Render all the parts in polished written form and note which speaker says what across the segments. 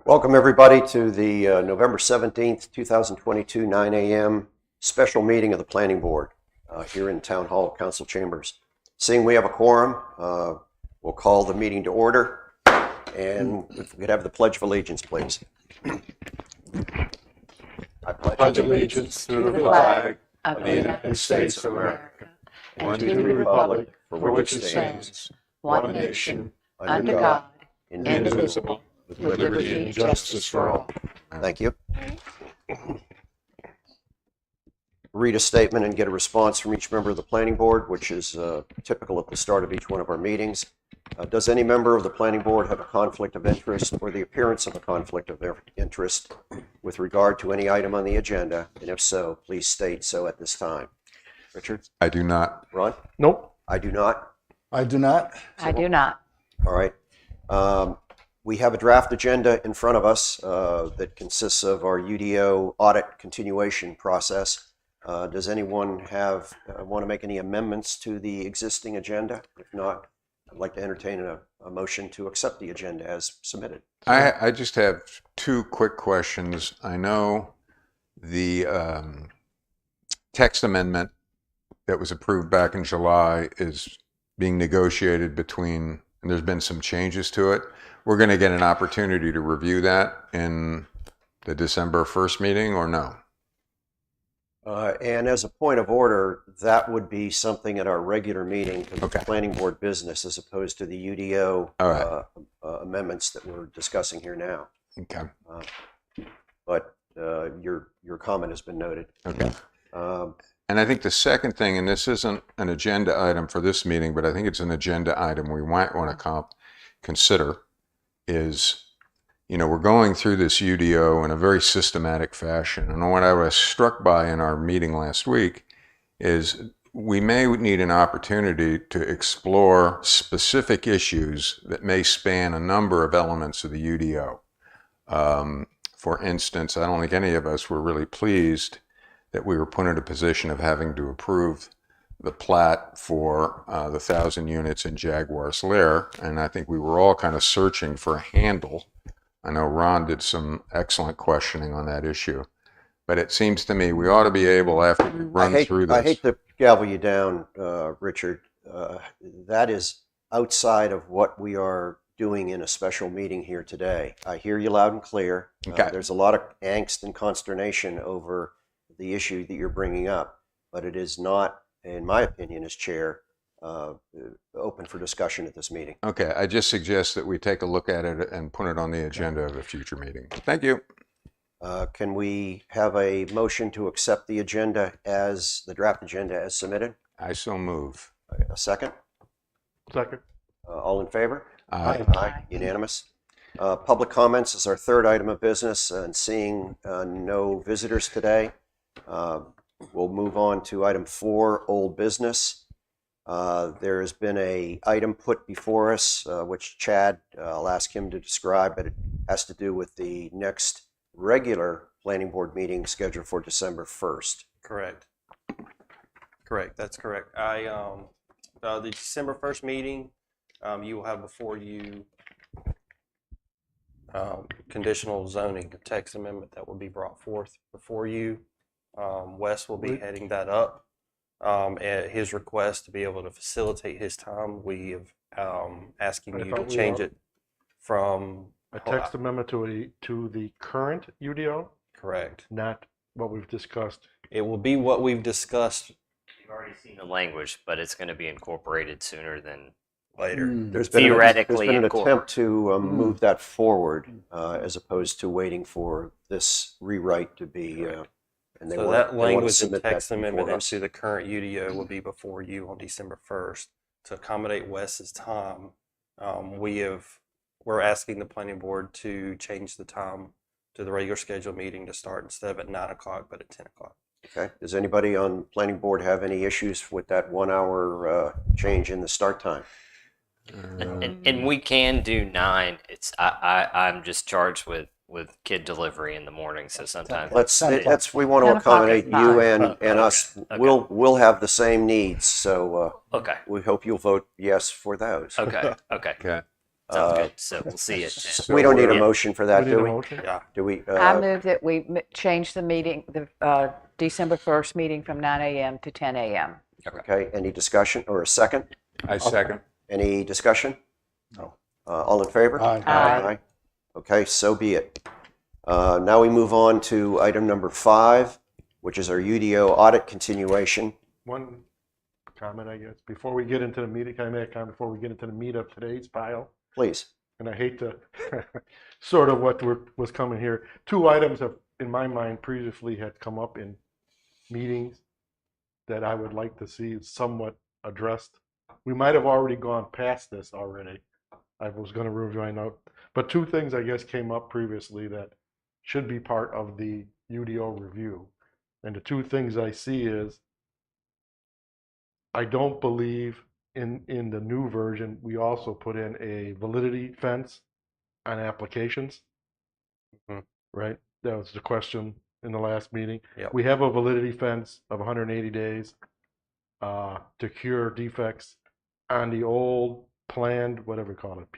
Speaker 1: Welcome, everybody, to the November 17th, 2022, 9 a.m. special meeting of the Planning Board here in Town Hall Council Chambers. Seeing we have a quorum, we'll call the meeting to order. And if we could have the Pledge of Allegiance, please. I
Speaker 2: pledge allegiance to the flag of the United States of America and to the republic for which it stands, one nation, under God, indivisible, with liberty and justice for all.
Speaker 1: Thank you. Read a statement and get a response from each member of the Planning Board, which is typical at the start of each one of our meetings. Does any member of the Planning Board have a conflict of interest or the appearance of a conflict of interest with regard to any item on the agenda? And if so, please state so at this time. Richard?
Speaker 3: I do not.
Speaker 1: Ron?
Speaker 2: Nope.
Speaker 1: I do not.
Speaker 2: I do not.
Speaker 4: I do not.
Speaker 1: All right. We have a draft agenda in front of us that consists of our UDO audit continuation process. Does anyone want to make any amendments to the existing agenda? If not, I'd like to entertain a motion to accept the agenda as submitted.
Speaker 3: I just have two quick questions. I know the text amendment that was approved back in July is being negotiated between, and there's been some changes to it. We're going to get an opportunity to review that in the December 1st meeting, or no?
Speaker 1: And as a point of order, that would be something at our regular meeting of
Speaker 3: Okay.
Speaker 1: the Planning Board business, as opposed to the UDO
Speaker 3: All right.
Speaker 1: amendments that we're discussing here now.
Speaker 3: Okay.
Speaker 1: But your comment has been noted.
Speaker 3: Okay. And I think the second thing, and this isn't an agenda item for this meeting, but I think it's an agenda item we might want to consider, is, we're going through this UDO in a very systematic fashion. And what I was struck by in our meeting last week is we may need an opportunity to explore specific issues that may span a number of elements of the UDO. For instance, I don't think any of us were really pleased that we were put in a position of having to approve the plat for the 1,000 units in Jaguar's Lair. And I think we were all kind of searching for a handle. I know Ron did some excellent questioning on that issue, but it seems to me we ought to be able, after we run through this.
Speaker 1: I hate to gavel you down, Richard. That is outside of what we are doing in a special meeting here today. I hear you loud and clear.
Speaker 3: Okay.
Speaker 1: There's a lot of angst and consternation over the issue that you're bringing up, but it is not, in my opinion, as chair, open for discussion at this meeting.
Speaker 3: Okay, I just suggest that we take a look at it and put it on the agenda of a future meeting. Thank you.
Speaker 1: Can we have a motion to accept the agenda as the draft agenda as submitted?
Speaker 3: I so move.
Speaker 1: A second?
Speaker 2: Second.
Speaker 1: All in favor?
Speaker 3: Aye.
Speaker 1: Aye. Unanimous. Public comments is our third item of business, and seeing no visitors today, we'll move on to item 4, old business. There has been an item put before us, which Chad, I'll ask him to describe, but it has to do with the next regular planning board meeting scheduled for December 1st.
Speaker 5: Correct. That's correct. The December 1st meeting, you will have before you conditional zoning, a text amendment that will be brought forth before you. Wes will be heading that up. At his request to be able to facilitate his time, we have asking you to change it from
Speaker 2: A text amendment to the current UDO,
Speaker 5: correct.
Speaker 2: not what we've discussed.
Speaker 5: It will be what we've discussed
Speaker 6: You've already seen the language, but it's going to be incorporated sooner than
Speaker 5: later.
Speaker 1: There's been
Speaker 6: theoretically
Speaker 1: an attempt to move that forward as opposed to waiting for this rewrite to be. And
Speaker 5: So that language and text amendment into the current UDO will be before you on December 1st. To accommodate Wes's time, we're asking the planning board to change the time to the regular scheduled meeting to start instead of at 9 o'clock, but at 10 o'clock.
Speaker 1: Okay. Does anybody on planning board have any issues with that 1 hour change in the start time?
Speaker 6: and we can do 9. I'm just charged with kid delivery in the morning, so sometimes
Speaker 1: We want to
Speaker 4: 10 o'clock
Speaker 1: accommodate
Speaker 4: is
Speaker 1: you
Speaker 4: fine.
Speaker 1: and us.
Speaker 6: Okay.
Speaker 1: We'll have the same needs, so
Speaker 6: okay.
Speaker 1: we hope you'll vote yes for those.
Speaker 6: Okay.
Speaker 3: Okay.
Speaker 6: Sounds
Speaker 1: Uh,
Speaker 6: good. So we'll see you at 10.
Speaker 3: So
Speaker 1: We don't need a
Speaker 3: we're-
Speaker 1: motion for that,
Speaker 2: We
Speaker 1: do
Speaker 2: need a
Speaker 1: we?
Speaker 2: motion?
Speaker 5: Yeah.
Speaker 1: Do we?
Speaker 4: I move that we change the meeting, the December 1st meeting from 9 a.m. to 10 a.m.
Speaker 1: Okay, any discussion or a second?
Speaker 3: I second.
Speaker 1: Any discussion?
Speaker 2: No.
Speaker 1: All in favor?
Speaker 2: Aye.
Speaker 4: Aye.
Speaker 1: Okay, so be it. Now we move on to item number 5, which is our UDO audit continuation.
Speaker 2: One comment, I guess, before we get into the meeting, can I make a comment before we get into the meat of today's pile?
Speaker 1: Please.
Speaker 2: And I hate to, sort of what was coming here. 2 items have, in my mind, previously had come up in meetings that I would like to see somewhat addressed. We might have already gone past this already. I was going to review my note, but 2 things I guess came up previously that should be part of the UDO review. And the 2 things I see is, I don't believe in the new version, we also put in a validity fence on applications.
Speaker 5: Mhm.
Speaker 2: Right? That was the question in the last meeting.
Speaker 5: Yep.
Speaker 2: We have a validity fence of 180 days to cure defects on the old planned, whatever we call it,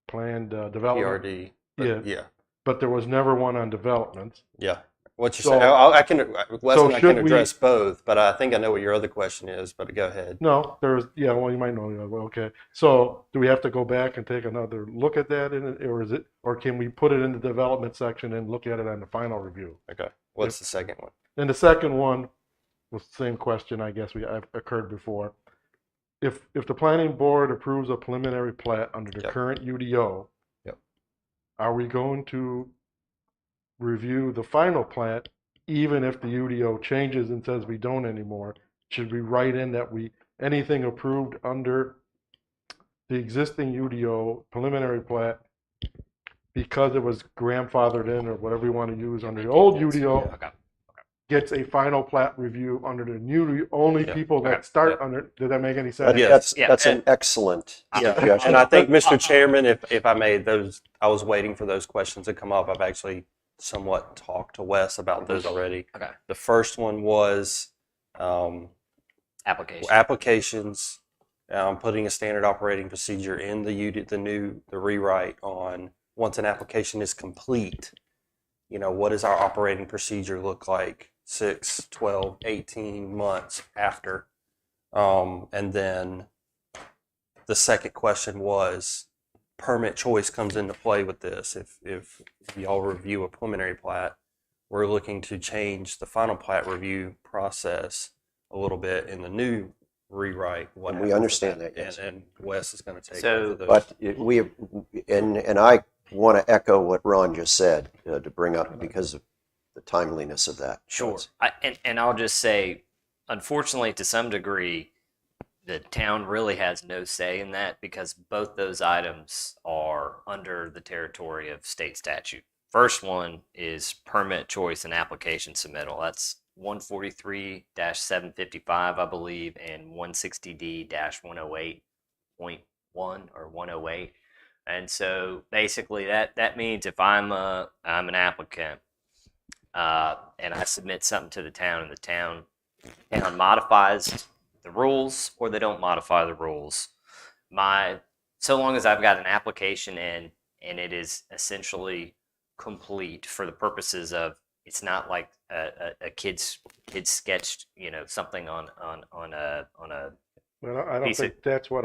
Speaker 2: planned development.
Speaker 5: PRD.
Speaker 2: Yeah.
Speaker 5: Yeah.
Speaker 2: But there was never one on development.
Speaker 5: Yeah. What you
Speaker 2: So-
Speaker 5: say? I can, Wes and I
Speaker 2: should
Speaker 5: can
Speaker 2: we-
Speaker 5: address both, but I think I know what your other question is. But go ahead.
Speaker 2: No, there's, yeah, well, you might know, okay. So do we have to go back and take another look at that, or can we put it in the development section and look at it on the final review?
Speaker 5: Okay. What's the second one?
Speaker 2: And the second one was the same question, I guess, I've occurred before. If the planning board approves a preliminary plat under the
Speaker 5: Yep.
Speaker 2: current UDO,
Speaker 5: Yep.
Speaker 2: are we going to review the final plat, even if the UDO changes and says we don't anymore? Should we write in that anything approved under the existing UDO preliminary plat, because it was grandfathered in or whatever you want to use under the old UDO,
Speaker 6: Okay.
Speaker 2: gets a final plat review under the new, only
Speaker 5: Yeah.
Speaker 2: people that
Speaker 6: Okay.
Speaker 2: start under, did that make any sense?
Speaker 5: Yes.
Speaker 1: That's
Speaker 5: and-
Speaker 1: an excellent
Speaker 5: Yeah,
Speaker 1: suggestion.
Speaker 5: and I think, Mr. Chairman, if I made those, I was waiting for those questions to come up. I've actually somewhat talked to Wes about those already.
Speaker 6: Okay.
Speaker 5: The first one was
Speaker 6: Application.
Speaker 5: applications, putting a standard operating procedure in the rewrite on once an application is complete. What does our operating procedure look like 6, 12, 18 months after? And then the second question was permit choice comes into play with this. If y'all review a preliminary plat, we're looking to change the final plat review process a little bit in the new rewrite. What
Speaker 1: And we
Speaker 5: happens with
Speaker 1: understand that, yes.
Speaker 5: And Wes is going to take
Speaker 6: So-
Speaker 5: both of those.
Speaker 1: But and I want to echo what Ron just said to bring up because of the timeliness of that.
Speaker 6: Sure. And I'll just say, unfortunately, to some degree, the town really has no say in that because both those items are under the territory of state statute. First one is permit choice and application submittal. That's 143-755, I believe, and 160D-108.1 or 108. And so basically that means if I'm an applicant and I submit something to the town and the town modifies the rules or they don't modify the rules, so long as I've got an application in and it is essentially complete for the purposes of, it's not like a kid's sketched something on a
Speaker 2: Well, I don't
Speaker 6: piece of-
Speaker 2: think that's what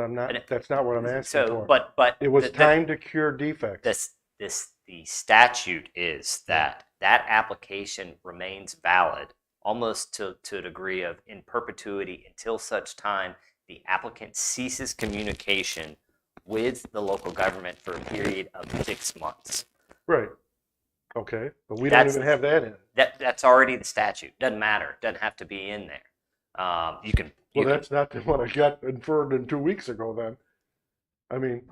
Speaker 2: that's not what I'm asking
Speaker 6: so
Speaker 2: for.
Speaker 6: but
Speaker 2: It was
Speaker 6: the-
Speaker 2: time to cure defects.
Speaker 6: the statute is that application remains valid almost to a degree of in perpetuity until such time the applicant ceases communication with the local government for a period of 6 months.
Speaker 2: Right. Okay, but we don't
Speaker 6: That's-
Speaker 2: even have that in.
Speaker 6: That's already the statute. Doesn't matter. Doesn't have to be in there. You can.
Speaker 2: Well,
Speaker 6: you can-
Speaker 2: that's not what I got inferred in 2 weeks ago then. I mean,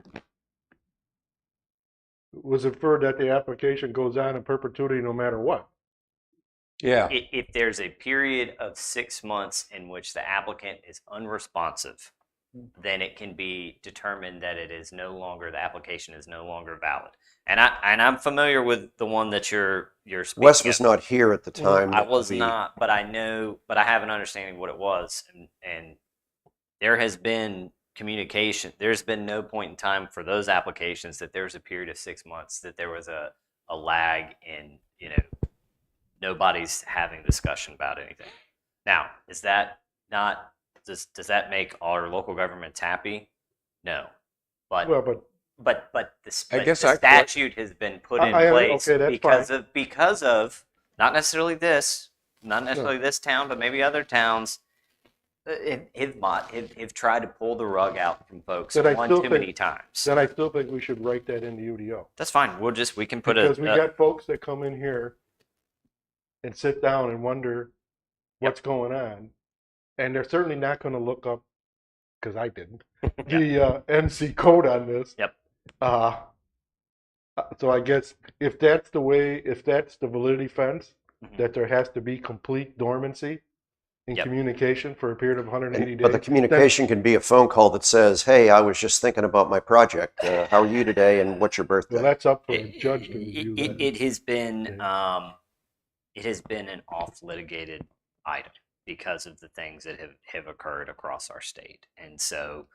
Speaker 2: was inferred that the application goes on in perpetuity no matter what.
Speaker 3: Yeah.
Speaker 6: If there's a period of 6 months in which the applicant is unresponsive, then it can be determined that it is no longer, the application is no longer valid. And I'm familiar with the one that you're speaking
Speaker 1: Wes was
Speaker 6: of.
Speaker 1: not here at the time.
Speaker 6: I was
Speaker 1: We-
Speaker 6: not, but I have an understanding of what it was, and there has been communication. There's been no point in time for those applications that there's a period of 6 months that there was a lag in, nobody's having discussion about anything. Now, is that not, does that make our local governments happy? No. But
Speaker 2: Well, but
Speaker 3: I guess
Speaker 6: the
Speaker 3: I-
Speaker 6: statute has been put in
Speaker 2: I-
Speaker 6: place
Speaker 2: okay, that's
Speaker 6: because of not necessarily this town, but maybe other towns have tried to pull the rug out from folks
Speaker 2: Then I
Speaker 6: one
Speaker 2: still
Speaker 6: too many
Speaker 2: think-
Speaker 6: times.
Speaker 2: then I still think we should write that in the UDO.
Speaker 6: That's fine. We can put
Speaker 2: Because we
Speaker 6: a
Speaker 2: got folks that come in here and sit down and wonder what's going on. And they're certainly not going to look up, because I didn't, the NC code on this.
Speaker 6: Yep.
Speaker 2: So I guess if that's the validity fence,
Speaker 6: Mhm.
Speaker 2: that there has to be complete dormancy in
Speaker 6: Yep.
Speaker 2: communication for a period of 180 days.
Speaker 1: But the communication can be a phone call that says, hey, I was just thinking about my project. How are you today and what's your birthday?
Speaker 2: Well, that's up for a judge to review that.
Speaker 6: It has been an off litigated item because of the things that have occurred across our state. And so,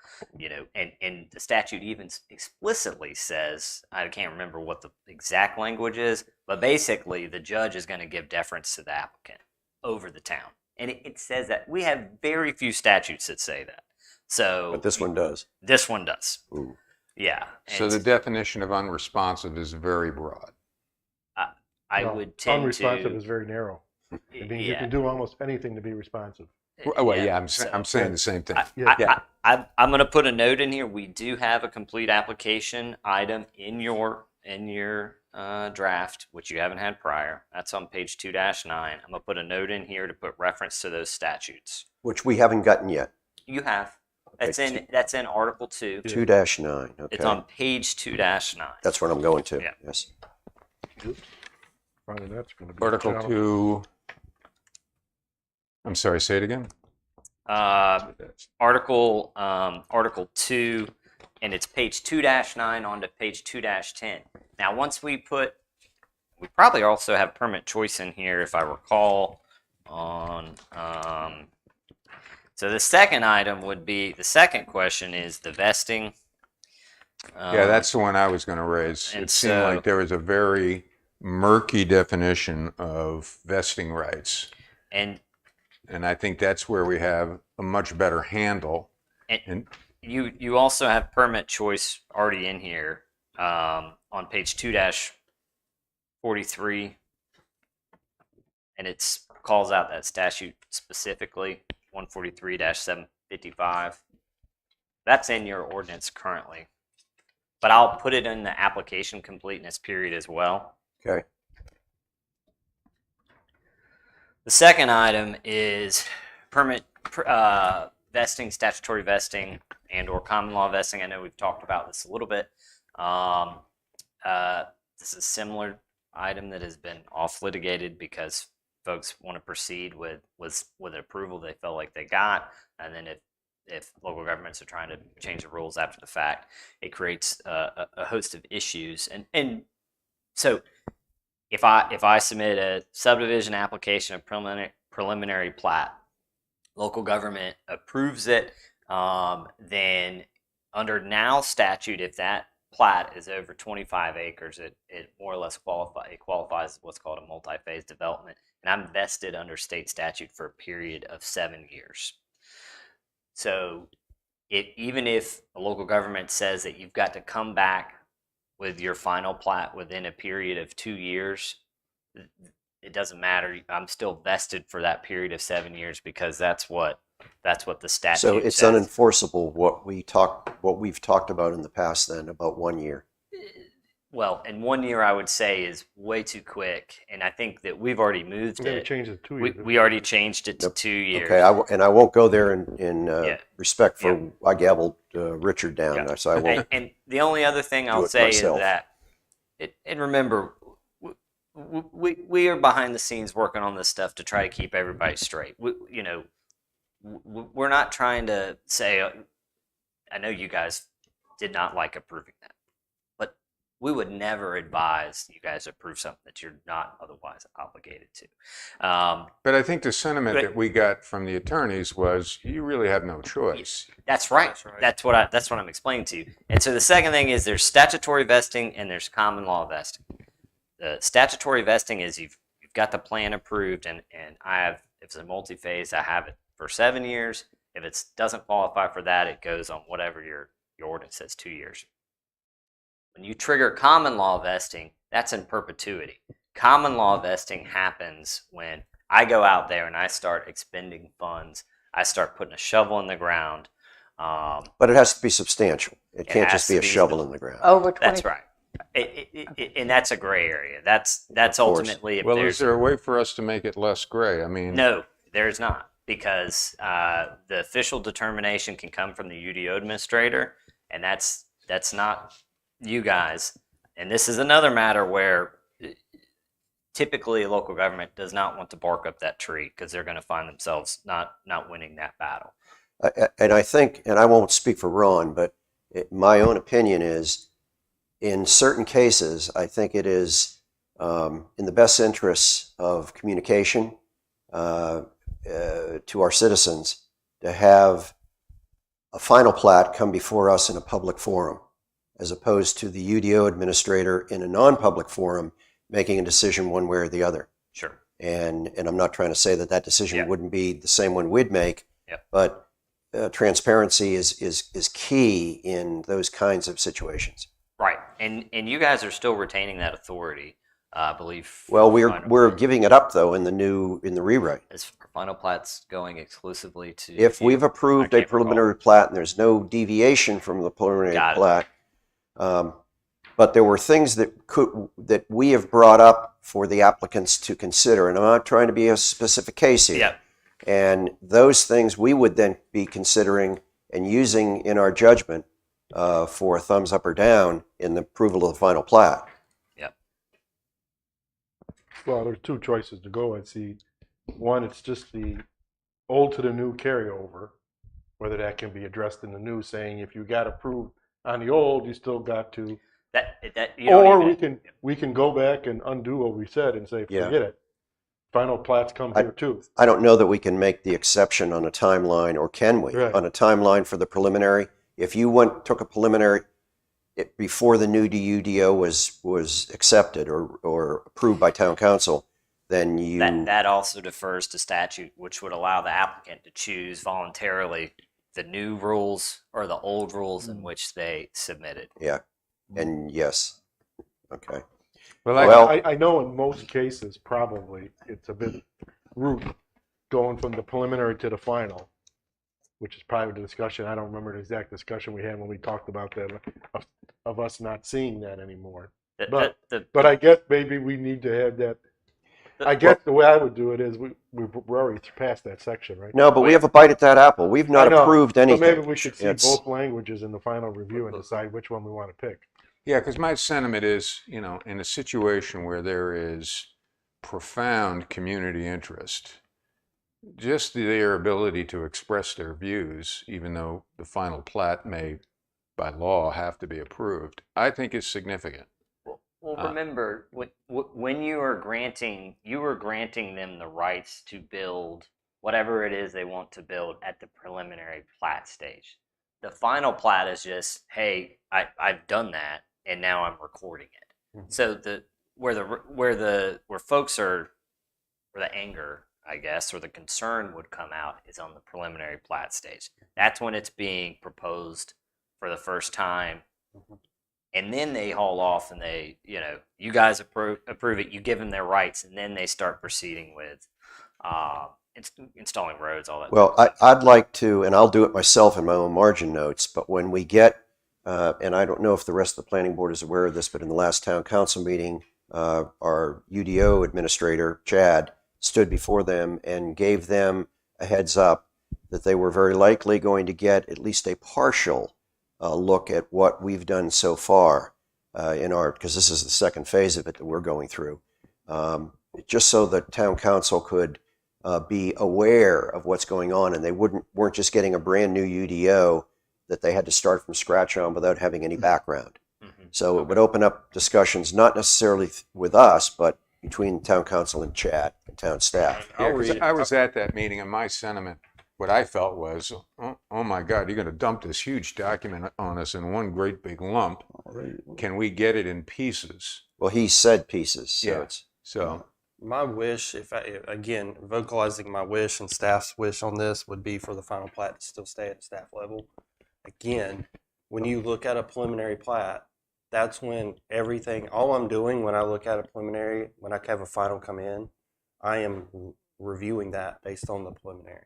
Speaker 6: and the statute even explicitly says, I can't remember what the exact language is, but basically the judge is going to give deference to the applicant over the town. And it says that. We have very few statutes that say that. So
Speaker 1: But this one does.
Speaker 6: This one does.
Speaker 1: Ooh.
Speaker 6: Yeah.
Speaker 3: So
Speaker 6: And
Speaker 3: the definition of unresponsive is very broad.
Speaker 6: I
Speaker 2: No,
Speaker 6: would tend
Speaker 2: unresponsive
Speaker 6: to.
Speaker 2: is very narrow. It means you
Speaker 6: yeah.
Speaker 2: can do almost anything to be responsive.
Speaker 3: Well, yeah, I'm
Speaker 6: so-
Speaker 3: saying the same thing.
Speaker 2: Yeah.
Speaker 6: I'm going to put a note in here. We do have a complete application item in your draft, which you haven't had prior. That's on page 2-9. I'm going to put a note in here to put reference to those statutes.
Speaker 1: Which we haven't gotten yet.
Speaker 6: You have. That's
Speaker 1: Okay,
Speaker 6: in Article 2.
Speaker 1: 2-9, okay.
Speaker 6: It's on page 2-9.
Speaker 1: That's what I'm going to,
Speaker 6: Yeah.
Speaker 1: yes.
Speaker 2: Probably that's going to be
Speaker 3: Article
Speaker 2: challenge.
Speaker 3: 2. I'm sorry, say it again.
Speaker 6: Article 2, and it's page 2-9 onto page 2-10. Now, we probably also have permit choice in here, if I recall. So the second item would be, the second question is the vesting.
Speaker 3: Yeah, that's the one I was going to raise.
Speaker 6: and
Speaker 3: It seemed
Speaker 6: so-
Speaker 3: like there was a very murky definition of vesting rights.
Speaker 6: And
Speaker 3: And I think that's where we have a much better handle.
Speaker 6: And you also have permit choice already in here on page 2-43, and it calls out that statute specifically, 143-755. That's in your ordinance currently, but I'll put it in the application completeness period as well.
Speaker 1: Okay.
Speaker 6: The second item is permit vesting, statutory vesting, and/or common law vesting. I know we've talked about this a little bit. This is a similar item that has been off litigated because folks want to proceed with approval they felt like they got, and then if local governments are trying to change the rules after the fact, it creates a host of issues. And so if I submit a subdivision application, a preliminary plat, local government approves it, then under now statute, if that plat is over 25 acres, it more or less qualifies as what's called a multi-phase development, and I'm vested under state statute for a period of 7 years. So even if a local government says that you've got to come back with your final plat within a period of 2 years, it doesn't matter. I'm still vested for that period of 7 years because that's what the statute
Speaker 1: So it's
Speaker 6: says.
Speaker 1: unenforceable what we've talked about in the past then, about 1 year.
Speaker 6: Well, and 1 year I would say is way too quick, and I think that we've already moved
Speaker 2: We're going to
Speaker 6: it.
Speaker 2: change it to 2
Speaker 6: We,
Speaker 2: years.
Speaker 6: we already changed it to
Speaker 1: Yep.
Speaker 6: 2 years.
Speaker 1: Okay, I won't go there in
Speaker 6: Yeah.
Speaker 1: respect for, I gabbled Richard down,
Speaker 6: Yeah.
Speaker 1: so I won't.
Speaker 6: And the only other thing
Speaker 1: do
Speaker 6: I'll
Speaker 1: it
Speaker 6: say
Speaker 1: myself.
Speaker 6: is that, and remember, we are behind the scenes working on this stuff to try to keep everybody straight. We're not trying to say, I know you guys did not like approving that, but we would never advise you guys approve something that you're not otherwise obligated to.
Speaker 3: But I think the sentiment
Speaker 6: Right.
Speaker 3: that we got from the attorneys was you really have no choice.
Speaker 6: That's right.
Speaker 5: That's right.
Speaker 6: That's what I'm explaining to you. And so the second thing is there's statutory vesting and there's common law vesting. The statutory vesting is you've got the plan approved, and I have, if it's a multi-phase, I have it for 7 years. If it doesn't qualify for that, it goes on whatever your ordinance says, 2 years. When you trigger common law vesting, that's in perpetuity. Common law vesting happens when I go out there and I start expending funds. I start putting a shovel in the ground.
Speaker 1: But it has to be substantial. It can't
Speaker 6: has
Speaker 1: just be
Speaker 6: to
Speaker 1: a
Speaker 6: be
Speaker 1: shovel in the ground.
Speaker 4: Over 20.
Speaker 6: That's right. And that's a gray area. That's
Speaker 1: course.
Speaker 6: ultimately if
Speaker 3: Well,
Speaker 6: there's
Speaker 3: is there a way for us to make it less gray? I mean,
Speaker 6: no, there's not, because the official determination can come from the UDO administrator, and that's not you guys. And this is another matter where typically local government does not want to bark up that tree because they're going to find themselves not winning that battle.
Speaker 1: And I think, and I won't speak for Ron, but my own opinion is, in certain cases, I think it is in the best interests of communication to our citizens to have a final plat come before us in a public forum, as opposed to the UDO administrator in a non-public forum making a decision one way or the other.
Speaker 6: Sure.
Speaker 1: And I'm not trying to say that decision
Speaker 6: Yeah.
Speaker 1: wouldn't be the same one we'd make,
Speaker 6: Yeah.
Speaker 1: but transparency is key in those kinds of situations.
Speaker 6: Right. And you guys are still retaining that authority, I believe.
Speaker 1: Well,
Speaker 6: final-
Speaker 1: we're giving it up though in the rewrite.
Speaker 6: Is final plats going exclusively to
Speaker 1: If
Speaker 6: you?
Speaker 1: we've approved
Speaker 6: I
Speaker 1: a
Speaker 6: can't recall.
Speaker 1: preliminary plat and there's no deviation from the preliminary
Speaker 6: Got it.
Speaker 1: plat, but there were things that we have brought up for the applicants to consider, and I'm not trying to be a specific case here.
Speaker 6: Yeah.
Speaker 1: And those things we would then be considering and using in our judgment for a thumbs up or down in the approval of the final plat.
Speaker 2: Well, there's two choices to go and see. One, it's just the old to the new carryover, whether that can be addressed in the new, saying if you got approved on the old, you still got to.
Speaker 6: That you don't
Speaker 2: Or
Speaker 6: even-
Speaker 2: we can go back and undo what we said and say,
Speaker 1: Yeah.
Speaker 2: forget it. Final plats come here too.
Speaker 1: I don't know that we can make the exception on a timeline, or can we?
Speaker 2: Right.
Speaker 1: On a timeline for the preliminary? If you took a preliminary before the new UDO was accepted or approved by town council, then you,
Speaker 6: that also defers to statute, which would allow the applicant to choose voluntarily the new rules or the old rules in which they submitted.
Speaker 1: yeah, and yes, okay.
Speaker 3: well,
Speaker 1: Well-
Speaker 2: I know in most cases, probably, it's a bit root going from the preliminary to the final, which is probably the discussion. I don't remember the exact discussion we had when we talked about that, of us not seeing that anymore.
Speaker 6: The-
Speaker 2: But-
Speaker 6: the-
Speaker 2: But I guess maybe we need to have that. I guess the way I would do it is we're already past that section, right?
Speaker 1: No, but we have a bite at that apple. We've not
Speaker 2: I know,
Speaker 1: approved
Speaker 2: So
Speaker 1: anything.
Speaker 2: maybe we should see
Speaker 1: It's-
Speaker 2: both languages in the final review and decide which one we want to pick.
Speaker 3: yeah, because my sentiment is, in a situation where there is profound community interest, just their ability to express their views, even though the final plat may, by law, have to be approved, I think is significant.
Speaker 6: Well, remember when you are granting them the rights to build whatever it is they want to build at the preliminary plat stage. The final plat is just, hey, I've done that and now I'm recording it.
Speaker 2: Mhm.
Speaker 6: So where the anger, I guess, or the concern would come out is on the preliminary plat stage. That's when it's being proposed for the first time. And then they haul off and they, you guys approve it, you give them their rights, and then they start proceeding with installing roads, all that.
Speaker 1: Well, I'd like to, and I'll do it myself in my own margin notes, but when we get, and I don't know if the rest of the planning board is aware of this, but in the last town council meeting, our UDO administrator, Chad, stood before them and gave them a heads up that they were very likely going to get at least a partial look at what we've done so far because this is the second phase of it that we're going through, just so the town council could be aware of what's going on, and they weren't just getting a brand new UDO that they had to start from scratch on without having any background.
Speaker 6: Mhm.
Speaker 1: So it would open up discussions, not necessarily with us, but between town council and Chad and town staff.
Speaker 3: Yeah,
Speaker 5: I'll
Speaker 3: 'cause
Speaker 5: read it.
Speaker 3: I was at that meeting and my sentiment, what I felt was, oh my God, you're going to dump this huge document on us in one great big lump. Can we get it in pieces?
Speaker 1: Well, he said pieces, so
Speaker 3: Yeah.
Speaker 1: it's,
Speaker 3: So,
Speaker 5: My wish, again, vocalizing my wish and staff's wish on this would be for the final plat to still stay at staff level. Again, when you look at a preliminary plat, that's when everything, all I'm doing when I look at a preliminary, when I have a final come in, I am reviewing that based on the preliminary.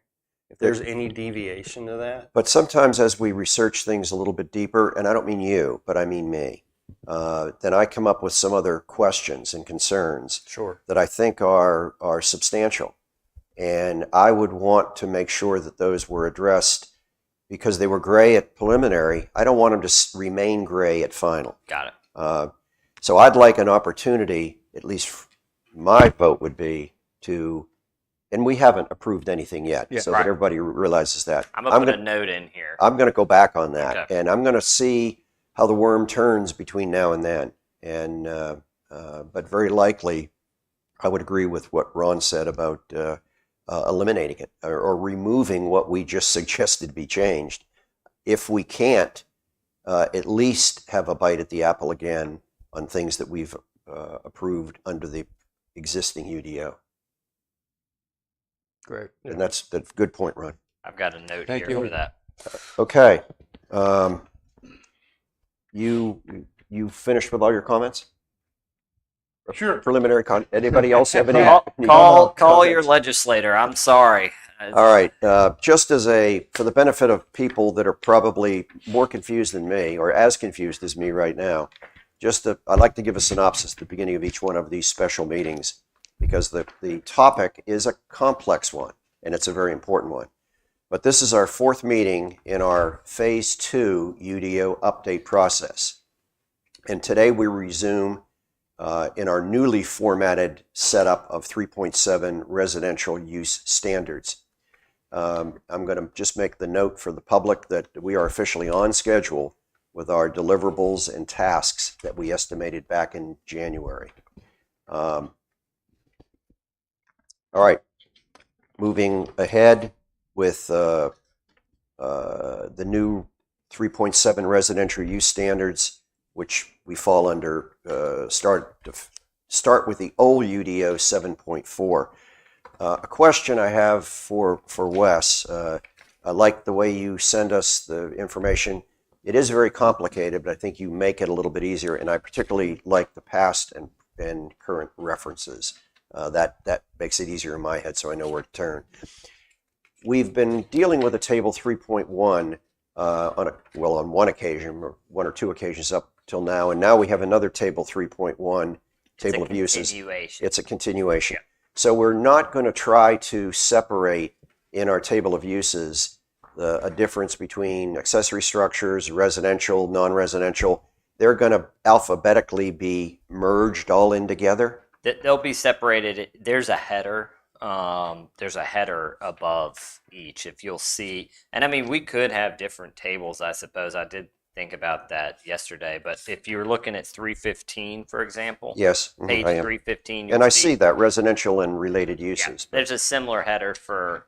Speaker 5: If there's any deviation to that,
Speaker 1: but sometimes as we research things a little bit deeper, and I don't mean you, but I mean me, then I come up with some other questions and concerns
Speaker 5: sure.
Speaker 1: that I think are substantial. And I would want to make sure that those were addressed because they were gray at preliminary. I don't want them to remain gray at final.
Speaker 6: Got it.
Speaker 1: So I'd like an opportunity, at least my vote would be to, and we haven't approved anything yet,
Speaker 3: Yeah,
Speaker 1: so
Speaker 6: right.
Speaker 1: that everybody realizes that.
Speaker 6: I'm gonna put a
Speaker 1: gonna-
Speaker 6: note in here.
Speaker 1: I'm going to go back on that,
Speaker 6: Okay.
Speaker 1: and I'm going to see how the worm turns between now and then. And but very likely, I would agree with what Ron said about eliminating it or removing what we just suggested be changed. If we can't, at least have a bite at the apple again on things that we've approved under the existing UDO.
Speaker 3: great.
Speaker 1: And that's a good point, Ron.
Speaker 6: I've got a note
Speaker 3: Thank
Speaker 6: here
Speaker 3: you.
Speaker 6: for that.
Speaker 1: Okay. You finished with all your comments?
Speaker 2: Sure.
Speaker 1: Preliminary anybody else have any?
Speaker 6: Call
Speaker 1: comments?
Speaker 6: your legislator. I'm sorry.
Speaker 1: All right. Just for the benefit of people that are probably more confused than me or as confused as me right now, I'd like to give a synopsis at the beginning of each one of these special meetings because the topic is a complex one and it's a very important one. But this is our fourth meeting in our Phase 2 UDO update process. And today we resume in our newly formatted setup of 3.7 residential use standards. I'm going to just make the note for the public that we are officially on schedule with our deliverables and tasks that we estimated back in January. All right, moving ahead with the new 3.7 residential use standards, which we fall under, start with the old UDO 7.4. A question I have for Wes. I like the way you send us the information. It is very complicated, but I think you make it a little bit easier, and I particularly like the past and current references. That makes it easier in my head, so I know where to turn. We've been dealing with a table 3.1 on one occasion, or one or two occasions up till now, and now we have another table 3.1, table of uses.
Speaker 6: Continuation.
Speaker 1: It's a continuation. So we're not going to try to separate in our table of uses a difference between accessory structures, residential, non-residential. They're going to alphabetically be merged all in together.
Speaker 6: They'll be separated. There's a header. There's a header above each, if you'll see. And I mean, we could have different tables, I suppose. I did think about that yesterday. But if you're looking at 315, for example,
Speaker 1: Yes,
Speaker 6: page
Speaker 1: I am.
Speaker 6: 315,
Speaker 1: And I see that residential and related
Speaker 6: Yeah,
Speaker 1: uses.
Speaker 6: there's a similar header for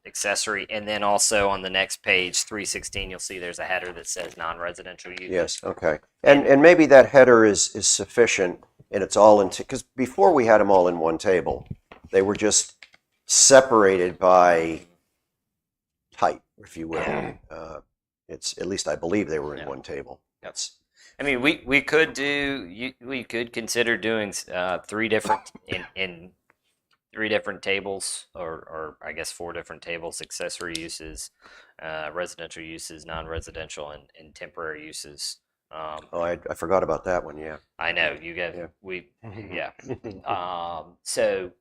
Speaker 6: accessory, and then also on the next page, 316, you'll see there's a header that says non-residential use.
Speaker 1: Yes, okay. And maybe that header is sufficient and it's all in, because before we had them all in one table, they were just separated by type, if you will. It's, at least I believe they were in
Speaker 6: Yeah.
Speaker 1: one table. That's,
Speaker 6: I mean, we could we could consider doing three different in three different tables, or I guess four different tables: accessory uses, residential uses, non-residential, and temporary uses.
Speaker 1: I forgot about that one, yeah.
Speaker 6: I know you guys.
Speaker 1: Yeah.
Speaker 6: We
Speaker 2: Mm-hmm.
Speaker 6: yeah. So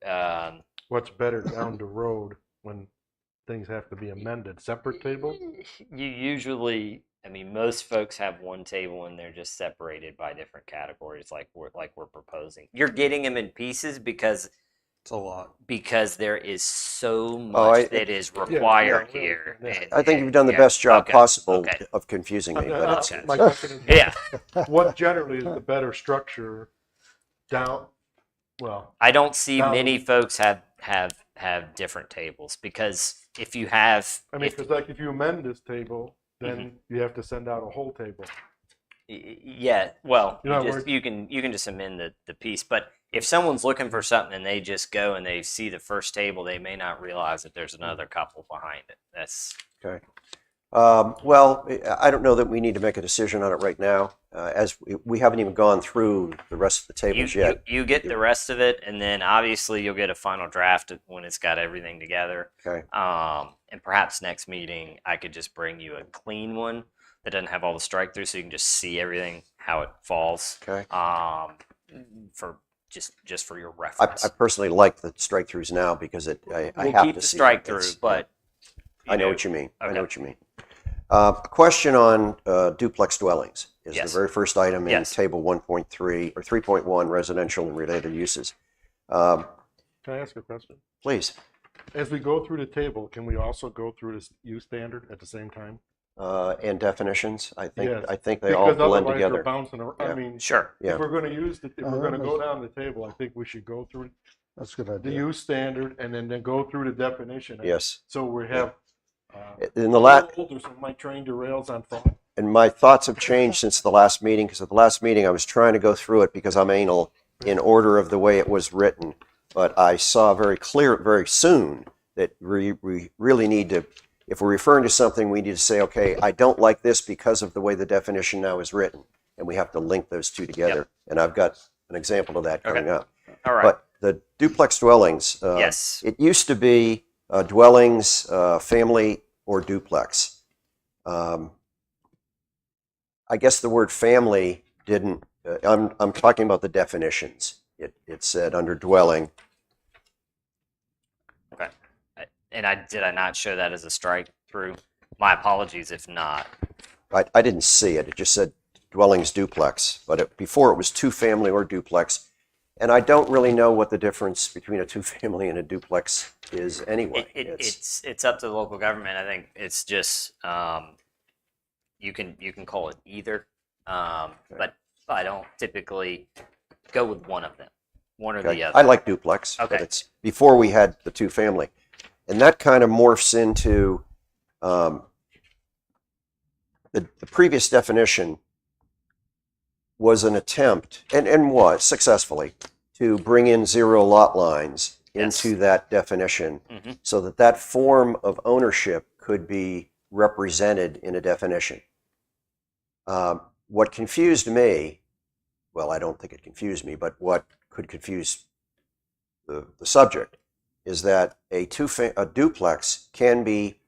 Speaker 2: What's better down the road when things have to be amended? Separate table?
Speaker 6: you usually, I mean, most folks have one table and they're just separated by different categories, like we're proposing. You're getting them in pieces because
Speaker 5: It's a lot.
Speaker 6: because there is so much
Speaker 1: Oh,
Speaker 6: that is required
Speaker 2: yeah,
Speaker 6: here.
Speaker 2: yeah.
Speaker 6: and-
Speaker 1: I think you've done the
Speaker 6: yeah,
Speaker 1: best job
Speaker 6: okay,
Speaker 1: possible
Speaker 6: okay.
Speaker 1: of confusing me, but it's,
Speaker 2: My question is,
Speaker 6: Yeah,
Speaker 2: what generally is the better structure down, well,
Speaker 6: I don't see
Speaker 2: Now-
Speaker 6: many folks have different tables because if you have,
Speaker 2: I mean, because like if you amend this table, then
Speaker 6: Mm-hmm.
Speaker 2: you have to send out a whole table.
Speaker 6: yeah, well,
Speaker 2: You know,
Speaker 6: you can just amend the piece. But if someone's looking for something and they just go and they see the first table, they may not realize that there's another couple behind it. That's
Speaker 1: okay. Well, I don't know that we need to make a decision on it right now, as we haven't even gone through the rest of the tables yet.
Speaker 6: you get the rest of it, and then obviously you'll get a final draft when it's got everything together.
Speaker 1: Okay.
Speaker 6: And perhaps next meeting I could just bring you a clean one that doesn't have all the strike through, so you can just see everything how it falls.
Speaker 1: Okay.
Speaker 6: For just for your
Speaker 1: I
Speaker 6: reference.
Speaker 1: personally like the strike throughs now because I
Speaker 6: We'll
Speaker 1: have
Speaker 6: keep
Speaker 1: to
Speaker 6: the
Speaker 1: see
Speaker 6: strike
Speaker 1: it.
Speaker 6: through,
Speaker 1: It's-
Speaker 6: but
Speaker 1: I know what you mean. I
Speaker 6: Okay.
Speaker 1: know what you mean. A question on duplex dwellings is
Speaker 6: Yes.
Speaker 1: the very first item in
Speaker 6: Yes.
Speaker 1: table 1.3 or 3.1 residential and related uses. Um,
Speaker 2: Can I ask a question?
Speaker 1: Please.
Speaker 2: As we go through the table, can we also go through this use standard at the same time?
Speaker 1: And definitions,
Speaker 2: Yes.
Speaker 1: I think they all
Speaker 2: Because
Speaker 1: blend
Speaker 2: otherwise they're
Speaker 1: together.
Speaker 2: bouncing around. I
Speaker 1: Yeah.
Speaker 2: mean,
Speaker 6: sure.
Speaker 1: Yeah.
Speaker 2: if we're going to use, if we're going to go
Speaker 7: that's-
Speaker 2: down the table, I think we should go through
Speaker 7: That's a good
Speaker 2: the
Speaker 7: idea.
Speaker 2: use standard and then go through the definition.
Speaker 1: Yes.
Speaker 2: So we have.
Speaker 1: In the last,
Speaker 2: Or some of my train derails on thought.
Speaker 1: and my thoughts have changed since the last meeting, because at the last meeting I was trying to go through it because I'm anal in order of the way it was written. But I saw very soon that we really need to, if we're referring to something, we need to say, okay, I don't like this because of the way the definition now is written. And we have to link those two together. And I've got an example of that coming
Speaker 6: Okay.
Speaker 1: up.
Speaker 6: All right.
Speaker 1: But the duplex dwellings,
Speaker 6: Yes.
Speaker 1: it used to be dwellings, family or duplex. I guess the word family didn't, I'm talking about the definitions. It said under dwelling,
Speaker 6: Okay. And did I not show that as a strike through? My apologies if not.
Speaker 1: I didn't see it. It just said dwellings duplex, but before it was two family or duplex. And I don't really know what the difference between a two family and a duplex is anyway.
Speaker 6: It's up to the local government. I think it's just you can call it either, but I don't typically go with one of them, one or
Speaker 1: Okay.
Speaker 6: the other.
Speaker 1: I like duplex,
Speaker 6: Okay.
Speaker 1: but it's before we had the two family. And that kind of morphs into the previous definition was an attempt, and was successfully, to bring in zero lot lines
Speaker 6: Yes.
Speaker 1: into that definition
Speaker 6: Mhm.
Speaker 1: so that that form of ownership could be represented in a definition. What confused me, well, I don't think it confused me, but what could confuse the subject is that a duplex can be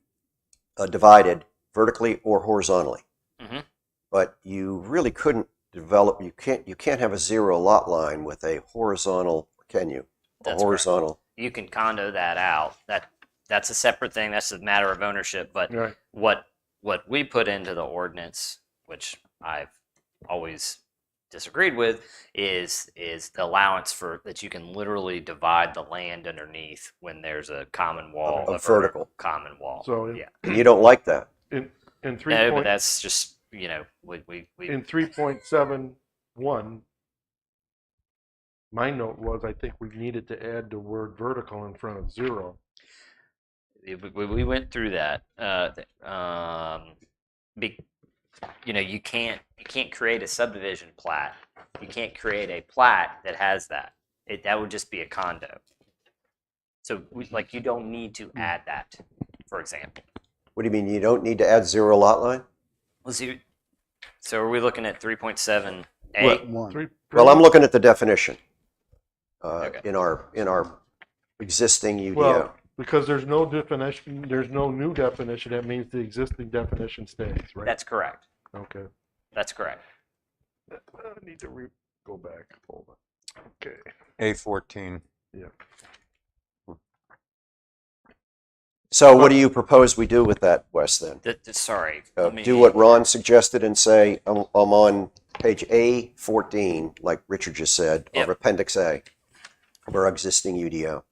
Speaker 1: divided vertically or horizontally.
Speaker 6: Mhm.
Speaker 1: But you really couldn't develop, you can't have a zero lot line with a horizontal, can you?
Speaker 6: That's
Speaker 1: A
Speaker 6: right.
Speaker 1: horizontal.
Speaker 6: You can condo that out. That's a separate thing. That's a matter of ownership. But
Speaker 2: Right.
Speaker 6: what we put into the ordinance, which I've always disagreed with, is the allowance for that you can literally divide the land underneath when there's a common wall,
Speaker 1: A vertical.
Speaker 6: common wall.
Speaker 2: So
Speaker 6: yeah,
Speaker 1: And you don't like that.
Speaker 2: in three
Speaker 6: no, but
Speaker 2: point,
Speaker 6: that's just we
Speaker 2: in 3.71, my note was I think we needed to add the word vertical in front of zero.
Speaker 6: we went through that. You can't create a subdivision plat. You can't create a plat that has that. That would just be a condo. So you don't need to add that, for example.
Speaker 1: What do you mean you don't need to add zero lot line?
Speaker 6: Let's see. So are we looking at 3.7A?
Speaker 1: Well,
Speaker 7: One.
Speaker 2: Three,
Speaker 1: Well, I'm looking at the definition
Speaker 6: Okay.
Speaker 1: in our existing UDO.
Speaker 2: well, because there's no definition, there's no new definition, that means the existing definition stays, right?
Speaker 6: That's correct.
Speaker 2: Okay.
Speaker 6: That's correct.
Speaker 2: I need to go back. Hold on. Okay.
Speaker 3: A14.
Speaker 1: So what do you propose we do with that, Wes, then?
Speaker 6: Sorry. let me-
Speaker 1: Do what Ron suggested and say, I'm on page A14, like Richard just said,
Speaker 6: Yep.
Speaker 1: of Appendix A. of our existing UDO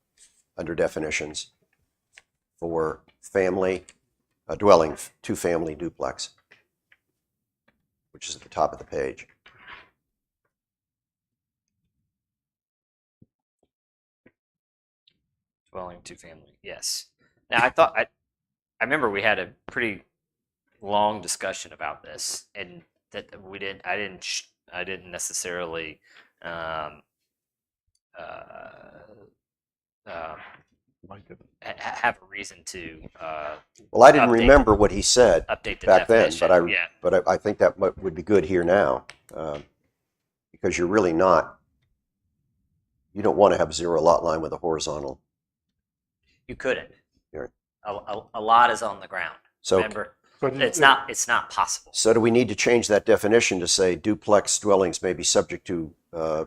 Speaker 1: under definitions for family, dwelling, two-family duplex, which is at the top of the page.
Speaker 6: Dwelling, two family. Yes. Now I remember we had a pretty long discussion about this, and that I didn't necessarily um, have a reason to
Speaker 1: Well, I didn't
Speaker 6: update-
Speaker 1: remember what he said
Speaker 6: update the
Speaker 1: back then,
Speaker 6: definition. Yeah.
Speaker 1: but I think that would be good here now, because you're really not, you don't want to have zero lot line with a horizontal.
Speaker 6: You couldn't.
Speaker 1: Right.
Speaker 6: A lot is on the ground.
Speaker 1: So,
Speaker 6: Remember,
Speaker 2: But
Speaker 6: it's not possible.
Speaker 1: so do we need to change that definition to say duplex dwellings may be subject to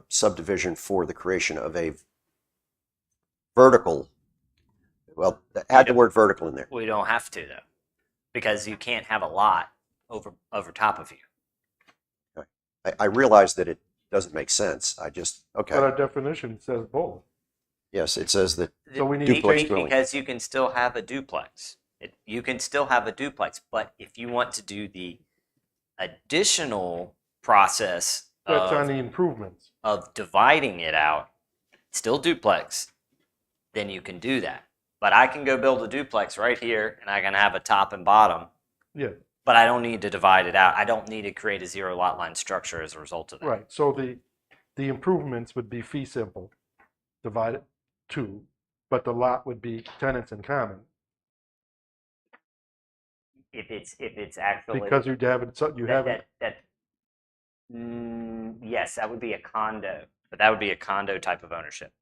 Speaker 1: subdivision for the creation of a vertical? Well, add the word vertical in there.
Speaker 6: We don't have to though, because you can't have a lot over top of you.
Speaker 1: I realize that it doesn't make sense. I just,
Speaker 2: But
Speaker 1: okay.
Speaker 2: our definition says both.
Speaker 1: Yes, it says that,
Speaker 2: So we need to
Speaker 1: Duplex
Speaker 2: change
Speaker 1: dwelling.
Speaker 6: Because you can still have a duplex. You can still have a duplex, but if you want to do the additional process
Speaker 2: That's on
Speaker 6: of,
Speaker 2: the improvements.
Speaker 6: of dividing it out, still duplex, then you can do that. But I can go build a duplex right here, and I can have a top and bottom,
Speaker 2: Yeah,
Speaker 6: but I don't need to divide it out. I don't need to create a zero lot line structure as a result of that.
Speaker 2: right. So the improvements would be fee simple, divided two, but the lot would be tenants in common
Speaker 6: If it's actually
Speaker 2: because you have it. So you have it.
Speaker 6: yes, that would be a condo, but that would be a condo type of ownership.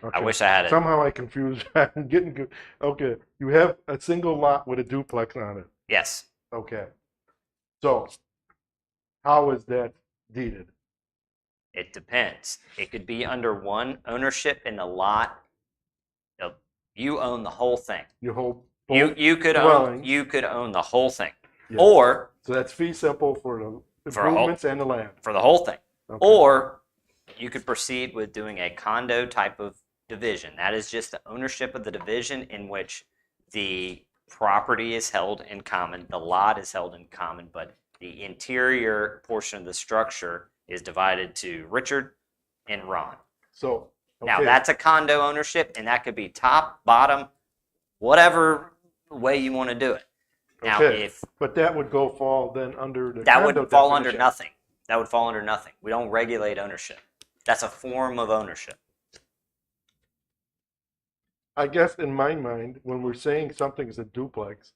Speaker 6: I
Speaker 2: Okay.
Speaker 6: wish I had it.
Speaker 2: Somehow I confused. I'm getting good. Okay, you have a single lot with a duplex on it.
Speaker 6: Yes,
Speaker 2: Okay. So how is that deeded?
Speaker 6: it depends. It could be under one ownership in the lot. You own the whole thing.
Speaker 2: You hold
Speaker 6: You could
Speaker 2: dwellings.
Speaker 6: own the whole thing,
Speaker 2: Yes.
Speaker 6: or
Speaker 2: So that's fee simple for the
Speaker 6: For a whole-
Speaker 2: improvements and the land.
Speaker 6: for the whole thing,
Speaker 2: Okay.
Speaker 6: or you could proceed with doing a condo type of division. That is just the ownership of the division in which the property is held in common, the lot is held in common, but the interior portion of the structure is divided to Richard and Ron.
Speaker 2: So
Speaker 6: Now
Speaker 2: okay.
Speaker 6: that's a condo ownership, and that could be top, bottom, whatever way you want to do it. Now,
Speaker 2: Okay.
Speaker 6: if
Speaker 2: But that would fall then under the
Speaker 6: that
Speaker 2: condo
Speaker 6: would fall under
Speaker 2: definition.
Speaker 6: nothing, that would fall under nothing. We don't regulate ownership. That's a form of ownership.
Speaker 2: I guess in my mind, when we're saying something is a duplex,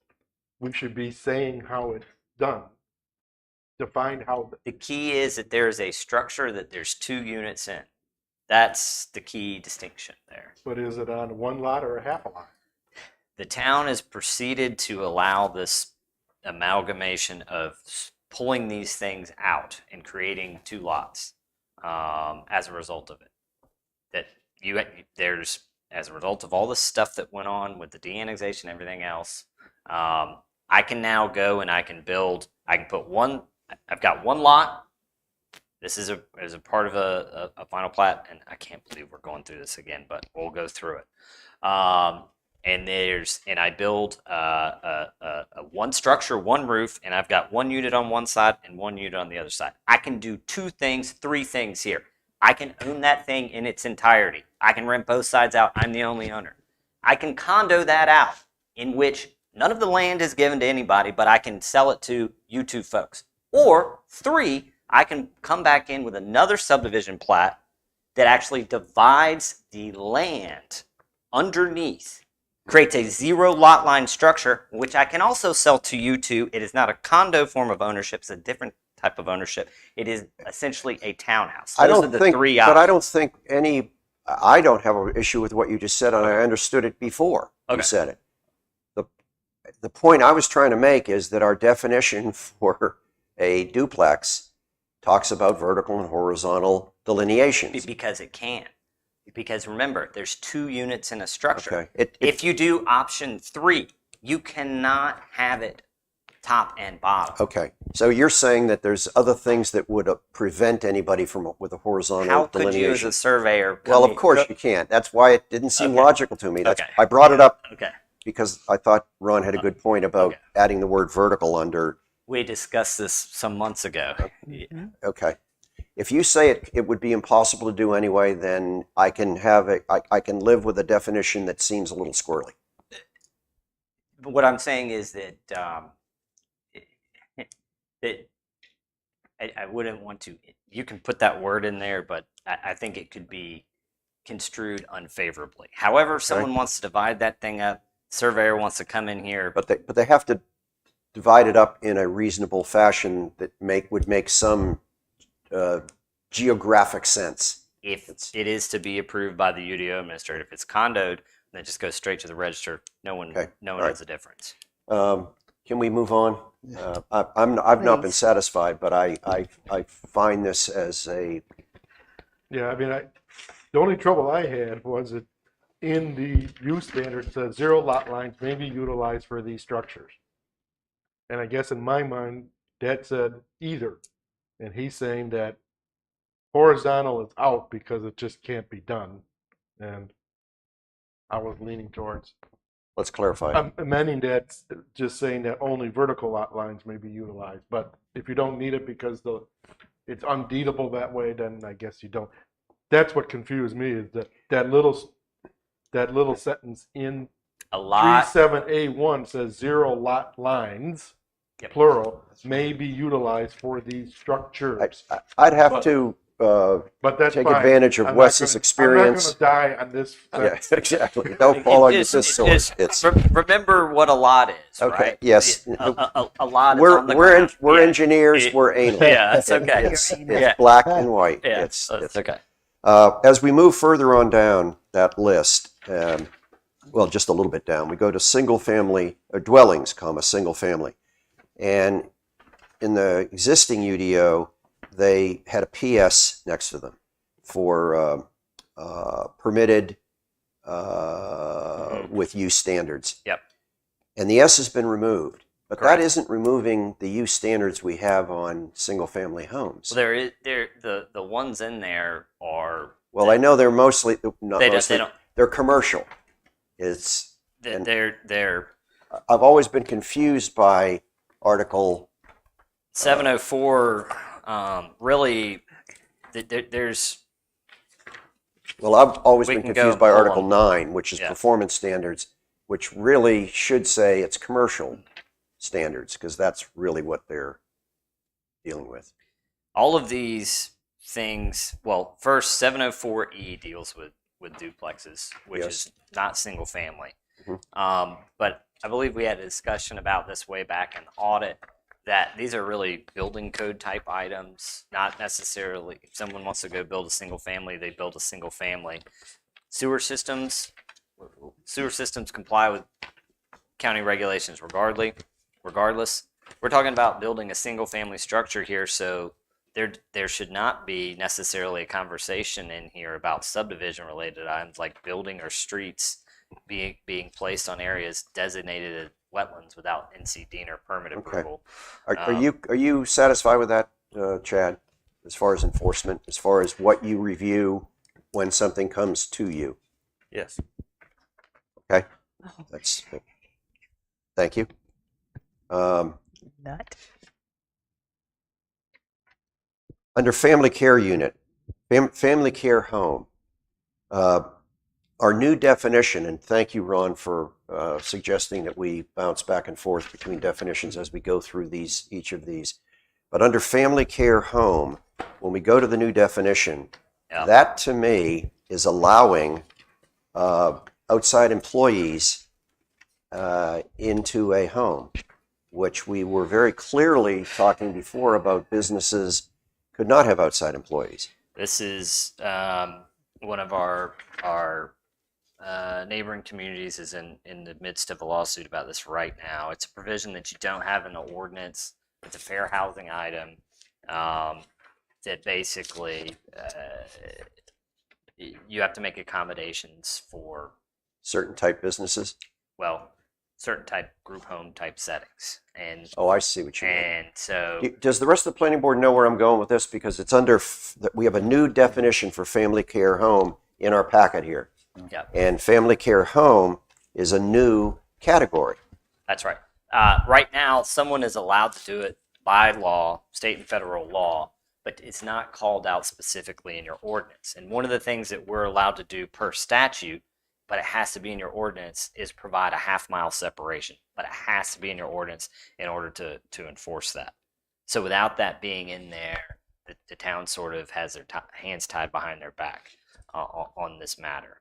Speaker 2: we should be saying how it's done. Define how.
Speaker 6: The key is that there is a structure that there's 2 units in. That's the key distinction there.
Speaker 2: But is it on one lot or a half a lot?
Speaker 6: The town has proceeded to allow this amalgamation of pulling these things out and creating 2 lots as a result of it. That there's as a result of all the stuff that went on with the de-annexation and everything else, I can now go and I can put one. I've got one lot. This is a part of a final plat, and I can't believe we're going through this again, but we'll go through it. And I build a one structure, one roof, and I've got 1 unit on one side and 1 unit on the other side. I can do 2 things, 3 things here. I can own that thing in its entirety. I can rent both sides out. I'm the only owner. I can condo that out, in which none of the land is given to anybody, but I can sell it to you 2 folks. Or 3, I can come back in with another subdivision plat that actually divides the land underneath, creates a 0 lot line structure, which I can also sell to you 2. It is not a condo form of ownership. It's a different type of ownership. It is essentially a townhouse. Those
Speaker 1: I don't
Speaker 6: are the
Speaker 1: think,
Speaker 6: 3
Speaker 1: but I
Speaker 6: options.
Speaker 1: don't think I don't have an issue with what you just said, and I understood it before you
Speaker 6: Okay.
Speaker 1: said it. The point I was trying to make is that our definition for a duplex talks about vertical and horizontal delineations.
Speaker 6: Because it can. Because remember, there's 2 units in a structure.
Speaker 1: Okay.
Speaker 6: If you do option 3, you cannot have it top and bottom.
Speaker 1: Okay, so you're saying that there's other things that would prevent anybody from with a horizontal
Speaker 6: How could you, as
Speaker 1: delineation?
Speaker 6: a surveyor,
Speaker 1: Well,
Speaker 6: come
Speaker 1: of course
Speaker 6: in-
Speaker 1: you can't. That's why it didn't seem
Speaker 6: Okay.
Speaker 1: logical to me. That's
Speaker 6: Okay.
Speaker 1: I brought it up
Speaker 6: Okay,
Speaker 1: because I thought Ron had a good point about
Speaker 6: Okay.
Speaker 1: adding the word vertical under.
Speaker 6: we discussed this some months ago.
Speaker 1: Okay, if you say it would be impossible to do anyway, then I can I can live with a definition that seems a little squirrely.
Speaker 6: What I'm saying is that that I wouldn't want to. You can put that word in there, but I think it could be construed unfavorably. However, if someone wants to divide that thing up, surveyor wants to come in here.
Speaker 1: But they have to divide it up in a reasonable fashion that would make some geographic sense.
Speaker 6: If it is to be approved by the UDO administrator, if it's condoed, then it just goes straight to the register. No one
Speaker 1: Okay.
Speaker 6: knows
Speaker 1: All right.
Speaker 6: the difference.
Speaker 1: Can we move on? I've not been
Speaker 4: Please.
Speaker 1: satisfied, but I find this as a
Speaker 2: Yeah, I mean, the only trouble I had was that in the use standard says 0 lot lines may be utilized for these structures. And I guess in my mind, that said either. And he's saying that horizontal is out because it just can't be done. And I was leaning towards
Speaker 1: let's clarify.
Speaker 2: amending that, just saying that only vertical lot lines may be utilized. But if you don't need it because it's undeedable that way, then I guess you don't. That's what confused me, is that little sentence in
Speaker 6: A lot.
Speaker 2: 37A1 says 0 lot lines,
Speaker 6: Yep.
Speaker 2: plural, may be utilized for these structures.
Speaker 1: I'd have
Speaker 2: But-
Speaker 1: to
Speaker 2: But that's
Speaker 1: take
Speaker 2: fine.
Speaker 1: advantage of
Speaker 2: I'm not
Speaker 1: Wes's
Speaker 2: gonna-
Speaker 1: experience.
Speaker 2: I'm not going to die on this.
Speaker 1: Yeah,
Speaker 2: sentence.
Speaker 1: exactly. Don't fall under
Speaker 6: Just-
Speaker 1: this sword.
Speaker 6: just remember what a lot is,
Speaker 1: Okay,
Speaker 6: right?
Speaker 1: yes.
Speaker 6: A lot is
Speaker 1: We're
Speaker 6: on the
Speaker 1: we're
Speaker 6: ground.
Speaker 1: we're
Speaker 6: Yeah.
Speaker 1: engineers.
Speaker 6: It-
Speaker 1: We're anal.
Speaker 6: Yeah, that's okay.
Speaker 1: It's
Speaker 6: Yeah.
Speaker 1: black and white.
Speaker 6: Yeah,
Speaker 1: It's
Speaker 6: that's okay.
Speaker 1: As we move further on down that list, well, just a little bit down, we go to single family dwellings, single family. And in the existing UDO, they had a PS next to them for permitted with use standards.
Speaker 6: Yep.
Speaker 1: And the S has been removed. But
Speaker 6: Correct.
Speaker 1: that isn't removing the use standards we have on single family homes.
Speaker 6: Well, the ones in there are
Speaker 1: Well, I know they're mostly not
Speaker 6: they
Speaker 1: mostly.
Speaker 6: don't
Speaker 1: They're commercial. It's and-
Speaker 6: they're
Speaker 1: I've always been confused by Article.
Speaker 6: 704. Really, there's
Speaker 1: Well, I've always
Speaker 6: We
Speaker 1: been
Speaker 6: can
Speaker 1: confused
Speaker 6: go-
Speaker 1: by
Speaker 6: hold
Speaker 1: Article
Speaker 6: on.
Speaker 1: 9, which is
Speaker 6: Yeah.
Speaker 1: performance standards, which really should say it's commercial standards because that's really what they're dealing with.
Speaker 6: all of these things. Well, first 704E deals with duplexes, which
Speaker 1: Yes.
Speaker 6: is not single family.
Speaker 1: Mhm.
Speaker 6: But I believe we had a discussion about this way back in audit, that these are really building code type items, not necessarily if someone wants to go build a single family, they build a single family. Sewer systems comply with county regulations regardless. We're talking about building a single family structure here, so there should not be necessarily a conversation in here about subdivision related items like building or streets being placed on areas designated as wetlands without NC or permit
Speaker 1: Okay.
Speaker 6: approval.
Speaker 1: Are you satisfied with that, Chad? As far as enforcement, as far as what you review when something comes to you?
Speaker 5: Yes.
Speaker 1: Okay, that's. Thank you.
Speaker 4: Nut.
Speaker 1: Under family care unit, family care home, our new definition, and thank you, Ron, for suggesting that we bounce back and forth between definitions as we go through each of these. But under family care home, when we go to the new definition,
Speaker 6: Yeah.
Speaker 1: that to me is allowing outside employees into a home, which we were very clearly talking before about businesses could not have outside employees.
Speaker 6: This is one of our neighboring communities is in the midst of a lawsuit about this right now. It's a provision that you don't have in the ordinance. It's a fair housing item that basically you have to make accommodations for,
Speaker 1: Certain type businesses.
Speaker 6: well, certain type group home type settings. And
Speaker 1: Oh, I see what you mean.
Speaker 6: and so
Speaker 1: Does the rest of the planning board know where I'm going with this? Because it's under, we have a new definition for family care home in our packet here.
Speaker 6: yeah,
Speaker 1: And family care home is a new category.
Speaker 6: that's right. Right now, someone is allowed to do it by law, state and federal law, but it's not called out specifically in your ordinance. And one of the things that we're allowed to do per statute, but it has to be in your ordinance, is provide a half-mile separation. But it has to be in your ordinance in order to enforce that. So without that being in there, the town sort of has their hands tied behind their back on this matter.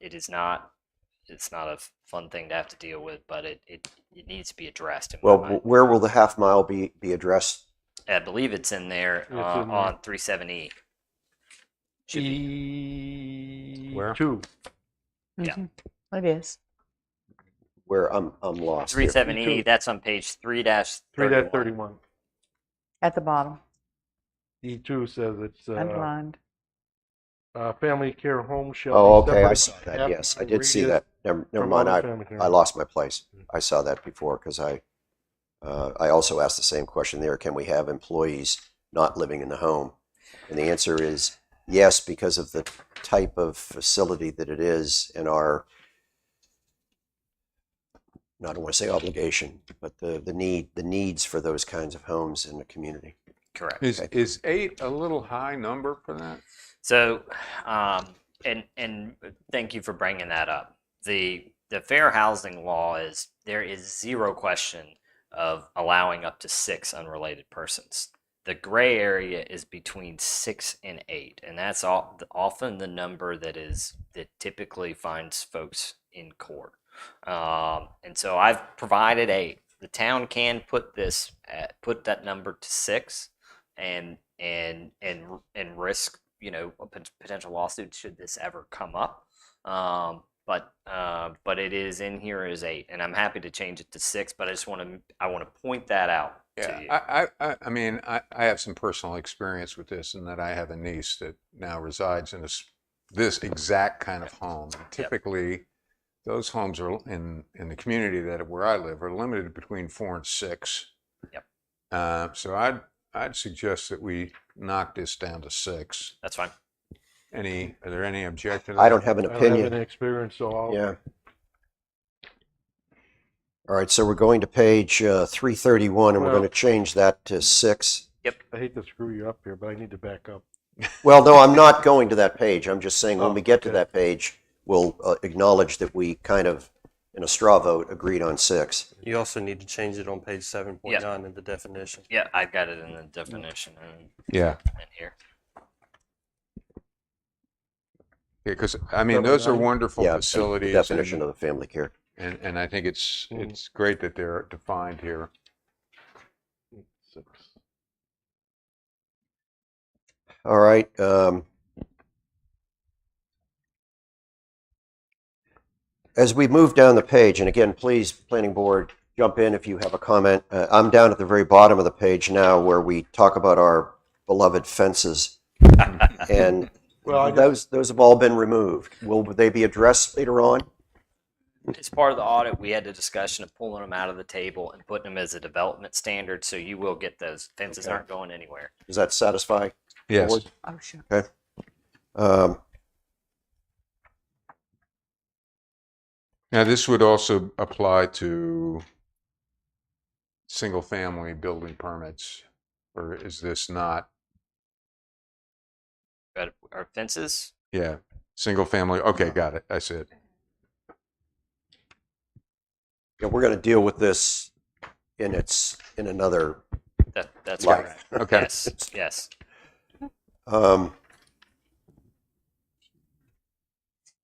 Speaker 6: It's not a fun thing to have to deal with, but it needs to be addressed. In my
Speaker 1: Well,
Speaker 6: mind.
Speaker 1: where will the half mile be addressed?
Speaker 6: I believe it's in there
Speaker 2: It's in
Speaker 6: on 37E. Should be.
Speaker 3: Where?
Speaker 2: E2.
Speaker 6: Yeah.
Speaker 4: Mhm. It is.
Speaker 1: Where I'm lost here.
Speaker 6: 37E, that's on page 3-31.
Speaker 2: 3-31.
Speaker 4: At the bottom,
Speaker 2: E2 says it's
Speaker 4: underlined.
Speaker 2: family care home shall
Speaker 1: Oh,
Speaker 2: be
Speaker 1: okay, I
Speaker 2: separated
Speaker 1: saw
Speaker 2: by
Speaker 1: that.
Speaker 2: half
Speaker 1: Yes, I
Speaker 2: mile
Speaker 1: did see
Speaker 2: radius
Speaker 1: that. Never
Speaker 2: from
Speaker 1: mind.
Speaker 2: other family care
Speaker 1: I
Speaker 2: homes.
Speaker 1: lost my place. I saw that before because I also asked the same question there. Can we have employees not living in the home? And the answer is yes, because of the type of facility that it is and our, I don't want to say obligation, but the needs for those kinds of homes in the community.
Speaker 6: Correct.
Speaker 3: Is 8 a little high number for that?
Speaker 6: So, and thank you for bringing that up. The fair housing law is there is zero question of allowing up to 6 unrelated persons. The gray area is between 6 and 8, and that's often the number that typically finds folks in court. And so I've provided 8. The town can put that number to 6, and risk a potential lawsuit should this ever come up. But it is in here as 8, and I'm happy to change it to 6. But I want to point that out to you.
Speaker 3: I mean, I have some personal experience with this in that I have a niece that now resides in this exact kind of home. Typically, those homes are in the community where I live are limited between 4 and 6.
Speaker 6: Yep.
Speaker 3: So I'd suggest that we knock this down to 6.
Speaker 6: That's fine.
Speaker 3: Are there any objections?
Speaker 1: I don't have an
Speaker 2: I don't have
Speaker 1: opinion.
Speaker 2: any experience, so I'll.
Speaker 1: Yeah. All right, so we're going to page 331, and we're
Speaker 2: Well-
Speaker 1: going to change that to 6.
Speaker 2: I hate to screw you up here, but I need to back up.
Speaker 1: Well, no, I'm not going to that page. I'm just saying when
Speaker 2: Oh,
Speaker 1: we get to
Speaker 2: okay.
Speaker 1: that page, we'll acknowledge that we kind of, in a straw vote, agreed on 6.
Speaker 5: You also need to change it on page 7.9 in the definition.
Speaker 6: Yeah, I got it in the definition
Speaker 3: Yeah.
Speaker 6: in here.
Speaker 3: Because I mean, those are
Speaker 2: 7.9?
Speaker 3: wonderful
Speaker 1: Yeah,
Speaker 3: facilities.
Speaker 1: definition of the family care.
Speaker 3: And I think it's
Speaker 2: Mhm.
Speaker 3: great that they're defined here.
Speaker 2: 6.
Speaker 1: All right. As we move down the page, and again, please, planning board, jump in if you have a comment. I'm down at the very bottom of the page now where we talk about our beloved fences. And
Speaker 2: Well,
Speaker 1: those have all been removed. Will they be addressed later on?
Speaker 6: As part of the audit, we had the discussion of pulling them out of the table and putting them as a development standard. So you will get those fences
Speaker 1: Okay.
Speaker 6: aren't going anywhere.
Speaker 1: Does that satisfy?
Speaker 3: Yes.
Speaker 1: Board?
Speaker 4: Oh, sure.
Speaker 3: Now, this would also apply to single-family building permits, or is this not?
Speaker 6: But our fences,
Speaker 3: Yeah, single-family. Okay, got it. I see it.
Speaker 1: Yeah, we're going to deal with this in another
Speaker 6: that's
Speaker 1: life.
Speaker 6: correct.
Speaker 3: Okay.
Speaker 6: Yes.
Speaker 1: On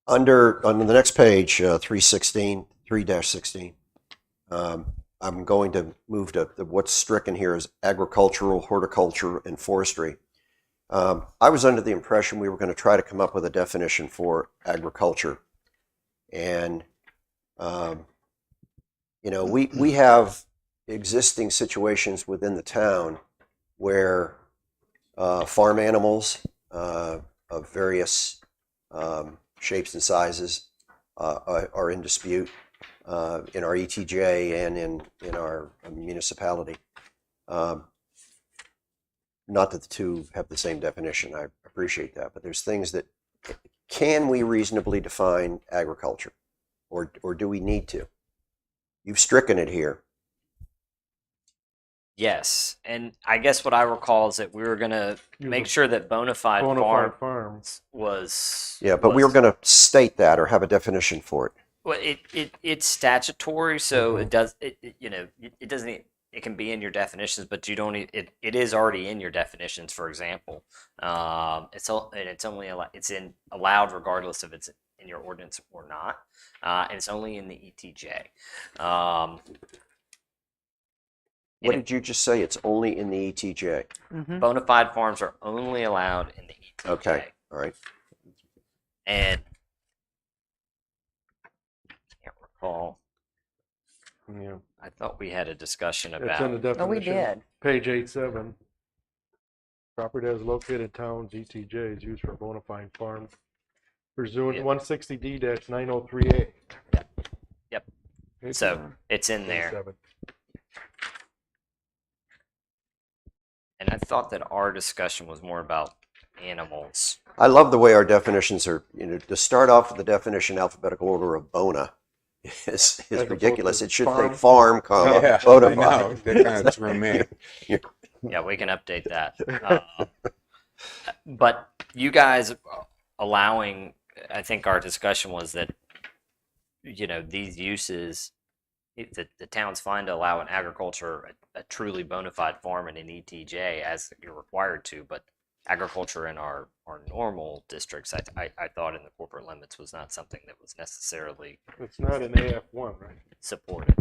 Speaker 1: the next page, 3-16, I'm going to move to what's stricken here is agricultural, horticulture, and forestry. I was under the impression we were going to try to come up with a definition for agriculture. And, we have existing situations within the town where farm animals of various shapes and sizes are in dispute. in our ETJ and in our municipality. Not that the two have the same definition, I appreciate that, but there's things that, can we reasonably define agriculture? Or do we need to? You've stricken it here.
Speaker 6: Yes, and I guess what I recall is that we were gonna make sure that bona fide farm
Speaker 2: farms.
Speaker 6: was.
Speaker 1: Yeah, but we were going to state that or have a definition for it.
Speaker 6: Well, it's statutory, so it does it doesn't. It can be in your definitions, but you don't. It is already in your definitions. For example, it's only it's allowed regardless if it's in your ordinance or not, and it's only in the ETJ.
Speaker 1: What did you just say? It's only in the ETJ.
Speaker 4: Mhm.
Speaker 6: Bona fide farms are only allowed in the ETJ.
Speaker 1: Okay, all right.
Speaker 6: And can't recall.
Speaker 2: Yeah,
Speaker 6: I thought we had a discussion
Speaker 2: it's in the
Speaker 6: about.
Speaker 2: definition.
Speaker 4: Oh, we did.
Speaker 2: Page 8.7. Property that is located in towns, ETJ is used for a bona fide farm. Pursuant
Speaker 6: Yeah.
Speaker 2: 160D-903A.
Speaker 6: Yep.
Speaker 2: Page
Speaker 6: So it's in there.
Speaker 2: 8.7.
Speaker 6: And I thought that our discussion was more about animals.
Speaker 1: I love the way our definitions are, to start off with the definition alphabetical order of bona is
Speaker 2: opposed
Speaker 1: ridiculous.
Speaker 2: to
Speaker 1: It should
Speaker 2: farm.
Speaker 1: say farm, comma,
Speaker 3: Yeah,
Speaker 1: bona
Speaker 3: I know.
Speaker 1: fide.
Speaker 3: That kind of threw me.
Speaker 6: Yeah, we can update that. But you guys allowing, I think our discussion was that, these uses, the town's fine to allow in agriculture a truly bona fide farm in an ETJ as you're required to, but agriculture in our normal districts, I thought in the corporate limits was not something that was necessarily
Speaker 2: It's not an AF1, right?
Speaker 6: supported.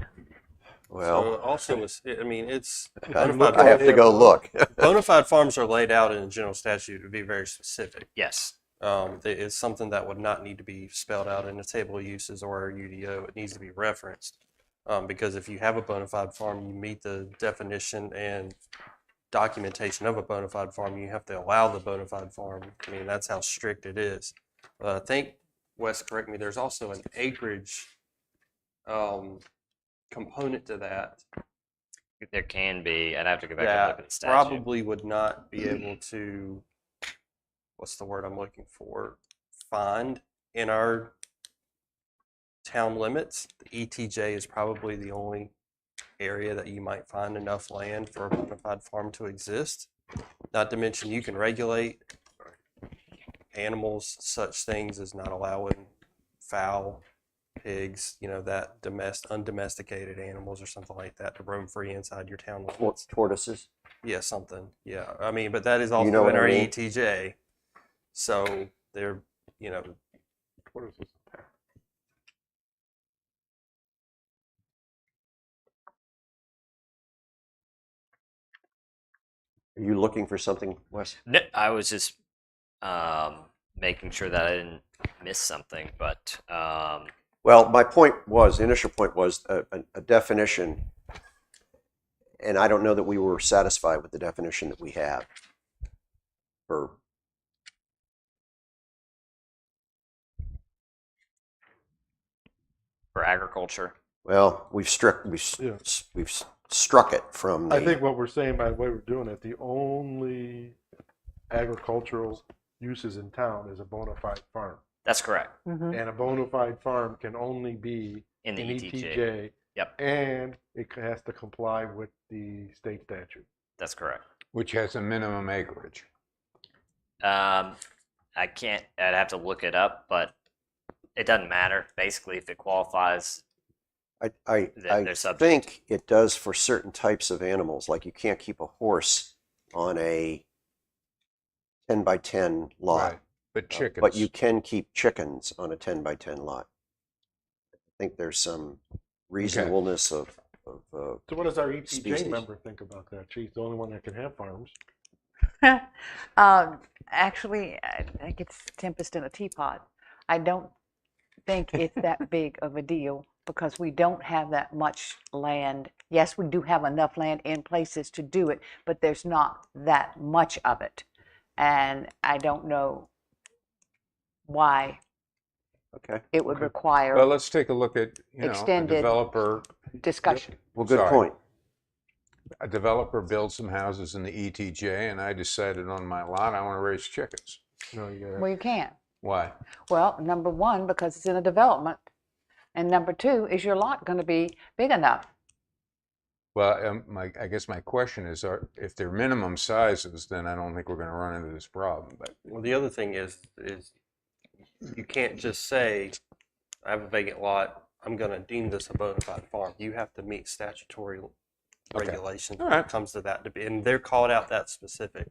Speaker 1: Well,
Speaker 5: So also, it's
Speaker 1: I have to go look.
Speaker 5: bona fide farms are laid out in the general statute to be very specific.
Speaker 6: Yes.
Speaker 5: It's something that would not need to be spelled out in the table of uses or a UDO. It needs to be referenced. Because if you have a bona fide farm, you meet the definition and documentation of a bona fide farm, you have to allow the bona fide farm. I mean, that's how strict it is. I think, Wes, correct me, there's also an acreage component to that
Speaker 6: There can be. I'd have to go back and look at the
Speaker 5: that
Speaker 6: statute.
Speaker 5: probably would not be able to, what's the word I'm looking for, find in our town limits. The ETJ is probably the only area that you might find enough land for a bona fide farm to exist. Not to mention you can regulate animals, such things as not allowing fowl, pigs, that undomesticated animals or something like that to roam free inside your town limits.
Speaker 1: Tortoises.
Speaker 5: Yeah, something. Yeah, I mean, but that is also
Speaker 1: know what
Speaker 5: in
Speaker 1: I
Speaker 5: our
Speaker 1: mean?
Speaker 5: ETJ. So they're,
Speaker 2: What is this?
Speaker 1: Are you looking for something, Wes?
Speaker 6: No, I was just making sure that I didn't miss something, but
Speaker 1: Well, my initial point was a definition, and I don't know that we were satisfied with the definition that we have for
Speaker 6: for agriculture.
Speaker 1: Well, we've struck it from the.
Speaker 2: I think what we're saying by the way we're doing it, the only agricultural uses in town is a bona fide farm.
Speaker 6: That's correct.
Speaker 4: Mhm.
Speaker 2: And a bona fide farm can only be
Speaker 6: In the
Speaker 2: an
Speaker 6: ETJ.
Speaker 2: ETJ.
Speaker 6: Yep.
Speaker 2: And it has to comply with the state statute.
Speaker 6: That's correct.
Speaker 3: Which has a minimum acreage.
Speaker 6: I can't. I'd have to look it up, but it doesn't matter. Basically, if it qualifies,
Speaker 1: I
Speaker 6: they're subject.
Speaker 1: think it does for certain types of animals, like you can't keep a horse on a 10 by 10 lot.
Speaker 3: Right. But chickens.
Speaker 1: But you can keep chickens on a 10 by 10 lot. I think there's some reasonableness of
Speaker 2: So what does our ETJ
Speaker 1: Species.
Speaker 2: member think about that? She's the only one that can have farms.
Speaker 4: Actually, I think it's tempest in a teapot. I don't think it's that big of a deal because we don't have that much land. Yes, we do have enough land in places to do it, but there's not that much of it. And I don't know why
Speaker 1: Okay.
Speaker 4: it would require
Speaker 3: Well, let's take a look at, a
Speaker 4: Extended.
Speaker 3: developer.
Speaker 4: discussion.
Speaker 1: Well, good
Speaker 3: Sorry.
Speaker 1: point.
Speaker 3: A developer builds some houses in the ETJ, and I decided on my lot I want to raise chickens.
Speaker 2: No, you got
Speaker 4: Well, you can't.
Speaker 3: Why?
Speaker 4: Well, number one, because it's in a development. And number two, is your lot going to be big enough?
Speaker 3: Well, I guess my question is, if they're minimum sizes, then I don't think we're going to run into this problem. But
Speaker 5: Well, the other thing is you can't just say, I have a vacant lot, I'm going to deem this a bona fide farm. You have to meet statutory regulations
Speaker 3: All
Speaker 5: when
Speaker 3: right.
Speaker 5: it comes to that. And they're called out that specific.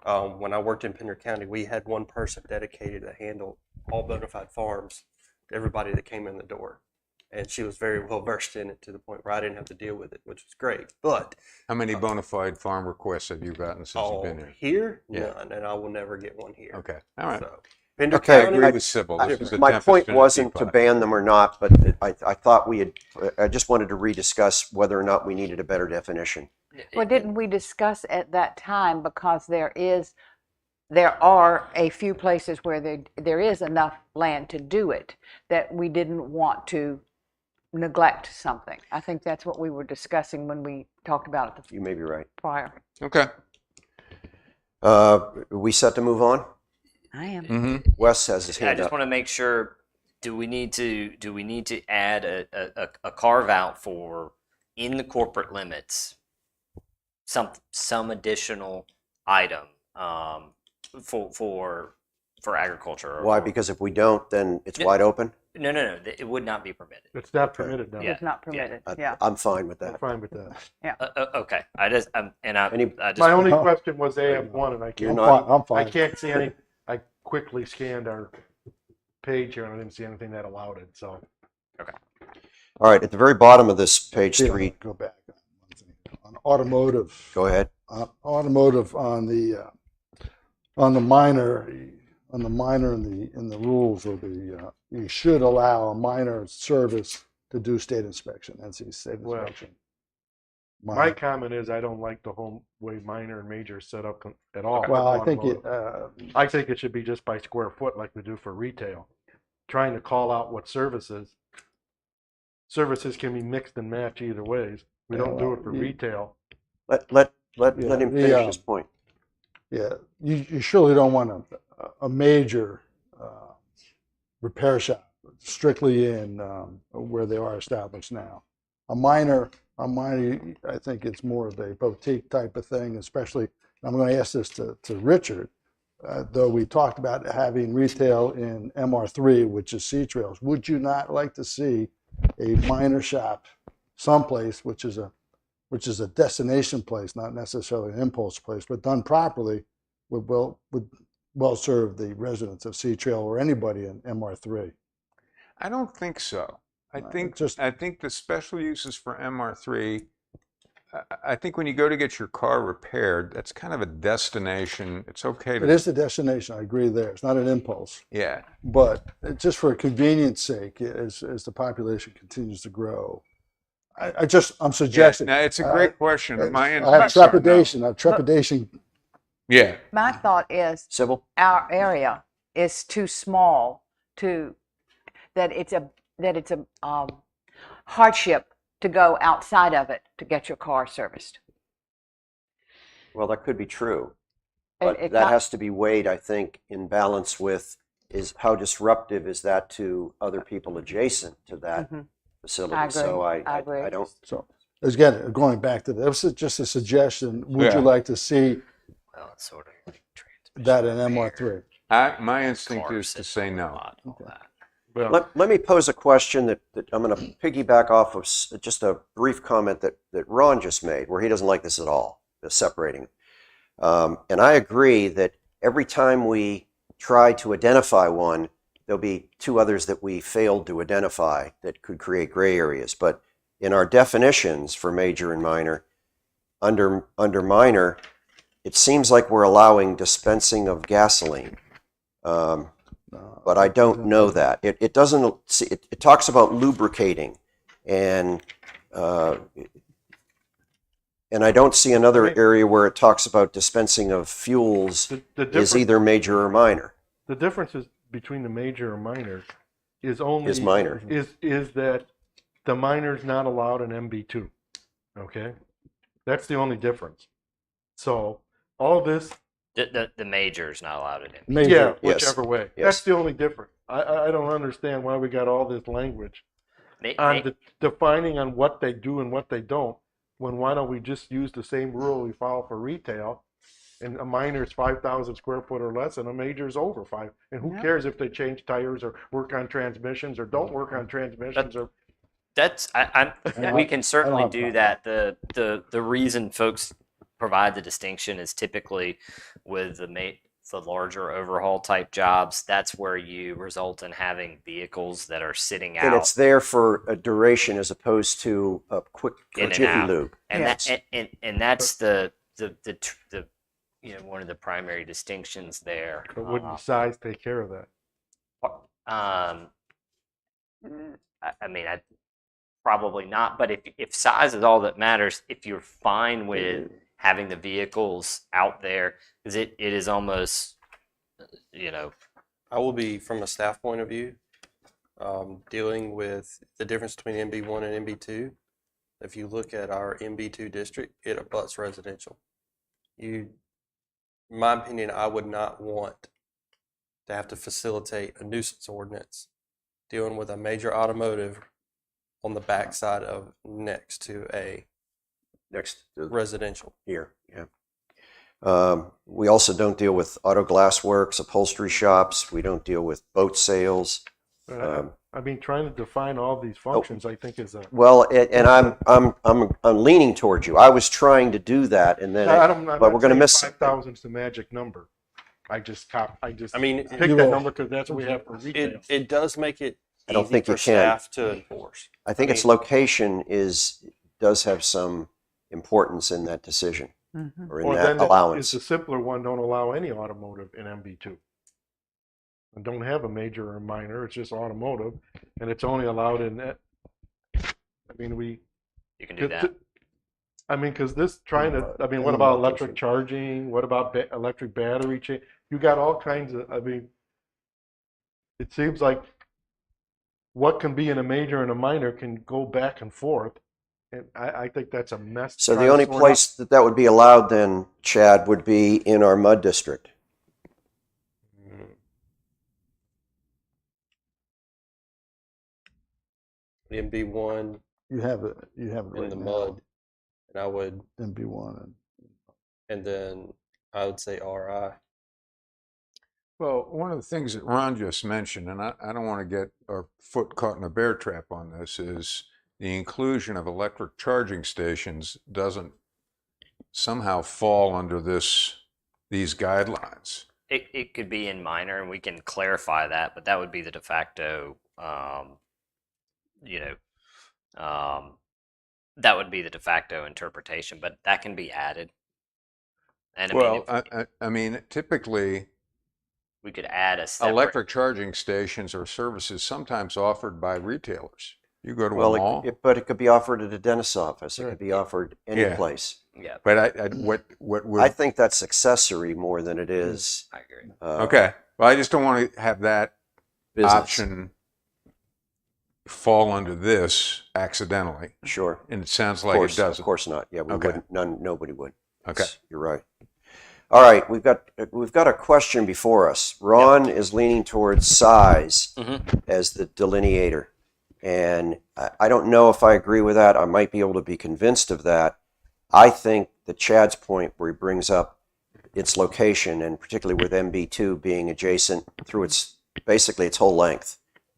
Speaker 5: When I worked in Pender County, we had one person dedicated to handle all bona fide farms, everybody that came in the door. And she was very well versed in it to the point where I didn't have to deal with it, which was great. But
Speaker 3: how many bona fide farm requests have you gotten since you've been here?
Speaker 5: here,
Speaker 3: Yeah.
Speaker 5: none, and I will never get one here.
Speaker 3: Okay, all right.
Speaker 5: So, Pender
Speaker 1: Okay,
Speaker 3: I
Speaker 5: County,
Speaker 3: agree with Sybil. This is a
Speaker 1: My
Speaker 3: tempest
Speaker 1: point
Speaker 3: in a
Speaker 1: wasn't to
Speaker 3: teapot.
Speaker 1: ban them or not, but I thought I just wanted to rediscuss whether or not we needed a better definition.
Speaker 4: Well, didn't we discuss at that time, because there are a few places where there is enough land to do it, that we didn't want to neglect something. I think that's what we were discussing when we talked about it
Speaker 1: You may be right.
Speaker 4: prior.
Speaker 3: Okay.
Speaker 1: We set to move on?
Speaker 4: I am.
Speaker 3: Mm-hmm.
Speaker 1: Wes has his
Speaker 6: I
Speaker 1: hand
Speaker 6: just
Speaker 1: up.
Speaker 6: want to make sure. Do we need to add a carve out for in the corporate limits some additional item for agriculture?
Speaker 1: Why? Because if we don't, then it's
Speaker 6: No.
Speaker 1: wide open?
Speaker 6: No, it would not be permitted.
Speaker 2: It's not permitted now.
Speaker 6: Yeah.
Speaker 4: It's not permitted, yeah.
Speaker 1: I'm fine with
Speaker 2: I'm
Speaker 1: that.
Speaker 2: fine with that.
Speaker 6: Okay, I just
Speaker 1: Any-
Speaker 6: I just
Speaker 2: My only question was AF1, and I
Speaker 1: You're
Speaker 2: can't,
Speaker 1: not-
Speaker 7: I'm
Speaker 2: I
Speaker 7: fine.
Speaker 2: can't see any, I quickly scanned our page here and I didn't see anything that allowed it, so.
Speaker 1: All right, at the very bottom of this page
Speaker 7: Yeah,
Speaker 1: 3,
Speaker 7: Go back. On automotive,
Speaker 1: go ahead.
Speaker 7: automotive on the minor, in the rules or you should allow a minor service to do state inspection, NC state
Speaker 2: Well,
Speaker 7: inspection.
Speaker 2: My comment is I don't like the whole way minor and major is set up at all.
Speaker 7: Well, I think
Speaker 2: I think it should be just by square foot like we do for retail. Trying to call out what services can be mixed and matched either ways. We don't do it for retail.
Speaker 1: Let
Speaker 7: Yeah,
Speaker 1: him
Speaker 7: the,
Speaker 1: finish his point.
Speaker 7: yeah, you surely don't want a major repair shop strictly in where they are established now. A minor, I think it's more of a boutique type of thing, especially, I'm going to ask this to Richard, though we talked about having retail in MR3, which is Sea Trails. Would you not like to see a minor shop someplace, which is a destination place, not necessarily an impulse place, but done properly, would well serve the residents of Sea Trail or anybody in MR3?
Speaker 3: I don't think so. I think
Speaker 7: just-
Speaker 3: I think the special uses for MR3. I think when you go to get your car repaired, that's kind of a destination. It's okay to.
Speaker 7: It is the destination, I agree there. It's not an impulse.
Speaker 3: Yeah.
Speaker 7: But just for convenience sake, as the population continues to grow, I'm suggesting.
Speaker 3: Now, it's a great question. My
Speaker 7: I have
Speaker 3: answer is no.
Speaker 7: trepidation. I have trepidation.
Speaker 3: Yeah.
Speaker 4: My thought is
Speaker 1: Sybil?
Speaker 4: our area is too small that it's a hardship to go outside of it to get your car serviced.
Speaker 1: Well, that could be true.
Speaker 4: It-
Speaker 1: But
Speaker 4: it's
Speaker 1: that
Speaker 4: not-
Speaker 1: has to be weighed, I think, in balance with is how disruptive is that to other people adjacent to that
Speaker 4: Mhm.
Speaker 1: facility?
Speaker 4: I agree.
Speaker 1: So
Speaker 4: I
Speaker 1: I
Speaker 4: agree.
Speaker 1: don't,
Speaker 7: So again, going back to that, was just a suggestion. Would
Speaker 3: Yeah.
Speaker 7: you like to see
Speaker 6: well, it's sort of like transmission
Speaker 7: that in
Speaker 6: repair,
Speaker 7: MR3?
Speaker 3: My instinct
Speaker 6: car
Speaker 3: is to
Speaker 6: system,
Speaker 3: say no.
Speaker 6: lot, all that.
Speaker 2: Well,
Speaker 1: let me pose a question that I'm going to piggyback off of just a brief comment that Ron just made, where he doesn't like this at all, the separating. And I agree that every time we try to identify one, there'll be two others that we failed to identify that could create gray areas. But in our definitions for major and minor, under minor, it seems like we're allowing dispensing of gasoline. But I don't know that. It doesn't, it talks about lubricating and I don't see another area where it talks about dispensing of fuels
Speaker 2: the
Speaker 1: is
Speaker 2: difference,
Speaker 1: either major or minor.
Speaker 2: the difference is between the major and minor is only
Speaker 1: Is minor.
Speaker 2: is that the minor's not allowed in MB2. Okay, that's the only difference. So all this,
Speaker 6: The major's not allowed in it.
Speaker 7: Major.
Speaker 2: yeah,
Speaker 1: Yes.
Speaker 2: whichever way.
Speaker 1: Yes.
Speaker 2: That's the only difference. I don't understand why we got all this language
Speaker 6: Ma-
Speaker 2: on
Speaker 6: ma-
Speaker 2: defining on what they do and what they don't. When why don't we just use the same rule we follow for retail? And a minor is 5,000 square foot or less, and a major is over 5. And who
Speaker 4: Yeah.
Speaker 2: cares if they change tires or work on transmissions or don't work on transmissions or
Speaker 6: That's
Speaker 7: Yeah,
Speaker 6: we can certainly
Speaker 7: have a
Speaker 6: do
Speaker 7: problem.
Speaker 6: that. The reason folks provide the distinction is typically with the larger overhaul type jobs. That's where you result in having vehicles that are sitting
Speaker 1: And
Speaker 6: out
Speaker 1: it's there for a duration as opposed to a quick
Speaker 6: In and
Speaker 1: jiffy
Speaker 6: out.
Speaker 1: lube.
Speaker 6: and
Speaker 4: Yes.
Speaker 6: and that's the one of the primary distinctions there.
Speaker 2: but wouldn't size take care of that?
Speaker 6: Um, I mean, I probably not. But if size is all that matters, if you're fine with having the vehicles out there, because it is almost,
Speaker 5: I will be, from a staff point of view, dealing with the difference between MB1 and MB2. If you look at our MB2 district, it abuts residential. In my opinion, I would not want to have to facilitate a nuisance ordinance dealing with a major automotive on the backside of next to a
Speaker 1: Next to
Speaker 5: residential.
Speaker 1: here, yeah. We also don't deal with auto glass works, upholstery shops. We don't deal with boat sales.
Speaker 2: I mean, trying to define all these functions, I think is a.
Speaker 1: Well, and I'm leaning towards you. I was trying to do that, and then
Speaker 2: I'm
Speaker 1: but we're going to miss
Speaker 2: 5,000 is the magic number. I
Speaker 5: mean,
Speaker 2: picked
Speaker 7: You
Speaker 2: that
Speaker 7: will.
Speaker 2: number because that's what we have for retail.
Speaker 5: it does make it
Speaker 1: I don't
Speaker 5: easy
Speaker 1: think
Speaker 5: for
Speaker 1: you can.
Speaker 5: staff to enforce.
Speaker 1: I think its location does have some importance in that decision
Speaker 4: Mhm.
Speaker 1: or in
Speaker 2: Or
Speaker 1: that
Speaker 2: then
Speaker 1: allowance.
Speaker 2: it's the simpler one, don't allow any automotive in MB2. And don't have a major or minor, it's just automotive, and it's only allowed in that. I mean,
Speaker 6: you can do that.
Speaker 2: I mean, because this what about electric charging? What about electric battery change? You got all kinds of, I mean, it seems like what can be in a major and a minor can go back and forth. And I think that's a mess. to
Speaker 1: So
Speaker 2: try
Speaker 1: the
Speaker 2: to
Speaker 1: only
Speaker 2: sort out.
Speaker 1: place that would be allowed then, Chad, would be in our mud district.
Speaker 5: MB1
Speaker 7: You have it
Speaker 5: in
Speaker 7: right
Speaker 5: the
Speaker 7: now.
Speaker 5: mud, and I would,
Speaker 7: MB1
Speaker 5: and then I would say RI.
Speaker 3: Well, one of the things that Ron just mentioned, and I don't want to get our foot caught in a bear trap on this, is the inclusion of electric charging stations doesn't somehow fall under these guidelines.
Speaker 6: It could be in minor, and we can clarify that, but that would be the de facto, that would be the de facto interpretation, but that can be added. And I mean,
Speaker 3: Well, I mean, typically,
Speaker 6: we could add a separate.
Speaker 3: electric charging stations are services sometimes offered by retailers. You go to a
Speaker 1: Well,
Speaker 3: mall,
Speaker 1: but it could be offered at a dentist's office. It could be offered any
Speaker 3: Yeah.
Speaker 1: place.
Speaker 6: Yeah,
Speaker 3: but what would
Speaker 1: I think that's accessory more than it is.
Speaker 6: I agree.
Speaker 3: okay? Well, I just don't want to have that
Speaker 1: Business.
Speaker 3: option fall under this accidentally,
Speaker 1: Sure.
Speaker 3: and it sounds
Speaker 1: Of
Speaker 3: like
Speaker 1: course,
Speaker 3: it doesn't.
Speaker 1: Of course not. Yeah, we
Speaker 3: Okay.
Speaker 1: wouldn't. Nobody would.
Speaker 3: Okay.
Speaker 1: You're right. All right, we've got a question before us. Ron is leaning towards size as the delineator, and I don't know if I agree with that. I might be able to be convinced of that. I think that Chad's point, where he brings up its location, and particularly with MB2 being adjacent through basically its whole length,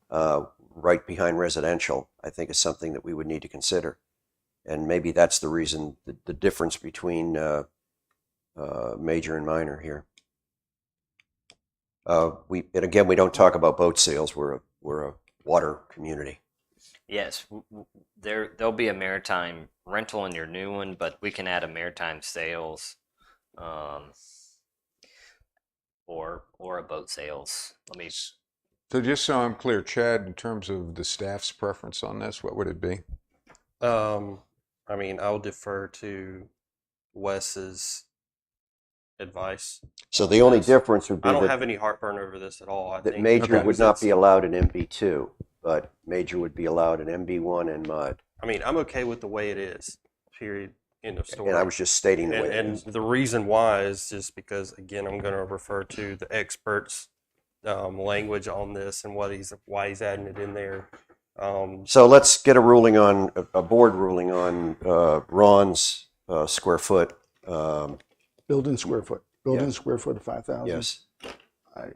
Speaker 1: right behind residential, I think is something that we would need to consider. And maybe that's the reason, the difference between major and minor here. And again, we don't talk about boat sales. We're a water community.
Speaker 6: Yes, there'll be a maritime rental in your new one, but we can add a maritime sales, or a boat sales. Let me.
Speaker 3: So just so I'm clear, Chad, in terms of the staff's preference on this, what would it be?
Speaker 5: I mean, I'll defer to Wes's advice.
Speaker 1: So the only
Speaker 5: Yes.
Speaker 1: difference would be
Speaker 5: I don't
Speaker 1: that,
Speaker 5: have any heartburn over this at all. I
Speaker 1: that
Speaker 5: think
Speaker 1: major
Speaker 3: Okay.
Speaker 1: would not be allowed in MB2, but major would be allowed in MB1 and MUD.
Speaker 5: I mean, I'm okay with the way it is. Period. End of story.
Speaker 1: And I was just stating the way it
Speaker 5: And
Speaker 1: is.
Speaker 5: the reason why is just because, again, I'm going to refer to the experts' language on this and why he's adding it in there.
Speaker 1: So let's get a ruling on, a board ruling on Ron's square foot.
Speaker 7: Building square foot, building square foot of 5,000.
Speaker 1: Yes.
Speaker 7: I,
Speaker 2: I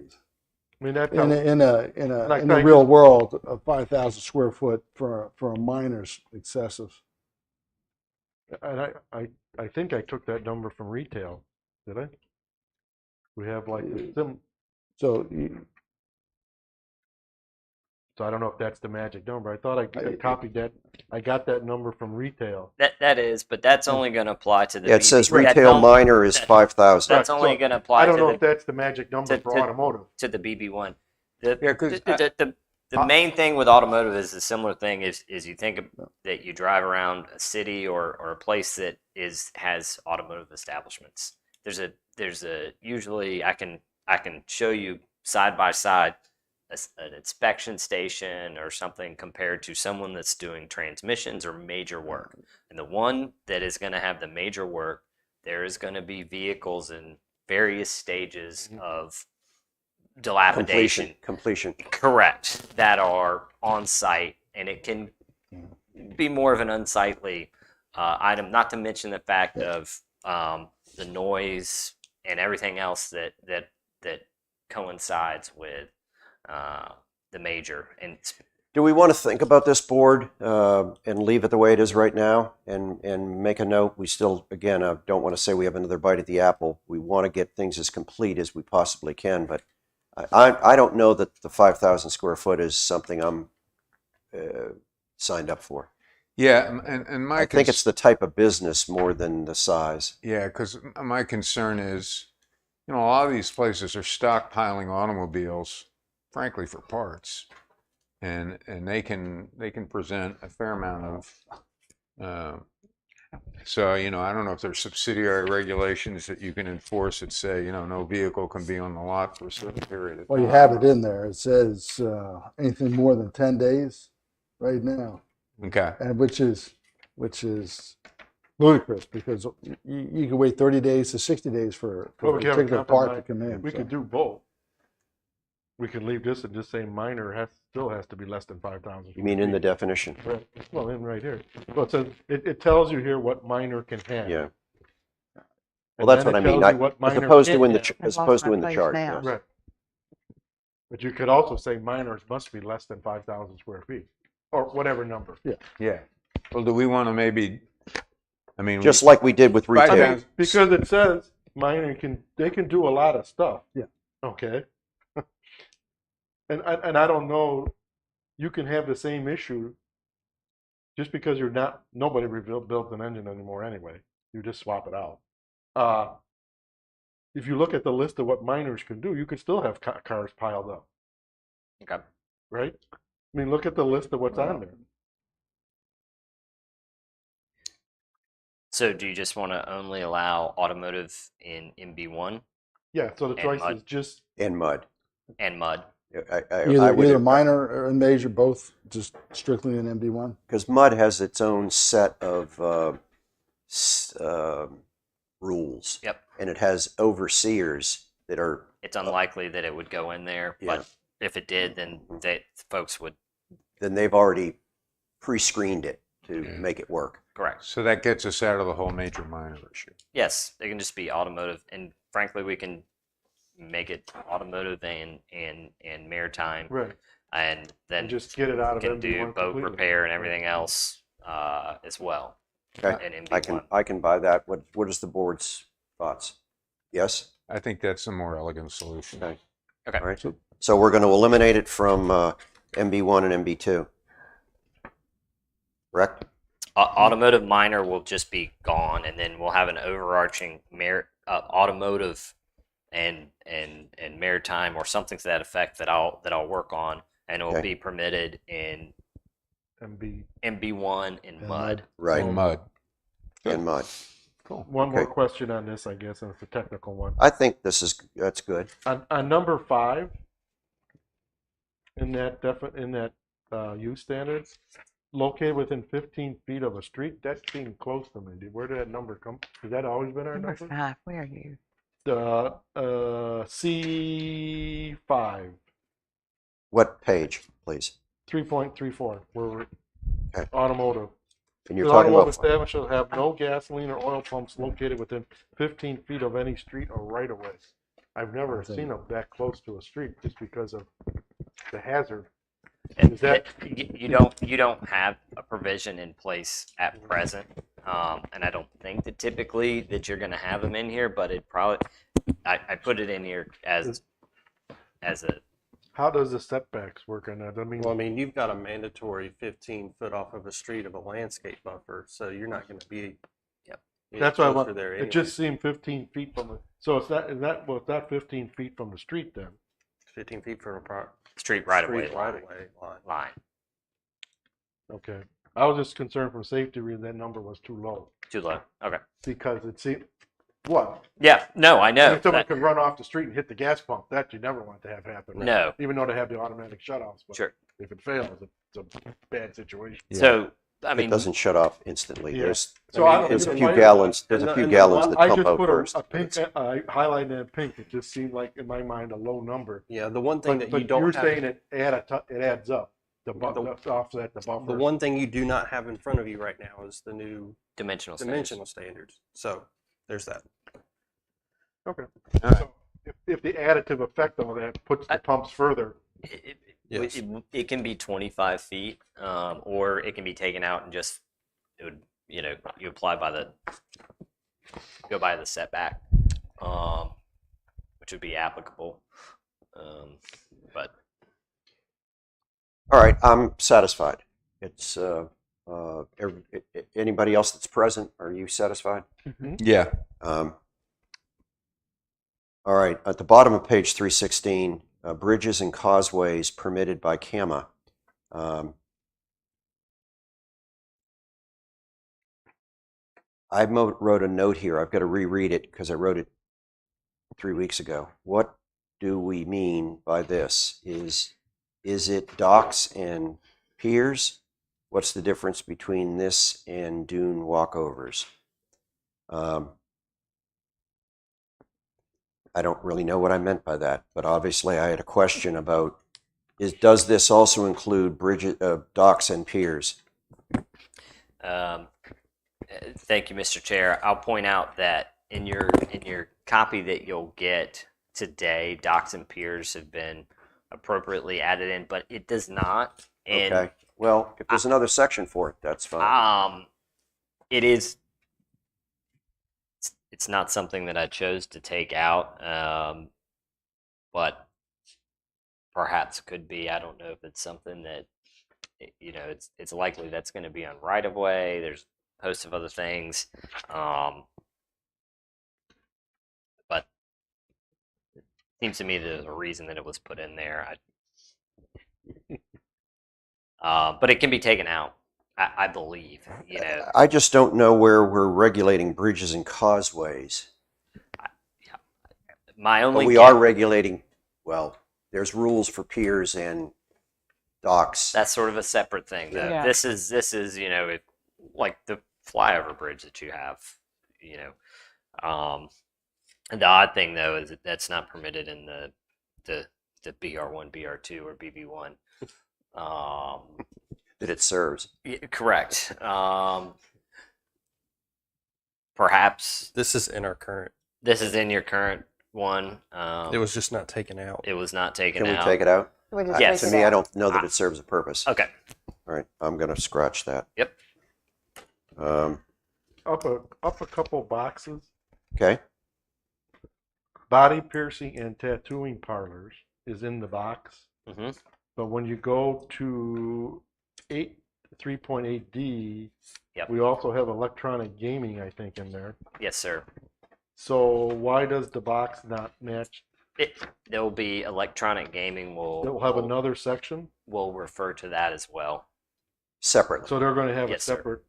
Speaker 2: mean, that
Speaker 7: in
Speaker 2: Like,
Speaker 7: the
Speaker 2: like-
Speaker 7: real world, a 5,000 square foot for a minor's excessive.
Speaker 2: and I think I took that number from retail. Did I? We have like
Speaker 7: So
Speaker 2: so I don't know if that's the magic number. I thought I copied that. I got that number from retail.
Speaker 6: That is, but that's only going to apply to the.
Speaker 1: Yeah, it says
Speaker 6: BB. That's
Speaker 1: retail
Speaker 6: only-
Speaker 1: minor is
Speaker 6: that-
Speaker 1: 5,000.
Speaker 6: That's only
Speaker 2: So,
Speaker 6: going to apply
Speaker 2: I don't
Speaker 6: to
Speaker 2: know
Speaker 6: the
Speaker 2: if that's the magic number
Speaker 6: to-
Speaker 2: for
Speaker 6: to-
Speaker 2: automotive.
Speaker 6: to the BB1. The,
Speaker 3: Yeah, 'cause
Speaker 6: the main thing with automotive is a similar thing is you think that you drive around a city or a place that has automotive establishments. There's a usually I can show you side by side an inspection station or something compared to someone that's doing transmissions or major work. And the one that is going to have the major work, there is going to be vehicles in various stages of dilapidation.
Speaker 1: Completion.
Speaker 6: Correct. That are on site, and it can be more of an unsightly item. Not to mention the fact of the noise and everything else that coincides with the major. And
Speaker 1: Do we want to think about this board and leave it the way it is right now and make a note? We still, again, I don't want to say we have another bite at the apple. We want to get things as complete as we possibly can, but I don't know that the 5,000 square foot is something I'm signed up for.
Speaker 3: Yeah, and my
Speaker 1: I think it's the type of business more than the size.
Speaker 3: yeah, because my concern is, a lot of these places are stockpiling automobiles, frankly, for parts, and they can present a fair amount of. So I don't know if there's subsidiary regulations that you can enforce that say no vehicle can be on the lot for a certain period of time.
Speaker 7: well, you have it in there. It says anything more than 10 days right now,
Speaker 3: Okay.
Speaker 7: and which is ludicrous because you can wait 30 days to 60 days for
Speaker 2: Well,
Speaker 7: a
Speaker 2: we can have a
Speaker 7: particular part to
Speaker 2: compromise.
Speaker 7: come in.
Speaker 2: We
Speaker 7: so.
Speaker 2: could do both. We could leave this and just say minor still has to be less than 5,000.
Speaker 1: You mean in the definition?
Speaker 2: Right. Well, in right here. Well, it says it tells you here what minor can have.
Speaker 1: Yeah.
Speaker 2: And
Speaker 1: Well, that's
Speaker 2: then
Speaker 1: what I
Speaker 2: it
Speaker 1: mean.
Speaker 2: tells you what
Speaker 1: As
Speaker 2: minor
Speaker 1: opposed to
Speaker 2: can't
Speaker 1: in the
Speaker 2: have.
Speaker 1: as
Speaker 4: I've
Speaker 1: opposed
Speaker 4: lost
Speaker 1: to
Speaker 4: my
Speaker 1: in the
Speaker 4: place
Speaker 1: chart.
Speaker 4: now.
Speaker 1: yes.
Speaker 2: Right. But you could also say minors must be less than 5,000 square feet, or whatever number.
Speaker 3: Yeah. Well, do we want to maybe? I mean,
Speaker 1: Just like we did with
Speaker 3: Five
Speaker 1: retail.
Speaker 3: thousand-
Speaker 2: Because it says minor they can do a lot of stuff.
Speaker 7: Yeah.
Speaker 2: Okay. and I don't know, you can have the same issue just because nobody builds an engine anymore anyway. You just swap it out. If you look at the list of what minors can do, you could still have cars piled up,
Speaker 6: okay.
Speaker 2: right? I mean, look at the list of what's on there.
Speaker 6: So do you just want to only allow automotive in MB1
Speaker 2: Yeah, so the
Speaker 6: And
Speaker 2: choice
Speaker 6: mud.
Speaker 2: is just
Speaker 1: And mud.
Speaker 6: and mud?
Speaker 1: I
Speaker 7: Either
Speaker 1: would,
Speaker 7: minor or major, both just strictly in MB1.
Speaker 1: because mud has its own set of rules.
Speaker 6: Yep.
Speaker 1: And it has overseers that are,
Speaker 6: It's unlikely that it would go in there,
Speaker 1: Yeah.
Speaker 6: but if it did, then folks would.
Speaker 1: then they've already pre-screened it to
Speaker 3: Yeah.
Speaker 1: make it work.
Speaker 6: Correct.
Speaker 3: So that gets us out of the whole major minor issue.
Speaker 6: Yes, they can just be automotive, and frankly, we can make it automotive and maritime,
Speaker 2: right.
Speaker 6: and then
Speaker 2: And just get it out of
Speaker 6: can do
Speaker 2: MB1
Speaker 6: boat
Speaker 2: completely.
Speaker 6: repair and everything else as well.
Speaker 1: Okay.
Speaker 6: In MB1.
Speaker 1: I can buy that. What is the board's thoughts? Yes?
Speaker 3: I think that's a more elegant solution.
Speaker 1: Okay.
Speaker 6: Okay.
Speaker 1: All right. So we're going to eliminate it from MB1 and MB2. Correct?
Speaker 6: Automotive minor will just be gone, and then we'll have an overarching automotive and maritime or something to that effect that I'll work on, and it will
Speaker 1: Okay.
Speaker 6: be permitted in
Speaker 2: MB.
Speaker 6: MB1 in
Speaker 7: And
Speaker 6: mud.
Speaker 1: Right.
Speaker 3: And mud.
Speaker 1: And mud.
Speaker 3: Cool.
Speaker 2: One more
Speaker 1: Okay.
Speaker 2: question on this, I guess, and it's a technical one.
Speaker 1: I think that's good.
Speaker 2: On number 5, in that use standards, located within 15 feet of a street, that seemed close to me. Where did that number come? Has that always been our
Speaker 4: Number
Speaker 2: number?
Speaker 4: 5, where are you?
Speaker 2: The C5,
Speaker 1: What page, please?
Speaker 2: 3.34, where we're
Speaker 1: Okay.
Speaker 2: automotive.
Speaker 1: And you're
Speaker 2: The
Speaker 1: talking
Speaker 2: automotive
Speaker 1: about,
Speaker 2: establishment shall have no gasoline or oil pumps located within 15 feet of any street or right of way. I've never seen them that close to a street just because of the hazard. Is that-
Speaker 6: You don't have a provision in place at present, and I don't think that typically that you're going to have them in here. But it probably I put it in here as a
Speaker 2: How does the setbacks work on that?
Speaker 5: Well, I mean, you've got a mandatory 15 foot off of a street of a landscape buffer, so you're not going to be.
Speaker 6: Yep.
Speaker 2: That's what I
Speaker 5: closer
Speaker 2: want.
Speaker 5: there
Speaker 2: It
Speaker 5: anyway.
Speaker 2: just seemed 15 feet from the. So it's that 15 feet from the street then?
Speaker 5: 15 feet from a
Speaker 6: street right of way
Speaker 5: street
Speaker 6: line.
Speaker 5: right-of-way line.
Speaker 6: line.
Speaker 2: Okay. I was just concerned from safety reasons that number was too low
Speaker 6: Too low. Okay.
Speaker 2: because it seemed. What?
Speaker 6: Yeah. No, I know.
Speaker 2: If someone
Speaker 6: that-
Speaker 2: could run off the street and hit the gas pump, that you never want to have happen.
Speaker 6: No.
Speaker 2: Even though they have the automatic shutoffs. But
Speaker 6: Sure.
Speaker 2: if it fails, it's a bad situation.
Speaker 6: So I
Speaker 1: it
Speaker 6: mean,
Speaker 1: doesn't shut off instantly.
Speaker 2: Yeah.
Speaker 1: There's
Speaker 2: So I don't-
Speaker 1: there's a
Speaker 2: you
Speaker 1: few
Speaker 2: know,
Speaker 1: gallons. There's a
Speaker 5: and
Speaker 1: few
Speaker 5: the-
Speaker 1: gallons that
Speaker 2: I
Speaker 1: pump
Speaker 2: just
Speaker 1: out
Speaker 2: put
Speaker 1: first.
Speaker 2: a pink, I highlighted that pink. It just seemed like, in my mind, a low number.
Speaker 5: Yeah, the one thing
Speaker 2: But,
Speaker 5: that you
Speaker 2: but
Speaker 5: don't
Speaker 2: you're
Speaker 5: have.
Speaker 2: saying it adds up. The
Speaker 5: The-
Speaker 2: offset, the buffer.
Speaker 5: The one thing you do not have in front of you right now is the new
Speaker 6: dimensional.
Speaker 5: dimensional standards. So there's that.
Speaker 2: Okay.
Speaker 3: All right.
Speaker 2: So if the additive effect of that puts the pumps further,
Speaker 5: Yes.
Speaker 6: It can be 25 feet, or it can be taken out and just it would you apply go by the setback, which would be applicable. But
Speaker 1: All right, I'm satisfied. It's anybody else that's present, are you satisfied?
Speaker 3: Yeah.
Speaker 1: All right, at the bottom of page 316, bridges and causeways permitted by CAMA. I wrote a note here. I've got to reread it because I wrote it 3 weeks ago. What do we mean by this? Is it docks and piers? What's the difference between this and dune walkovers? I don't really know what I meant by that, but obviously I had a question about does this also include bridges, docks and piers?
Speaker 6: Thank you, Mr. Chair. I'll point out that in your copy that you'll get today, docks and piers have been appropriately added in, but it does not. And
Speaker 1: Okay. Well, if there's another section for it, that's fine.
Speaker 6: it is. It's not something that I chose to take out, but perhaps could be. I don't know if it's something that it's likely that's going to be on right of way. There's a host of other things, but it seems to me there's a reason that it was put in there. But it can be taken out, I believe.
Speaker 1: I just don't know where we're regulating bridges and causeways.
Speaker 6: My
Speaker 1: But
Speaker 6: only
Speaker 1: we are regulating, well, there's rules for piers and docks.
Speaker 6: that's sort of a separate thing. Though.
Speaker 4: Yeah.
Speaker 6: This is like the flyover bridge that you have. The odd thing though is that's not permitted in the BR1, BR2, or BB1.
Speaker 1: That it serves.
Speaker 6: Correct. Perhaps
Speaker 5: This is in our current.
Speaker 6: this is in your current one.
Speaker 5: It was just not taken out.
Speaker 6: It was not taken
Speaker 1: Can we
Speaker 6: out.
Speaker 1: take it out?
Speaker 4: We just
Speaker 6: Yes.
Speaker 4: take
Speaker 1: To
Speaker 4: it
Speaker 1: me, I
Speaker 4: out.
Speaker 1: don't know that it serves a purpose.
Speaker 6: Okay.
Speaker 1: All right, I'm going to scratch that.
Speaker 6: Yep.
Speaker 2: up a couple boxes,
Speaker 1: Okay.
Speaker 2: body piercing and tattooing parlors is in the box.
Speaker 6: hmm
Speaker 2: But when you go to 3.8D,
Speaker 6: Yep.
Speaker 2: we also have electronic gaming, I think, in there.
Speaker 6: Yes, sir.
Speaker 2: So why does the box not match?
Speaker 6: There will be electronic gaming.
Speaker 2: It'll have another section.
Speaker 6: We'll refer to that as well.
Speaker 1: Separately.
Speaker 2: So they're going to have
Speaker 6: Yes,
Speaker 2: a
Speaker 6: sir.
Speaker 2: separate.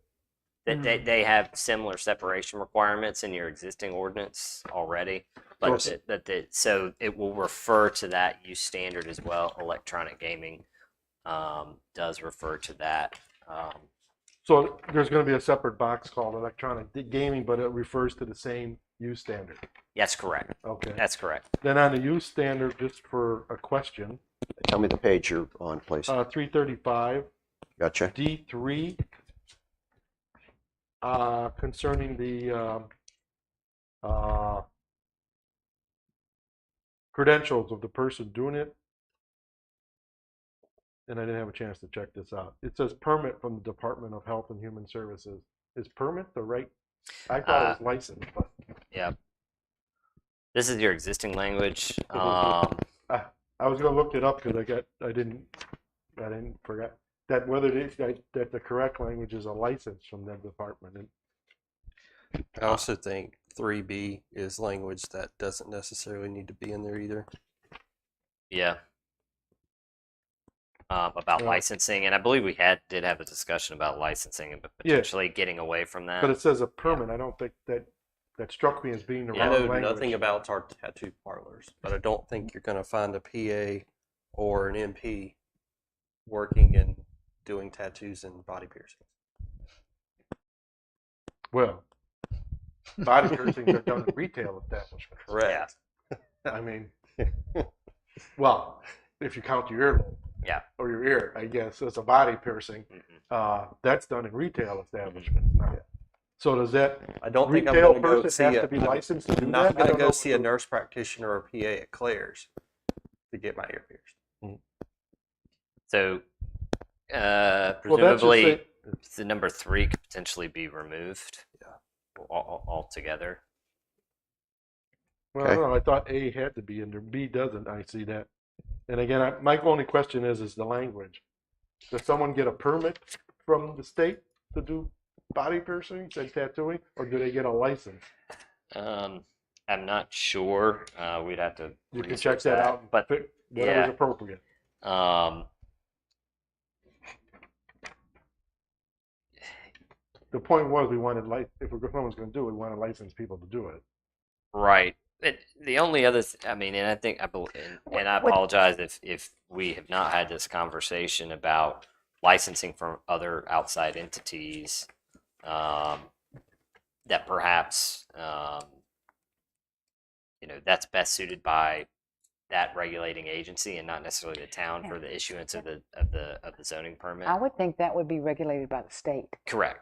Speaker 6: They have similar separation requirements in your existing ordinance already, but so it will refer to that use standard as well. Electronic gaming does refer to that.
Speaker 2: So there's going to be a separate box called electronic gaming, but it refers to the same use standard.
Speaker 6: That's correct.
Speaker 2: Okay.
Speaker 6: That's correct.
Speaker 2: Then on the use standard, just for a question,
Speaker 1: Tell me the page you're on, please.
Speaker 2: 335
Speaker 1: Gotcha.
Speaker 2: D3, concerning the credentials of the person doing it. And I didn't have a chance to check this out. It says permit from the Department of Health and Human Services. Is permit the right? I thought it was license, but
Speaker 6: Yeah. This is your existing language.
Speaker 2: I was gonna look it up because I didn't forget that that the correct language is a license from that department. And
Speaker 5: I also think 3B is language that doesn't necessarily need to be in there either.
Speaker 6: Yeah. About
Speaker 2: Yeah.
Speaker 6: licensing, and I believe we did have a discussion about licensing and potentially getting away from that.
Speaker 2: but it says a permit. I don't think that struck me as being the
Speaker 5: I
Speaker 2: wrong
Speaker 5: know
Speaker 2: language.
Speaker 5: nothing about our tattoo parlors, but I don't think you're going to find a PA or an MP working and doing tattoos and body piercings.
Speaker 2: Well, body piercings are done in retail establishments.
Speaker 5: Correct.
Speaker 2: I mean, well, if you count your earlobe.
Speaker 6: Yeah.
Speaker 2: Or your ear, I guess it's a body piercing.
Speaker 6: Mhm.
Speaker 2: That's done in retail establishments now. So does that
Speaker 5: I don't think I'm
Speaker 2: retail
Speaker 5: going to go
Speaker 2: person
Speaker 5: see
Speaker 2: have to be licensed to do
Speaker 5: I'm
Speaker 2: that?
Speaker 5: not
Speaker 2: I
Speaker 5: going to
Speaker 2: don't
Speaker 5: go
Speaker 2: know
Speaker 5: see a nurse practitioner or a PA at Claire's to get my ear pierced.
Speaker 6: So,
Speaker 2: Well, that's just
Speaker 6: presumably,
Speaker 2: it.
Speaker 6: the number 3 could potentially be removed.
Speaker 5: Yeah.
Speaker 6: Altogether.
Speaker 2: Well, I don't know. I thought A had to be in there. B doesn't. I see that. And again, my only question is the language. Does someone get a permit from the state to do body piercings and tattooing, or do they get a license?
Speaker 6: I'm not sure. We'd have to.
Speaker 2: You can
Speaker 6: research
Speaker 2: check that out and
Speaker 6: But
Speaker 2: pick whatever's
Speaker 6: yeah.
Speaker 2: appropriate. The point was we wanted if someone's going to do it, we want to license people to do it.
Speaker 6: Right. The only other, I mean, and I think and I apologize if we have not had this conversation about licensing from other outside entities, that perhaps that's best suited by that regulating agency and not necessarily the town for the issuance of the zoning permit.
Speaker 4: I would think that would be regulated by the state.
Speaker 6: Correct.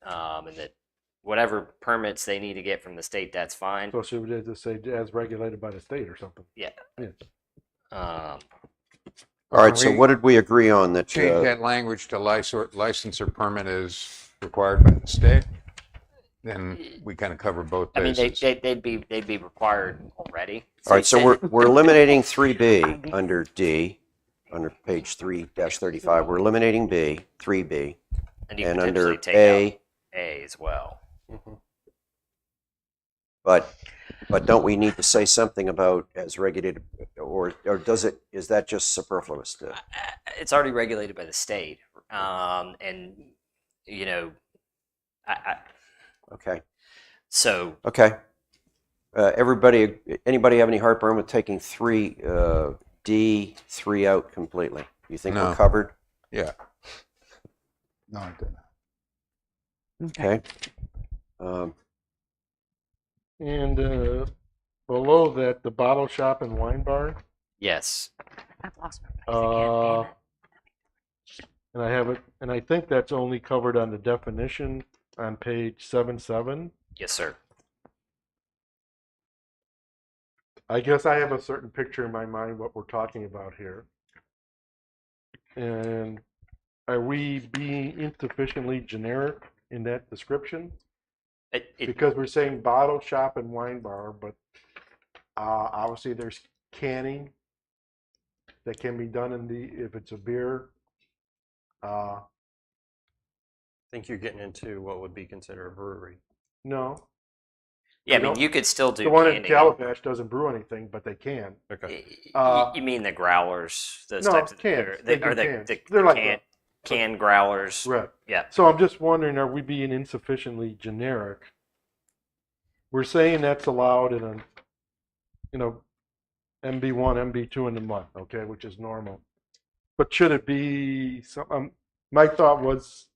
Speaker 6: And that whatever permits they need to get from the state, that's fine.
Speaker 2: So should we just say as regulated by the state or something?
Speaker 6: Yeah.
Speaker 2: Yeah.
Speaker 1: All right, so
Speaker 3: we
Speaker 1: what did we agree on that?
Speaker 3: change that language to license or permit is required by the state? Then we kind of cover both
Speaker 6: I mean,
Speaker 3: bases.
Speaker 6: they'd be required already.
Speaker 1: All right, so
Speaker 6: you said-
Speaker 1: we're eliminating 3B under D, under page 3-35. We're eliminating B, 3B,
Speaker 6: and you
Speaker 1: and
Speaker 6: potentially
Speaker 1: under
Speaker 6: take
Speaker 1: A,
Speaker 6: out A as well.
Speaker 1: but don't we need to say something about as regulated, or is that just superfluous?
Speaker 6: It's already regulated by the state, and
Speaker 1: Okay,
Speaker 6: so
Speaker 1: okay. Anybody have any heartburn with taking 3D3 out completely? You think we're
Speaker 3: No.
Speaker 1: covered?
Speaker 3: Yeah.
Speaker 7: No, I didn't.
Speaker 1: Okay.
Speaker 2: And below that, the bottle shop and wine bar.
Speaker 6: yes,
Speaker 4: I've lost my place again.
Speaker 2: And I have it, and I think that's only covered on the definition on page 7.7.
Speaker 6: yes, sir.
Speaker 2: I guess I have a certain picture in my mind what we're talking about here. And are we being insufficiently generic in that description? Because we're saying bottle shop and wine bar, but obviously there's canning that can be done if it's a beer.
Speaker 5: I think you're getting into what would be considered a brewery.
Speaker 2: No,
Speaker 6: Yeah, I
Speaker 2: You
Speaker 6: mean,
Speaker 2: know,
Speaker 6: you could still do
Speaker 2: the one in
Speaker 6: canning.
Speaker 2: Calabash doesn't brew anything, but they can.
Speaker 5: Okay.
Speaker 6: You mean the growlers, those
Speaker 2: No,
Speaker 6: types of
Speaker 2: cans. They do
Speaker 6: or
Speaker 2: cans.
Speaker 6: the
Speaker 2: They're like
Speaker 6: can, canned growlers.
Speaker 2: Right.
Speaker 6: Yeah.
Speaker 2: So I'm just wondering, are we being insufficiently generic? We're saying that's allowed in a, MB1, MB2 in the month, okay, which is normal. But should it be some? My thought was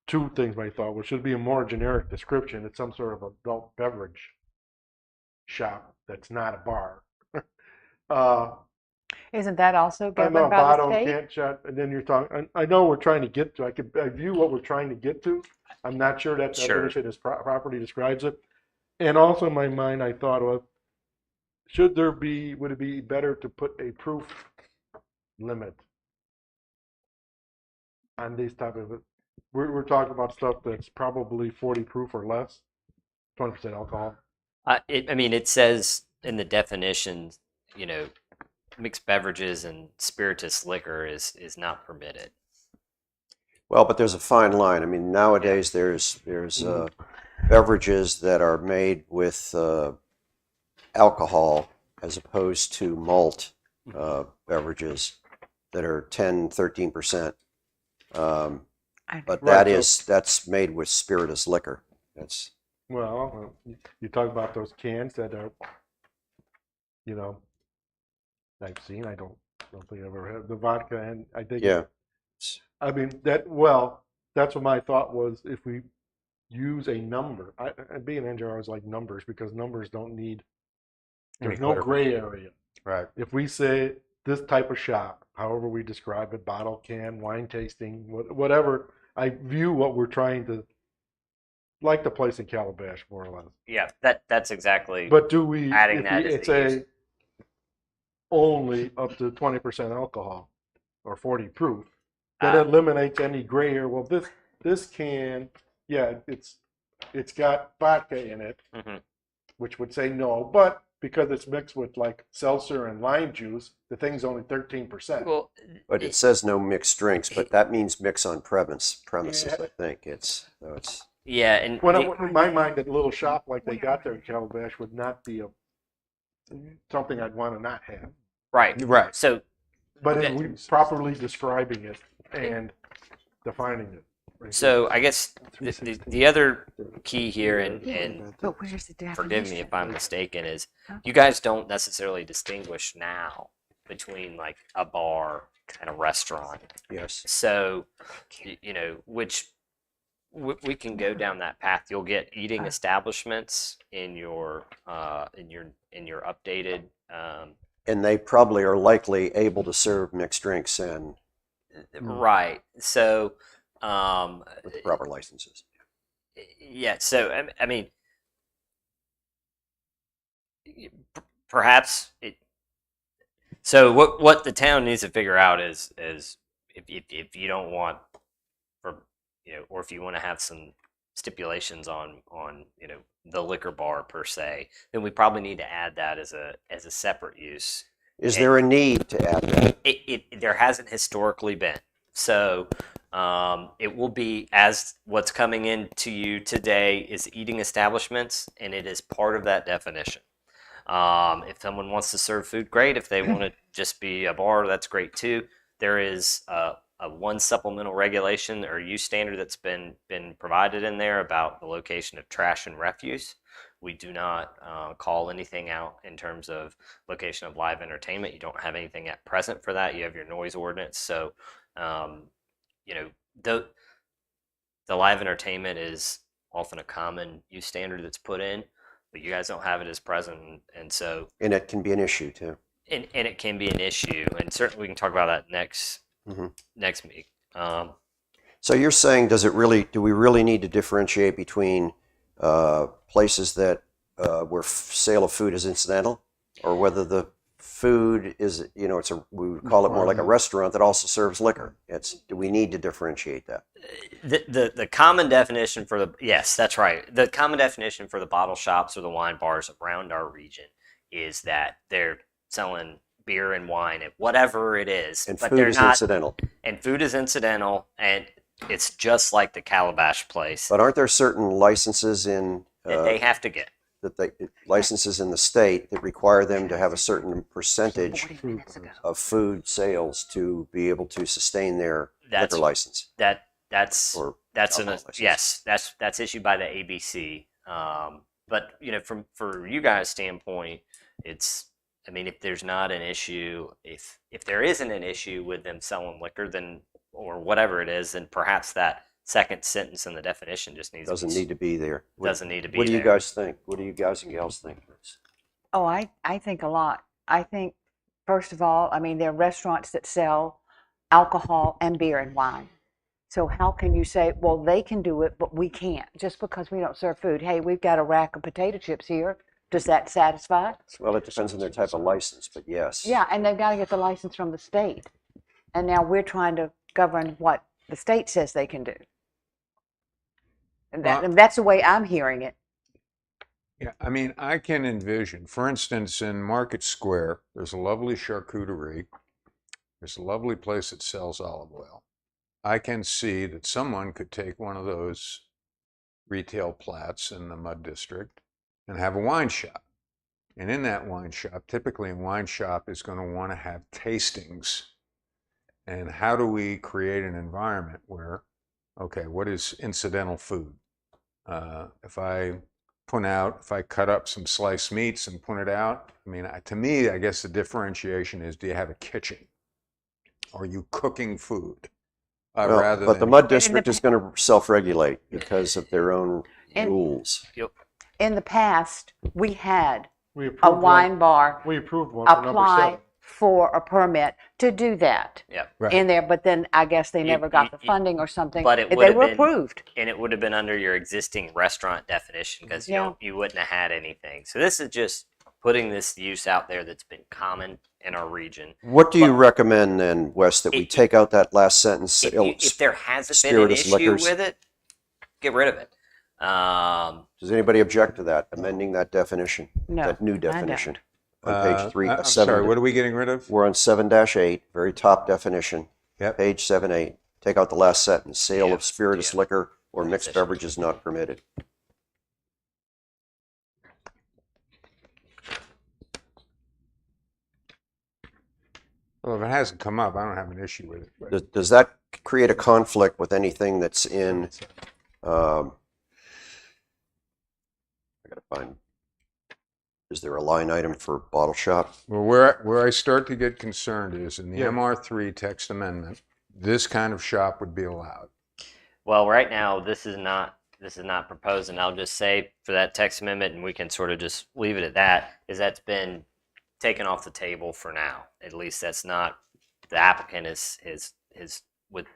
Speaker 2: two things. My thought was, should it be a more generic description? It's some sort of adult beverage shop that's not a bar.
Speaker 4: Isn't that also
Speaker 2: I know
Speaker 4: governed
Speaker 2: a
Speaker 4: by the
Speaker 2: bottle
Speaker 4: state?
Speaker 2: can't shut, and then you're talking. I know we're trying to get to. I view what we're trying to get to. I'm not sure that
Speaker 6: Sure.
Speaker 2: definition is properly describes it. And also in my mind, I thought of, would it be better to put a proof limit on these type of, we're talking about stuff that's probably 40 proof or less, 20% alcohol.
Speaker 6: I mean, it says in the definitions, mixed beverages and spirituous liquor is not permitted.
Speaker 1: Well, but there's a fine line. I mean, nowadays there's beverages that are made with alcohol as opposed to malt beverages that are 10, 13%. But
Speaker 2: Right,
Speaker 1: that's made with spirituous liquor. That's
Speaker 2: Well, you talk about those cans that are, I've seen. I don't think I've ever had the vodka, and I think.
Speaker 1: yeah.
Speaker 2: I mean that's what my thought was. If we use a number, being an engineer, I always like numbers because numbers don't need. There's no gray area.
Speaker 1: Right.
Speaker 2: If we say this type of shop, however we describe it, bottle, can, wine tasting, whatever, I view what we're trying to, like the place in Calabash, more or less.
Speaker 6: Yeah, that's exactly.
Speaker 2: But do we,
Speaker 6: Adding
Speaker 2: if
Speaker 6: that
Speaker 2: we
Speaker 6: as the use.
Speaker 2: say only up to 20% alcohol or 40 proof, that eliminates any gray area. Well, this can, yeah, it's got vodka in it,
Speaker 6: Mhm.
Speaker 2: which would say no, but because it's mixed with like seltzer and lime juice, the thing's only 13%.
Speaker 6: Well,
Speaker 1: But it says no mixed drinks, but that means mix on premises.
Speaker 2: Yeah.
Speaker 1: I think it's
Speaker 6: yeah, and
Speaker 2: In my mind, that little shop like they got there in Calabash would not be something I'd want to not have.
Speaker 6: right. So
Speaker 2: But
Speaker 6: Okay.
Speaker 2: if we properly describing it and defining it.
Speaker 6: So I guess the other key here, and
Speaker 4: But where's the definition?
Speaker 6: forgive me if I'm mistaken, is you guys don't necessarily distinguish now between like a bar and a restaurant.
Speaker 1: yes.
Speaker 6: So, which we can go down that path. You'll get eating establishments in your updated.
Speaker 1: And they probably are likely able to serve mixed drinks and
Speaker 6: Right. So,
Speaker 1: with the proper licenses.
Speaker 6: yeah. So I mean, perhaps it. So what the town needs to figure out is if you don't want or if you want to have some stipulations on the liquor bar per se, then we probably need to add that as a separate use.
Speaker 1: Is there a need to add that?
Speaker 6: There hasn't historically been. So it will be, as what's coming into you today is eating establishments, and it is part of that definition. If someone wants to serve food, great. If they want to just be a bar, that's great too. There is a one supplemental regulation or use standard that's been provided in there about the location of trash and refuse. We do not call anything out in terms of location of live entertainment. You don't have anything at present for that. You have your noise ordinance. So, the live entertainment is often a common use standard that's put in, but you guys don't have it as present. And so,
Speaker 1: And it can be an issue too.
Speaker 6: and it can be an issue. And certainly we can talk about that next week.
Speaker 1: So you're saying, do we really need to differentiate between places that where sale of food is incidental, or whether the food is, we would call it more like a restaurant that also serves liquor? Do we need to differentiate that?
Speaker 6: The common definition for yes, that's right. The common definition for the bottle shops or the wine bars around our region is that they're selling beer and wine and whatever it is,
Speaker 1: And
Speaker 6: but
Speaker 1: food
Speaker 6: they're
Speaker 1: is
Speaker 6: not.
Speaker 1: incidental.
Speaker 6: And food is incidental, and it's just like the Calabash place
Speaker 1: But aren't there certain licenses in
Speaker 6: that they have to get.
Speaker 1: licenses in the state that require them to have a certain percentage
Speaker 4: 40 minutes ago.
Speaker 1: of food sales to be able to sustain their
Speaker 6: That's
Speaker 1: liquor license.
Speaker 6: that's
Speaker 1: Or
Speaker 6: that's an
Speaker 1: alcohol license.
Speaker 6: yes, that's issued by the ABC. But for you guys' standpoint, it's I mean, if there's not an issue, if there isn't an issue with them selling liquor, then or whatever it is, then perhaps that second sentence in the definition just needs
Speaker 1: Doesn't need to be there.
Speaker 6: doesn't need to be
Speaker 1: What do you
Speaker 6: there.
Speaker 1: guys think? What do you guys and gals think?
Speaker 4: Oh, I think a lot. I think, first of all, I mean, there are restaurants that sell alcohol and beer and wine. So how can you say, well, they can do it, but we can't, just because we don't serve food? Hey, we've got a rack of potato chips here. Does that satisfy?
Speaker 1: Well, it depends on their type of license, but yes.
Speaker 4: Yeah, and they've got to get the license from the state. And now we're trying to govern what the state says they can do. And that's the way I'm hearing it.
Speaker 3: Yeah, I mean, I can envision, for instance, in Market Square, there's a lovely charcuterie. There's a lovely place that sells olive oil. I can see that someone could take one of those retail plats in the Mud District and have a wine shop. And in that wine shop, typically a wine shop is going to want to have tastings. And how do we create an environment where, okay, what is incidental food? If I cut up some sliced meats and put it out, I mean, to me, I guess the differentiation is, do you have a kitchen? Are you cooking food?
Speaker 1: Well, but the Mud District is going to self-regulate because of their own
Speaker 4: And-
Speaker 1: rules.
Speaker 4: In the past, we had
Speaker 2: We approved
Speaker 4: a wine bar
Speaker 2: We approved one for number
Speaker 4: apply
Speaker 2: 7.
Speaker 4: for a permit to do that
Speaker 6: Yep.
Speaker 3: Right.
Speaker 4: in there, but then I guess they never got the
Speaker 6: y-
Speaker 4: funding or something.
Speaker 6: but it
Speaker 4: They
Speaker 6: would've
Speaker 4: were
Speaker 6: been-
Speaker 4: approved.
Speaker 6: And it would have been under your existing restaurant definition because
Speaker 4: Yeah.
Speaker 6: you wouldn't have had anything. So this is just putting this use out there that's been common in our region.
Speaker 1: What do you recommend then, Wes, that we
Speaker 6: It-
Speaker 1: take out that last sentence?
Speaker 6: If there hasn't been an
Speaker 1: spirituous
Speaker 6: issue
Speaker 1: liquors.
Speaker 6: with it, get rid of it.
Speaker 1: Does anybody object to that, amending that definition?
Speaker 4: No,
Speaker 1: That new
Speaker 4: I don't.
Speaker 1: definition? On page 3,
Speaker 3: I'm
Speaker 1: 7.
Speaker 3: sorry, what are we getting rid of?
Speaker 1: We're on 7-8, very top definition.
Speaker 3: Yep.
Speaker 1: Page 7-8. Take out the last sentence. Sale
Speaker 6: Yeah,
Speaker 1: of spirituous
Speaker 6: yeah.
Speaker 1: liquor or mixed
Speaker 6: Definition.
Speaker 1: beverages not permitted.
Speaker 3: Well, if it hasn't come up, I don't have an issue with it. but-
Speaker 1: Does that create a conflict with anything that's in, I gotta find, is there a line item for bottle shop?
Speaker 3: Well, where I start to get concerned is in the
Speaker 2: Yeah.
Speaker 3: MR3 text amendment, this kind of shop would be allowed.
Speaker 6: Well, right now this is not proposed, and I'll just say for that text amendment, and we can sort of just leave it at that. Is that's been taken off the table for now. At least that's not the applicant is with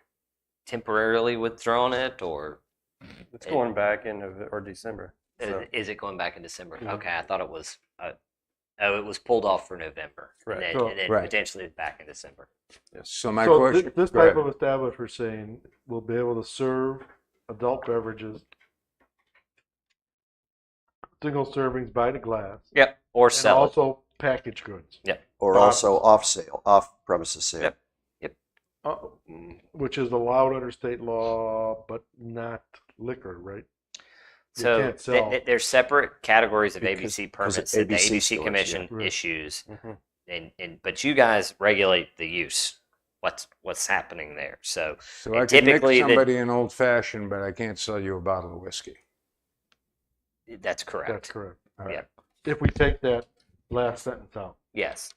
Speaker 6: temporarily withdrawn it, or
Speaker 5: It's going back in or December. So,
Speaker 6: is it going back in December?
Speaker 5: Yeah.
Speaker 6: Okay, I thought it was. It was pulled off for November,
Speaker 5: Right.
Speaker 6: and then
Speaker 3: Right.
Speaker 6: potentially back in December.
Speaker 3: So my
Speaker 2: So
Speaker 3: question,
Speaker 2: this
Speaker 3: go
Speaker 2: type
Speaker 3: ahead.
Speaker 2: of establishment saying will be able to serve adult beverages, single servings by the glass,
Speaker 6: Yep. Or
Speaker 2: and
Speaker 6: sell it.
Speaker 2: also packaged goods,
Speaker 1: Or also off premises sale?
Speaker 6: Yep.
Speaker 2: uh, which is allowed under state law, but not liquor, right? You
Speaker 6: So
Speaker 2: can't sell.
Speaker 6: there's separate categories of
Speaker 1: Because-
Speaker 6: ABC
Speaker 1: because
Speaker 6: permits that the
Speaker 1: ABC
Speaker 6: ABC
Speaker 1: stores,
Speaker 6: Commission
Speaker 2: yeah. Right.
Speaker 6: issues,
Speaker 5: mhm.
Speaker 6: and but you guys regulate the use. What's happening there? So
Speaker 3: So I
Speaker 6: and
Speaker 3: can
Speaker 6: typically
Speaker 3: mix
Speaker 6: the-
Speaker 3: somebody an old fashioned, but I can't sell you a bottle of whiskey.
Speaker 6: that's correct.
Speaker 2: That's correct.
Speaker 3: All right.
Speaker 6: Yep.
Speaker 2: If we take that last sentence out.
Speaker 6: Yes.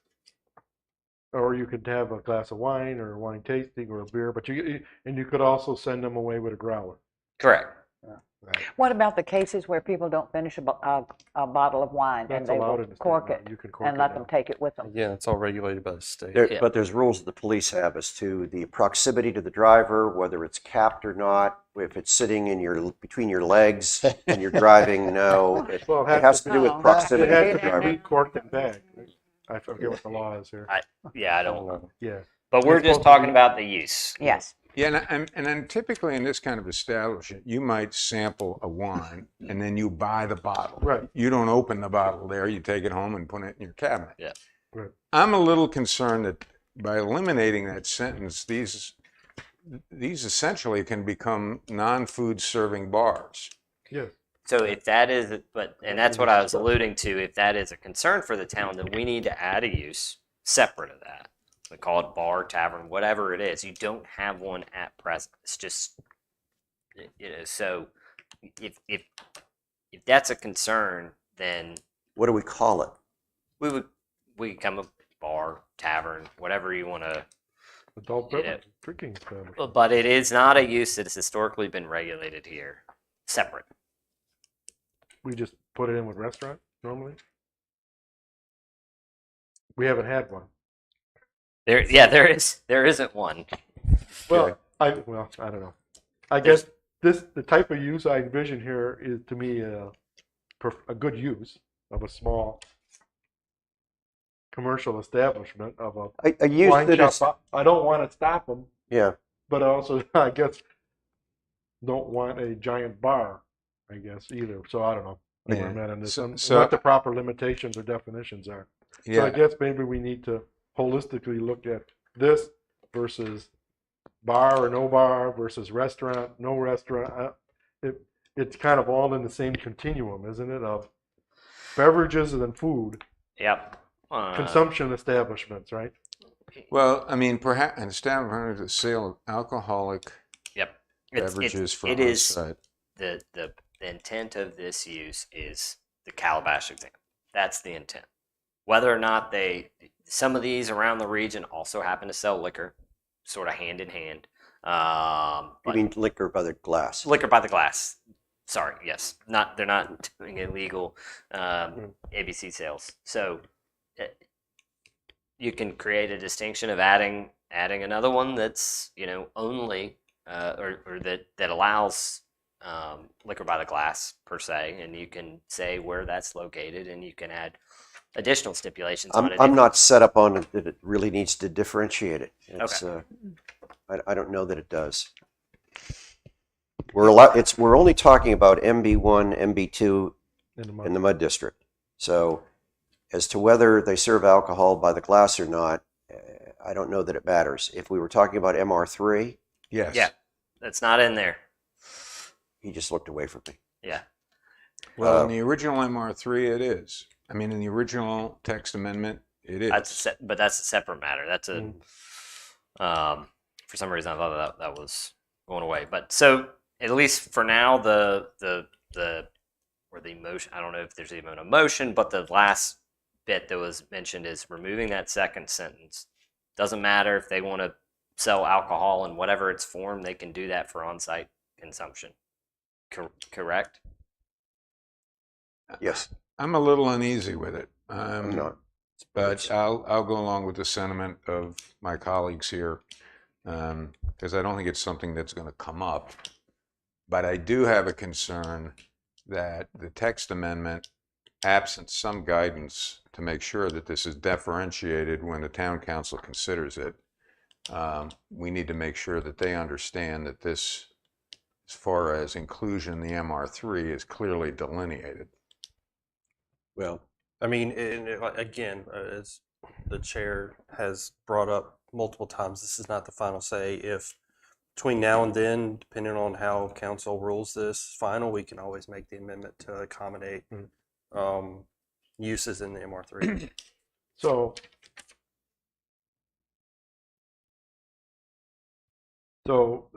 Speaker 2: Or you could have a glass of wine or a wine tasting or a beer, but you could also send them away with a growler.
Speaker 6: Correct.
Speaker 4: What about the cases where people don't finish a bottle of wine and
Speaker 2: That's
Speaker 4: they
Speaker 2: allowed
Speaker 4: will
Speaker 2: in the state
Speaker 4: cork
Speaker 2: law.
Speaker 4: it
Speaker 2: You can cork
Speaker 4: and
Speaker 2: it
Speaker 4: let
Speaker 2: now.
Speaker 4: them take it with them?
Speaker 5: Again, it's all regulated by the state.
Speaker 6: Yeah.
Speaker 1: But there's rules that the police have as to the proximity to the driver, whether it's capped or not, if it's sitting in between your legs and you're driving, no. It
Speaker 2: Well,
Speaker 1: it has to do with
Speaker 4: No.
Speaker 2: It
Speaker 1: proximity to
Speaker 2: has
Speaker 1: the
Speaker 2: to be
Speaker 1: driver.
Speaker 2: corked and bagged. I forget what the law is here.
Speaker 6: Yeah, I
Speaker 5: I
Speaker 6: don't.
Speaker 5: don't know.
Speaker 2: Yeah.
Speaker 6: But we're
Speaker 2: It's
Speaker 6: just
Speaker 2: supposed to
Speaker 6: talking
Speaker 2: be-
Speaker 6: about the use.
Speaker 4: Yes.
Speaker 3: Yeah, and then typically in this kind of establishment, you might sample a wine and then you buy the bottle.
Speaker 2: Right.
Speaker 3: You don't open the bottle there, you take it home and put it in your cabinet.
Speaker 6: Yeah.
Speaker 2: Right.
Speaker 3: I'm a little concerned that by eliminating that sentence, these essentially can become non-food serving bars.
Speaker 2: Yes.
Speaker 6: So if that is, and that's what I was alluding to, if that is a concern for the town, then we need to add a use separate of that. We call it bar, tavern, whatever it is. You don't have one at present. It's just, so if that's a concern, then
Speaker 1: What do we call it?
Speaker 6: we come a bar, tavern, whatever you want to.
Speaker 2: Adult
Speaker 6: Yeah.
Speaker 2: beverage, drinking establishment.
Speaker 6: But it is not a use that has historically been regulated here, separate.
Speaker 2: We just put it in with restaurant normally. We haven't had one.
Speaker 6: There isn't one.
Speaker 2: Well, I don't know. I guess the type of use I envision here is to me a good use of a small commercial establishment of
Speaker 1: A use
Speaker 2: wine
Speaker 1: that is,
Speaker 2: shop. I don't want to stop them,
Speaker 1: yeah,
Speaker 2: but I also I guess don't want a giant bar. I guess either. So I don't know. Where
Speaker 3: Yeah.
Speaker 2: I'm at on this.
Speaker 3: So-
Speaker 2: What the proper limitations or definitions are. So I guess maybe we need to holistically look at this versus bar or no bar versus restaurant, no restaurant. It's kind of all in the same continuum, isn't it? Of beverages and then food,
Speaker 6: Yep.
Speaker 2: consumption establishments, right?
Speaker 3: Well, I mean, perhaps an establishment of sale of alcoholic
Speaker 6: Yep.
Speaker 3: beverages for
Speaker 6: it is
Speaker 3: on-site.
Speaker 6: the intent of this use is the Calabash example. That's the intent. Whether or not some of these around the region also happen to sell liquor, sort of hand in hand.
Speaker 1: you
Speaker 6: But
Speaker 1: mean liquor by the glass.
Speaker 6: liquor by the glass. Sorry, yes, they're not doing illegal ABC sales. So you can create a distinction of adding another one that's only or that allows liquor by the glass per se, and you can say where that's located, and you can add additional stipulations on it.
Speaker 1: I'm not set up on it that it really needs to differentiate it. It's, I don't know that it does. We're only talking about MB1, MB2 in the mud district. So as to whether they serve alcohol by the glass or not, I don't know that it matters. If we were talking about MR3,
Speaker 3: Yes.
Speaker 6: Yeah, that's not in there.
Speaker 1: he just looked away from me.
Speaker 6: Yeah.
Speaker 3: Well, in the original MR3, it is. I mean, in the original text amendment, it is.
Speaker 6: But that's a separate matter. That's a for some reason I thought that was going away. But so at least for now, the motion. I don't know if there's even a motion, but the last bit that was mentioned is removing that second sentence. Doesn't matter if they want to sell alcohol in whatever its form, they can do that for on-site consumption. Correct?
Speaker 1: Yes,
Speaker 3: I'm a little uneasy with it.
Speaker 1: I'm not.
Speaker 3: But I'll go along with the sentiment of my colleagues here, because I don't think it's something that's going to come up. But I do have a concern that the text amendment, absent some guidance to make sure that this is differentiated when the town council considers it, we need to make sure that they understand that this, as far as inclusion in the MR3, is clearly delineated.
Speaker 1: Well,
Speaker 5: I mean, again, as the chair has brought up multiple times, this is not the final say. If between now and then, depending on how council rules this final, we can always make the amendment to accommodate uses in the MR3.
Speaker 2: So,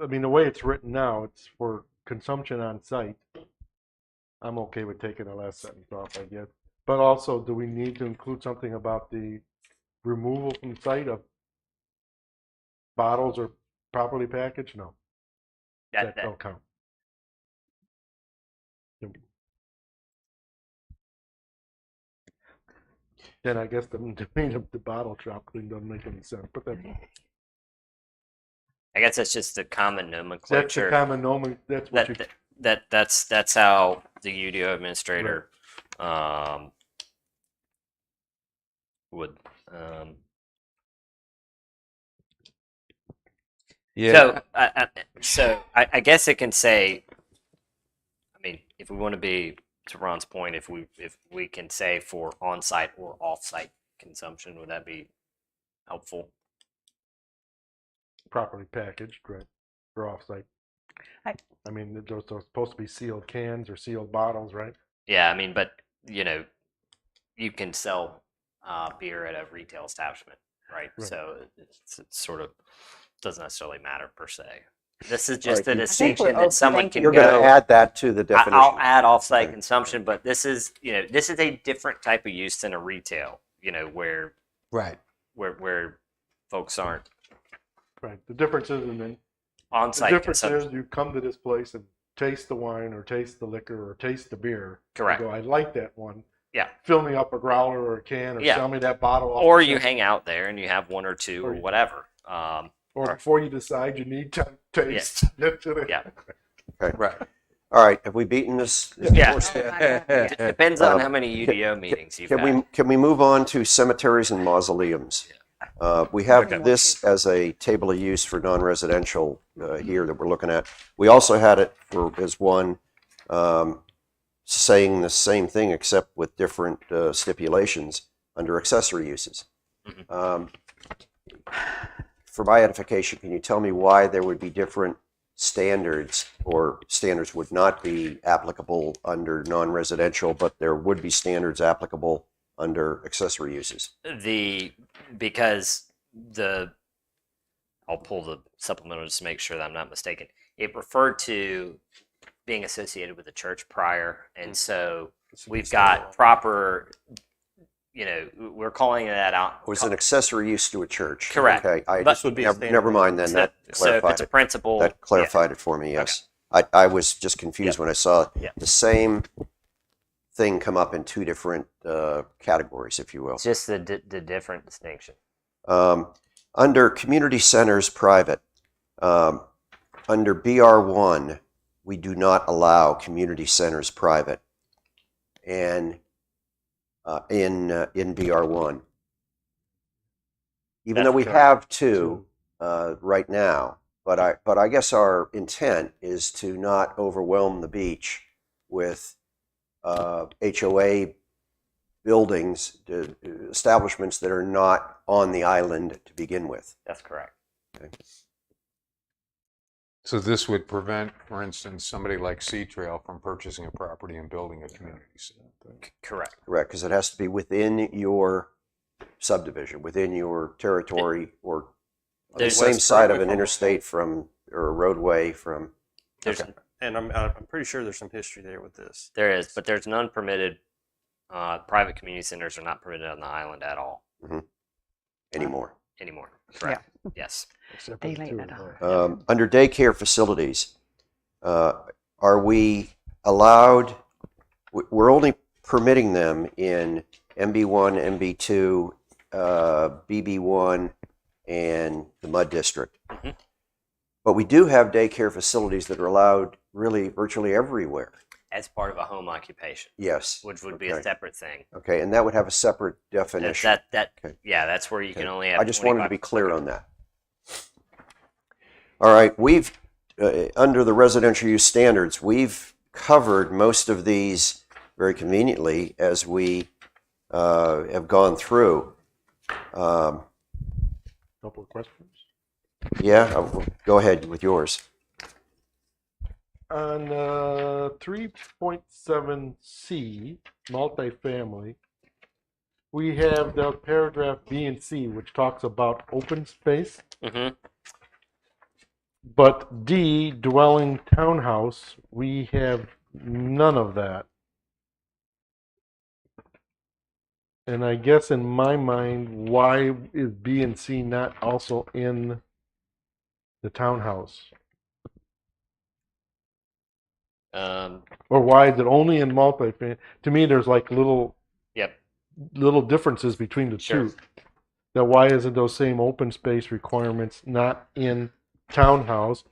Speaker 2: I mean, the way it's written now, it's for consumption on site. I'm okay with taking the last sentence off, I guess. But also, do we need to include something about the removal from site of bottles or properly packaged? No, that don't count. Then I guess the domain of the bottle shop thing doesn't make any sense. But
Speaker 6: I guess that's just the common
Speaker 2: that's
Speaker 6: nomenclature.
Speaker 2: the common nomenclature. That's what you.
Speaker 6: That's how the UDO administrator would.
Speaker 3: Yeah.
Speaker 6: So I guess it can say. I mean, if we want to be to Ron's point, if we can say for on-site or off-site consumption, would that be helpful?
Speaker 2: Properly packaged, right, for offsite. I mean, those are supposed to be sealed cans or sealed bottles, right?
Speaker 6: Yeah, I mean, but you know, you can sell beer at a retail establishment, right?
Speaker 2: Right.
Speaker 6: So it's sort of doesn't necessarily matter per se. This is
Speaker 1: All
Speaker 6: just
Speaker 1: right,
Speaker 6: a
Speaker 1: you-
Speaker 6: distinction that someone
Speaker 4: thank
Speaker 6: can
Speaker 1: You're going to
Speaker 6: go.
Speaker 1: add that to the definition.
Speaker 6: I'll add off-site
Speaker 1: Okay.
Speaker 6: consumption, but this is this is a different type of use than a retail. Where
Speaker 8: Right.
Speaker 6: where folks aren't
Speaker 2: Right. The difference is, and then the
Speaker 6: on-site
Speaker 2: difference
Speaker 6: consumption.
Speaker 2: is, you come to this place and taste the wine or taste the liquor or taste the beer.
Speaker 6: Correct.
Speaker 2: You go, I like that one.
Speaker 6: Yeah.
Speaker 2: Fill me up a growler or a can, or
Speaker 6: Yeah.
Speaker 2: sell me that bottle. Off
Speaker 6: Or
Speaker 2: the
Speaker 6: you
Speaker 2: shelf.
Speaker 6: hang out there and you have one or two
Speaker 2: Or
Speaker 6: or
Speaker 2: you-
Speaker 6: whatever.
Speaker 2: Or before you decide you need to taste. Get to the-
Speaker 6: Yeah.
Speaker 8: Right.
Speaker 1: All right, have we beaten this?
Speaker 6: Yeah.
Speaker 1: horse yet?
Speaker 6: It depends on
Speaker 1: Um,
Speaker 6: how many UDO meetings you've
Speaker 1: Can
Speaker 6: had.
Speaker 1: we move on to cemeteries and mausoleums? We have
Speaker 4: Okay.
Speaker 1: this as a table of use for non-residential here that we're looking at. We also had it as one saying the same thing except with different stipulations under accessory uses. For my edification, can you tell me why there would be different standards, or standards would not be applicable under non-residential, but there would be standards applicable under accessory uses?
Speaker 6: Because I'll pull the supplemental just to make sure that I'm not mistaken. It referred to being associated with the church prior, and so we've got proper, we're calling that out.
Speaker 1: It was an accessory use to a church.
Speaker 6: Correct.
Speaker 1: Okay,
Speaker 6: But-
Speaker 5: This would be a
Speaker 1: never
Speaker 5: standard.
Speaker 1: mind then, that
Speaker 6: So if
Speaker 1: clarified
Speaker 6: it's a
Speaker 1: it.
Speaker 6: principle,
Speaker 1: That clarified it for me, yes. I was just confused when I saw
Speaker 6: Yeah.
Speaker 1: the same thing come up in two different categories, if you will.
Speaker 6: it's just the different distinction.
Speaker 1: Under community centers private, under BR1, we do not allow community centers private, and in BR1, even though we
Speaker 6: That's
Speaker 1: have two right now, but I guess our intent is to not overwhelm the beach with HOA buildings, establishments that are not on the island to begin with.
Speaker 6: That's correct.
Speaker 3: So this would prevent, for instance, somebody like Sea Trail from purchasing a property and building a community center.
Speaker 6: Correct.
Speaker 1: Correct, because it has to be within your subdivision, within your territory, or on the
Speaker 6: There's-
Speaker 1: same
Speaker 5: West
Speaker 1: side of
Speaker 5: Berwick
Speaker 1: an interstate from, or a roadway from.
Speaker 6: There's
Speaker 5: And I'm pretty sure there's some history there with this.
Speaker 6: There is, but there's none permitted. Private community centers are not permitted on the island at all
Speaker 1: Anymore.
Speaker 6: anymore. Correct. Yes.
Speaker 2: Except
Speaker 4: They
Speaker 2: for the
Speaker 4: lay
Speaker 2: two
Speaker 4: that
Speaker 2: there.
Speaker 1: Under daycare facilities, are we allowed, we're only permitting them in MB1, MB2, BB1, and the Mud District.
Speaker 6: Mhm.
Speaker 1: But we do have daycare facilities that are allowed really virtually everywhere.
Speaker 6: As part of a home occupation,
Speaker 1: Yes.
Speaker 6: which would be a
Speaker 1: Okay.
Speaker 6: separate thing.
Speaker 1: Okay, and that would have a separate definition.
Speaker 6: Okay.
Speaker 1: Okay.
Speaker 6: That's where you can
Speaker 1: Okay.
Speaker 6: only have.
Speaker 1: I just wanted to be
Speaker 6: 25%.
Speaker 1: clear on that. All right, we've, under the residential use standards, we've covered most of these very conveniently as we have gone through.
Speaker 2: Couple of questions.
Speaker 1: Yeah, go ahead with yours.
Speaker 2: On 3.7C, multifamily, we have the paragraph B and C, which talks about open space.
Speaker 6: Mhm.
Speaker 2: But D, dwelling townhouse, we have none of that. And I guess in my mind, why is B and C not also in the townhouse? Or why is it only in multifamily? To me, there's like little
Speaker 6: Yep.
Speaker 2: differences between the
Speaker 6: Sure.
Speaker 2: two. That why isn't those same open space requirements not in townhouse?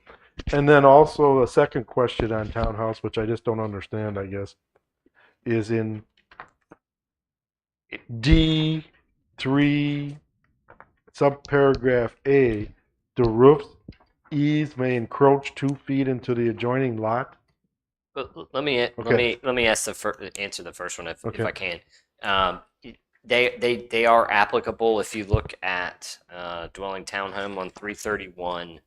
Speaker 2: And then also a second question on townhouse, which I just don't understand, I guess, is in D3 subparagraph A, the roof eaves may encroach 2 feet into the adjoining lot.
Speaker 6: Let me answer the first one if
Speaker 2: Okay.
Speaker 6: I can. They are applicable if you look at dwelling townhome on 331.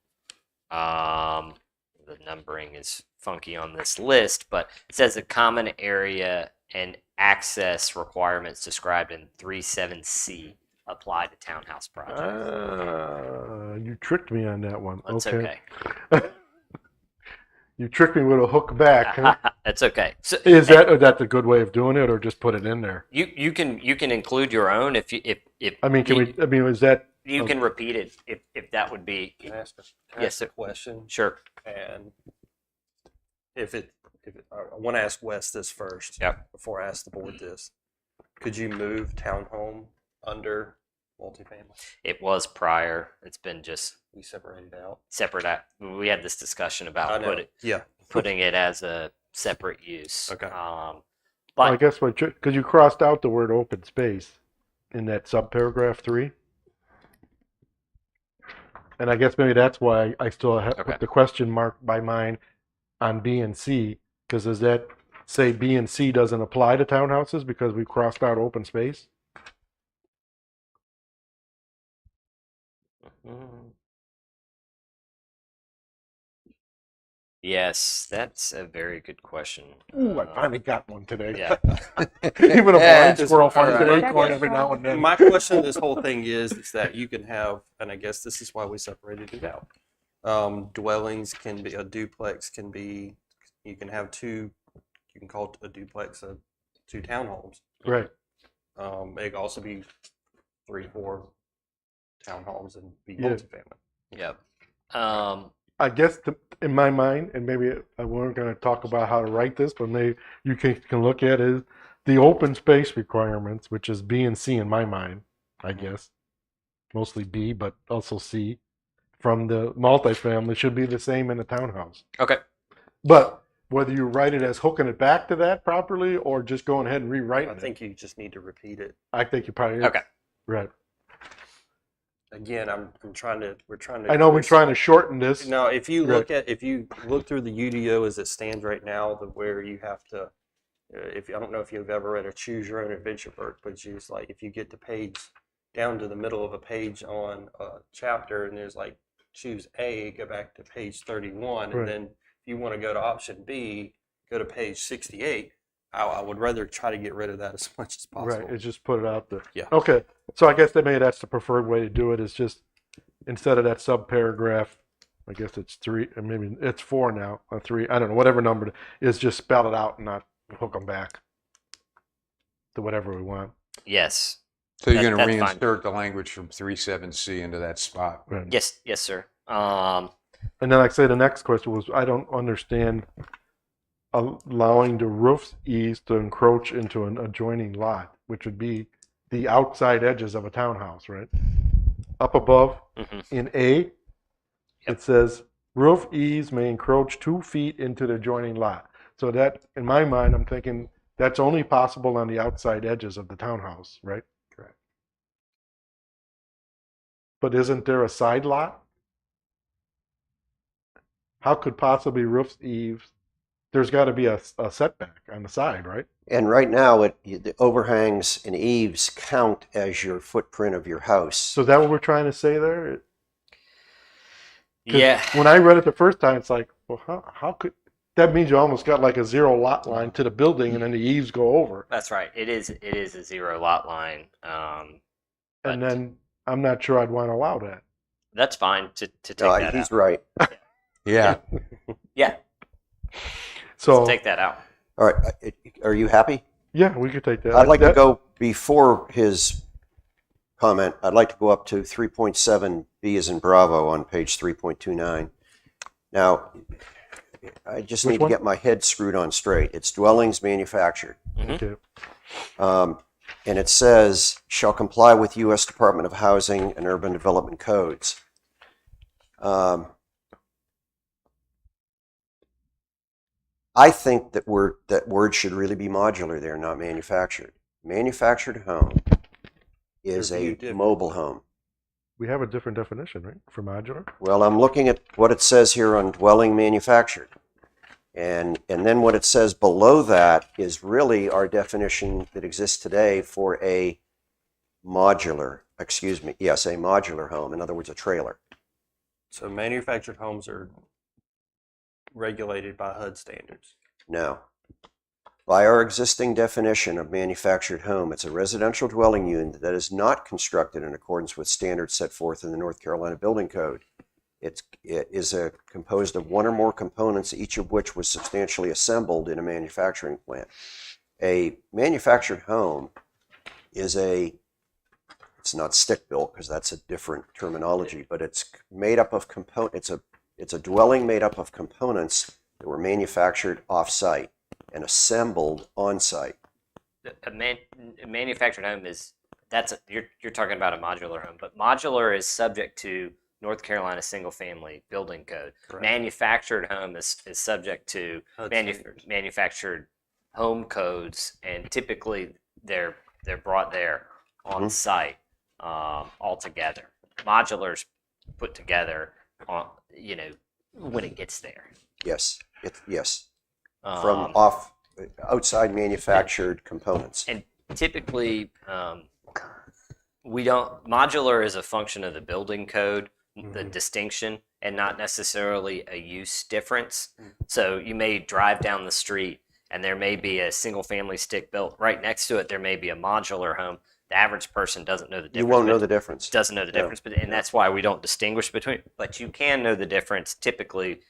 Speaker 6: The the numbering is funky on this list, but it says the common area and access requirements described in 37C apply to townhouse projects.
Speaker 2: You tricked me on that one.
Speaker 6: That's
Speaker 2: okay.
Speaker 6: okay.
Speaker 2: You tricked me with a hook back. Huh?
Speaker 6: That's okay. So,
Speaker 2: Is that a good way of doing it, or just put it in there?
Speaker 6: you can include your own if
Speaker 2: I mean, is that
Speaker 6: you can repeat it if that would be
Speaker 5: Can I ask a
Speaker 6: Yes, sir.
Speaker 5: question?
Speaker 6: sure.
Speaker 5: And I want to ask Wes this first.
Speaker 6: Yep.
Speaker 5: Before I ask the board this, could you move townhome under multifamily?
Speaker 6: It was prior. It's been just
Speaker 5: We separated out.
Speaker 6: separate. We had this discussion
Speaker 5: I
Speaker 6: about
Speaker 5: know. Yeah.
Speaker 6: putting it as a separate use.
Speaker 5: Okay.
Speaker 2: I
Speaker 6: But
Speaker 2: guess because you crossed out the word open space in that subparagraph 3. And I guess maybe that's why I still have
Speaker 6: Okay.
Speaker 2: put the question mark by mine on B and C, because does that say B and C doesn't apply to townhouses because we crossed out open space?
Speaker 6: yes, that's a very good question.
Speaker 2: Ooh, I finally got one today.
Speaker 6: Yeah.
Speaker 2: Even a
Speaker 3: Yeah,
Speaker 2: blind squirrel finds an
Speaker 5: alright.
Speaker 2: acorn every now and then.
Speaker 5: My question to this whole thing is that you can have, and I guess this is why we separated it out. Dwellings can be, a duplex can be, you can have two, you can call a duplex two townhomes.
Speaker 2: Right.
Speaker 5: It could also be 3-4 townhomes and be
Speaker 2: Yeah.
Speaker 5: multifamily.
Speaker 6: Yep.
Speaker 2: I guess in my mind, and maybe I weren't going to talk about how to write this, but maybe you can look at is the open space requirements, which is B and C in my mind, I guess. Mostly B, but also C. From the multifamily should be the same in the townhouse.
Speaker 6: Okay.
Speaker 2: But whether you write it as hooking it back to that properly or just going ahead and rewriting
Speaker 5: I
Speaker 2: it,
Speaker 5: think you just need to repeat it.
Speaker 2: I think you probably
Speaker 6: Okay.
Speaker 2: right.
Speaker 5: Again, we're trying to.
Speaker 2: I know we're trying to shorten this.
Speaker 5: No, if you
Speaker 2: Right.
Speaker 5: if you look through the UDO as it stands right now, where you have to, I don't know if you've ever read a Choose Your Own Adventure book, but it's like if you get the page down to the middle of a page on a chapter, and there's like choose A, go back to page 31,
Speaker 2: Right.
Speaker 5: and then if you want to go to option B, go to page 68. I would rather try to get rid of that as much as possible.
Speaker 2: Right, it's just put it out there.
Speaker 5: Yeah.
Speaker 2: Okay, so I guess maybe that's the preferred way to do it. Is just instead of that subparagraph, I guess it's 3, or maybe it's 4 now, or 3. I don't know, whatever number it is. Just spell it out and not hook them back to whatever we want.
Speaker 6: Yes.
Speaker 3: So you're going to
Speaker 6: That's fine.
Speaker 3: reinsert the language from 37C into that spot.
Speaker 2: Right.
Speaker 6: Yes. Yes, sir.
Speaker 2: And then, like I say, the next question was, I don't understand allowing the roof eaves to encroach into an adjoining lot, which would be the outside edges of a townhouse, right? Up above
Speaker 6: Mhm.
Speaker 2: in A, it says roof eaves may encroach 2 feet into the adjoining lot. So that, in my mind, I'm thinking that's only possible on the outside edges of the townhouse, right?
Speaker 5: Correct.
Speaker 2: But isn't there a side lot? How could possibly roof eaves? There's got to be a setback on the side, right?
Speaker 1: And right now, the overhangs and eaves count as your footprint of your house.
Speaker 2: So is that what we're trying to say there? 'Cause
Speaker 6: Yeah.
Speaker 2: When I read it the first time, it's like, well, how could that means you almost got like a 0 lot line to the building, and then the eaves go over,
Speaker 6: That's right. It is a 0 lot line.
Speaker 2: and
Speaker 6: But-
Speaker 2: then I'm not sure I'd want to allow that.
Speaker 6: That's fine to take that
Speaker 1: He's
Speaker 6: out.
Speaker 1: right.
Speaker 3: Yeah.
Speaker 6: Yeah.
Speaker 2: So
Speaker 6: Take that out.
Speaker 1: All right. Are you happy?
Speaker 2: yeah, we could take that.
Speaker 1: I'd like to
Speaker 2: That-
Speaker 1: go before his comment. I'd like to go up to 3.7B as in Bravo on page 3.29. Now, I just
Speaker 2: Which
Speaker 1: need to
Speaker 2: one?
Speaker 1: get my head screwed on straight. It's dwellings manufactured.
Speaker 2: Okay.
Speaker 1: And it says, shall comply with U.S. Department of Housing and Urban Development codes. I think that word should really be modular there, not manufactured. Manufactured home is
Speaker 5: They're
Speaker 1: a
Speaker 5: viewed different.
Speaker 1: mobile home.
Speaker 2: We have a different definition, right, for modular?
Speaker 1: Well, I'm looking at what it says here on dwelling manufactured. And then what it says below that is really our definition that exists today for a modular home. In other words, a trailer.
Speaker 5: So manufactured homes are regulated by HUD standards.
Speaker 1: No. By our existing definition of manufactured home, it's a residential dwelling unit that is not constructed in accordance with standards set forth in the North Carolina Building Code. It is composed of one or more components, each of which was substantially assembled in a manufacturing plant. A manufactured home is it's not stick-built because that's a different terminology, but it's made up of it's a dwelling made up of components that were manufactured off-site and assembled on-site.
Speaker 6: A manufactured home is you're talking about a modular home, but modular is subject to North Carolina single family building code.
Speaker 5: Correct.
Speaker 6: Manufactured home is subject to
Speaker 5: HUD standards.
Speaker 6: manufactured home codes, and typically they're brought there on site altogether. Modulars put together on when it gets there.
Speaker 1: Yes, yes, from outside manufactured components.
Speaker 6: And typically, we don't. Modular is a function of the building code, the distinction, and not necessarily a use difference. So you may drive down the street and there may be a single family stick built right next to it. There may be a modular home. The average person doesn't know the difference.
Speaker 1: You won't know the difference.
Speaker 6: Doesn't know the difference, and that's why we don't distinguish between. But you can know the difference typically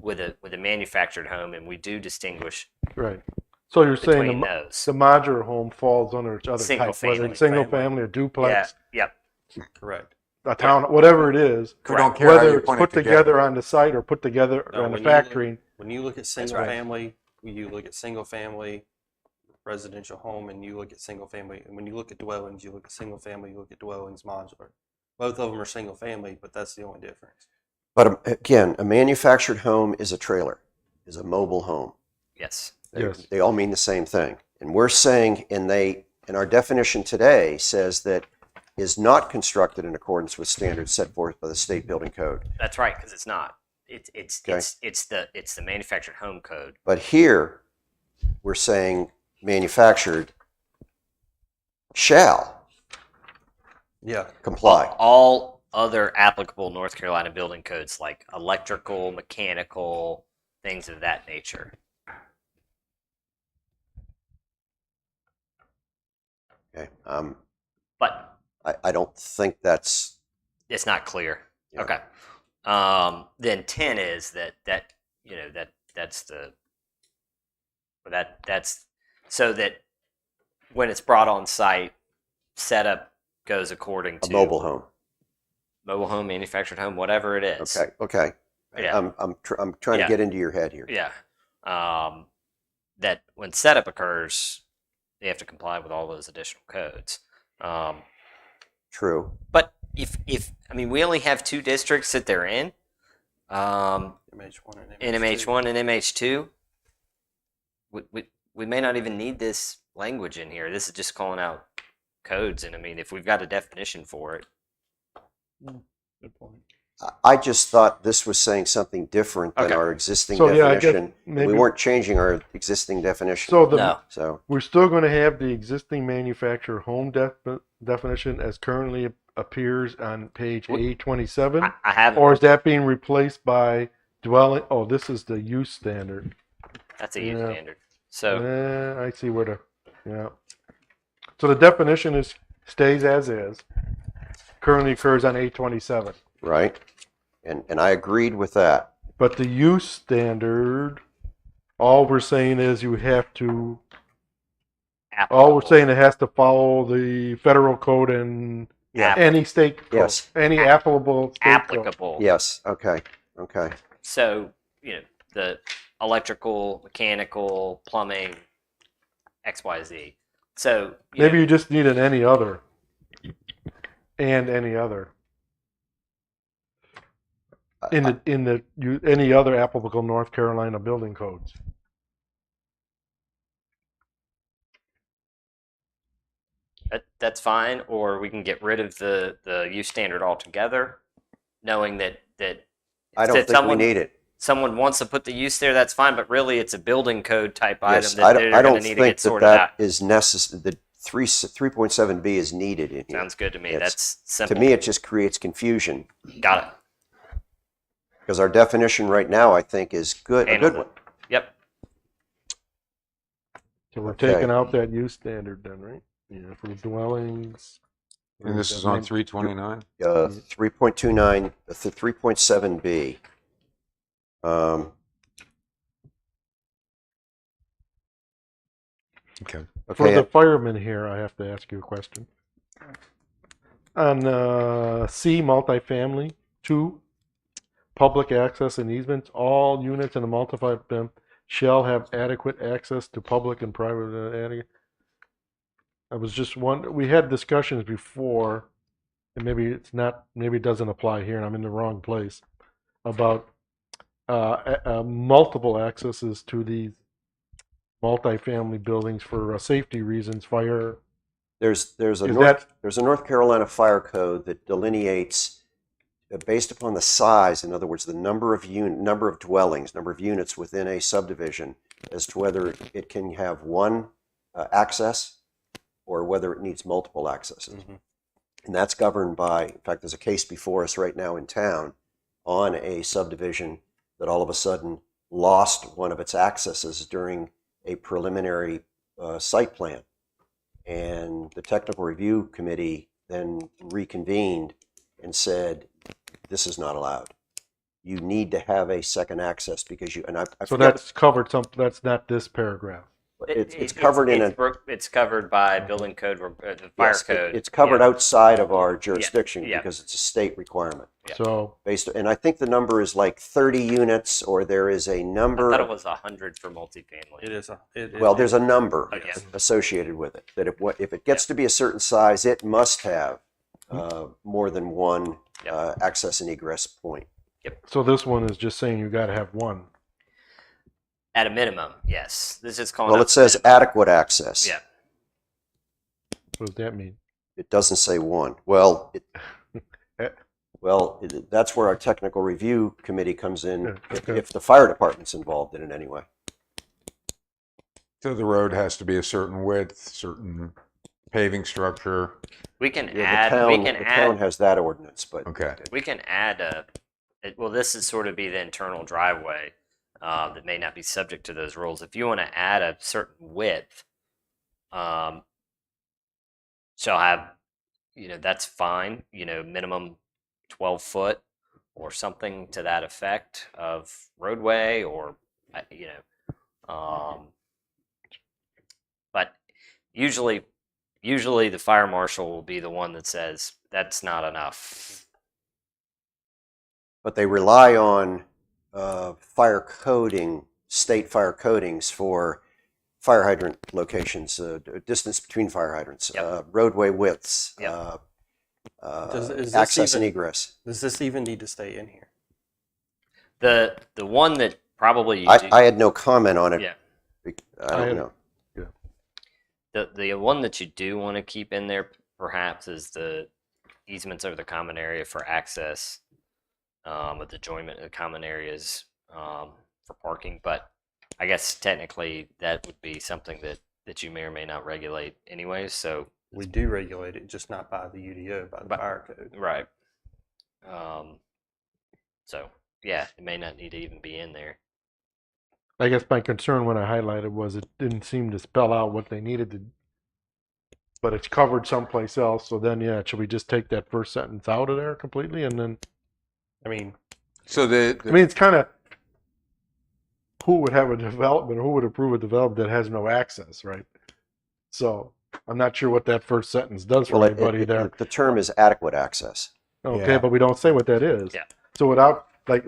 Speaker 6: with a manufactured home, and we do distinguish
Speaker 2: Right. So you're saying
Speaker 6: between
Speaker 2: the
Speaker 6: those.
Speaker 2: modular home falls under each other
Speaker 6: Single
Speaker 2: type, whether
Speaker 6: family.
Speaker 2: it's single family or duplex,
Speaker 6: Yeah.
Speaker 5: Correct.
Speaker 2: a town, whatever it is,
Speaker 3: We don't care how
Speaker 2: whether
Speaker 3: you
Speaker 2: it's
Speaker 3: put
Speaker 2: put
Speaker 3: it together.
Speaker 2: together on the site or put together
Speaker 5: No,
Speaker 2: on the
Speaker 5: when you look-
Speaker 2: factory.
Speaker 5: When you look at single
Speaker 6: right.
Speaker 5: family, you look at single family residential home, and you look at single family. And when you look at dwellings, you look at single family, you look at dwellings modular. Both of them are single family, but that's the only difference.
Speaker 1: But again, a manufactured home is a trailer, is a mobile home.
Speaker 6: Yes.
Speaker 2: Yes.
Speaker 1: They all mean the same thing. And we're saying, and our definition today says that is not constructed in accordance with standards set forth by the state building code.
Speaker 6: That's right, because it's not. It's
Speaker 1: Okay.
Speaker 6: it's the manufactured home code.
Speaker 1: But here, we're saying manufactured shall
Speaker 5: Yeah.
Speaker 1: comply.
Speaker 6: All other applicable North Carolina building codes, like electrical, mechanical, things of that nature.
Speaker 1: Okay.
Speaker 6: But
Speaker 1: I don't think that's,
Speaker 6: it's not clear.
Speaker 1: Yeah.
Speaker 6: Okay. Then 10 is that's so that when it's brought on site, setup goes according
Speaker 1: a
Speaker 6: to
Speaker 1: mobile home.
Speaker 6: mobile home, manufactured home, whatever it is.
Speaker 1: Okay.
Speaker 6: Yeah.
Speaker 1: I'm trying
Speaker 6: Yeah.
Speaker 1: to get into your head here.
Speaker 6: Yeah. That when setup occurs, they have to comply with all those additional codes.
Speaker 1: True.
Speaker 6: But if I mean, we only have two districts that they're in,
Speaker 5: MH1 and
Speaker 6: NMH1 and MH2. We may not even need this language in here. This is just calling out codes, and I mean, if we've got a definition for it,
Speaker 2: Good point.
Speaker 1: I just thought this was saying something different than
Speaker 6: Okay.
Speaker 1: our existing
Speaker 2: So, yeah, I guess
Speaker 1: definition.
Speaker 2: maybe-
Speaker 1: We weren't changing our existing definition.
Speaker 2: So
Speaker 6: no.
Speaker 1: So,
Speaker 2: we're still going to have the existing manufactured home definition as currently appears on page A27,
Speaker 6: I have
Speaker 2: or is that being replaced by dwelling? Oh, this is the use standard.
Speaker 6: that's a use
Speaker 2: Yeah.
Speaker 6: standard. So
Speaker 2: I see where yeah. So the definition stays as is. Currently occurs on A27.
Speaker 1: right? And I agreed with that.
Speaker 2: But the use standard, all we're saying is you have to, all we're
Speaker 6: applicable.
Speaker 2: saying it has to follow the federal code and
Speaker 1: Yeah.
Speaker 2: any state code.
Speaker 1: Yes.
Speaker 2: Any applicable state code.
Speaker 6: applicable.
Speaker 1: Yes. Okay. Okay.
Speaker 6: So, the electrical, mechanical, plumbing, XYZ. So,
Speaker 2: Maybe you just need an any other. And any other. Any other applicable North Carolina building codes.
Speaker 6: that's fine, or we can get rid of the use standard altogether, knowing that
Speaker 1: I don't
Speaker 6: if
Speaker 1: think we need it.
Speaker 6: someone wants to put the use there, that's fine, but really it's a building code type
Speaker 1: Yes,
Speaker 6: item that they're
Speaker 1: I
Speaker 6: going
Speaker 1: don't
Speaker 6: to need to get
Speaker 1: think
Speaker 6: sorted
Speaker 1: that
Speaker 6: out.
Speaker 1: is necessary. The 3.7b is needed in here.
Speaker 6: Sounds good to me.
Speaker 1: It's-
Speaker 6: That's simple.
Speaker 1: To me, it just creates confusion.
Speaker 6: Got it.
Speaker 1: Because our definition right now, I think, is good, a
Speaker 6: Handles
Speaker 1: good
Speaker 6: it.
Speaker 1: one.
Speaker 6: Yep.
Speaker 2: So we're
Speaker 1: Okay.
Speaker 2: taking out that use standard then, right? Yeah, for dwellings.
Speaker 3: And this is on 329?
Speaker 1: 3.29, 3.7B.
Speaker 3: Okay.
Speaker 2: For the
Speaker 1: Okay,
Speaker 2: firemen here, I have to ask you a question. On C, multifamily, 2, public access and easements, all units in a multifamily shall have adequate access to public and private area. I was just wondering, we had discussions before, and maybe it's not, maybe it doesn't apply here, and I'm in the wrong place, about multiple accesses to these multifamily buildings for safety reasons, fire.
Speaker 1: there's a
Speaker 2: Is
Speaker 1: there's a North Carolina fire code that delineates based upon the size, in other words, the number of dwellings, number of units within a subdivision, as to whether it can have one access or whether it needs multiple accesses.
Speaker 5: Mhm.
Speaker 1: And that's governed by, in fact, there's a case before us right now in town on a subdivision that all of a sudden lost one of its accesses during a preliminary site plan. And the technical review committee then reconvened and said, this is not allowed. You need to have a second access because I
Speaker 2: So
Speaker 1: forget,
Speaker 2: that's covered, that's not this paragraph.
Speaker 1: it's covered in
Speaker 6: It's covered by building code, the fire
Speaker 1: yes,
Speaker 6: code.
Speaker 1: it's covered
Speaker 6: Yeah.
Speaker 1: outside of our jurisdiction
Speaker 6: yeah.
Speaker 1: because it's a state requirement.
Speaker 6: Yeah.
Speaker 2: So,
Speaker 1: And I think the number is like 30 units, or there is a
Speaker 6: I
Speaker 1: number.
Speaker 6: thought it was 100 for multifamily.
Speaker 5: It is.
Speaker 1: Well, there's a number
Speaker 6: Oh, yeah.
Speaker 1: associated with it, that if it gets to be a certain size, it must have more than one
Speaker 6: Yep.
Speaker 1: access and egress point.
Speaker 2: so this one is just saying you got to have one.
Speaker 6: At a minimum, yes. This is calling
Speaker 1: Well,
Speaker 6: out
Speaker 1: it says
Speaker 6: minimum.
Speaker 1: adequate access.
Speaker 6: Yeah.
Speaker 2: What does that mean?
Speaker 1: It doesn't say one. Well,
Speaker 2: Eh.
Speaker 1: That's where our technical review committee comes in,
Speaker 2: Yeah, okay.
Speaker 1: if the fire department's involved in it anyway.
Speaker 3: So the road has to be a certain width, certain paving structure.
Speaker 6: We can
Speaker 1: Yeah,
Speaker 6: add.
Speaker 1: the town has that ordinance, but
Speaker 3: Okay.
Speaker 6: We can add well, this is sort of be the internal driveway that may not be subject to those rules. If you want to add a certain width, shall have, that's fine. Minimum 12 foot or something to that effect of roadway, or but usually the fire marshal will be the one that says that's not enough.
Speaker 1: but they rely on state fire codings for fire hydrant locations, distance between fire hydrants,
Speaker 6: Yep.
Speaker 1: roadway widths,
Speaker 6: Yep.
Speaker 5: Is this
Speaker 1: access and
Speaker 5: even-
Speaker 1: egress.
Speaker 5: Does this even need to stay in here?
Speaker 6: The one that probably you do,
Speaker 1: I had no comment on it.
Speaker 6: yeah.
Speaker 1: I don't know.
Speaker 6: The one that you do want to keep in there perhaps is the easements over the common area for access, with the joinment of the common areas for parking. But I guess technically that would be something that you may or may not regulate anyways. So
Speaker 5: We do regulate it, just not by the UDO, by the
Speaker 6: But-
Speaker 5: fire code.
Speaker 6: right. So yeah, it may not need to even be in there.
Speaker 2: I guess my concern when I highlighted was it didn't seem to spell out what they needed to, but it's covered someplace else. So then, yeah, should we just take that first sentence out of there completely? And then,
Speaker 5: I mean,
Speaker 3: So
Speaker 2: I mean, it's kind of who would have a development, who would approve a development that has no access, right? So I'm not sure what that first sentence does for
Speaker 1: Well,
Speaker 2: anybody there.
Speaker 1: the term is adequate access.
Speaker 2: Okay,
Speaker 3: Yeah.
Speaker 2: but we don't say what that is.
Speaker 6: Yeah.
Speaker 2: So without, like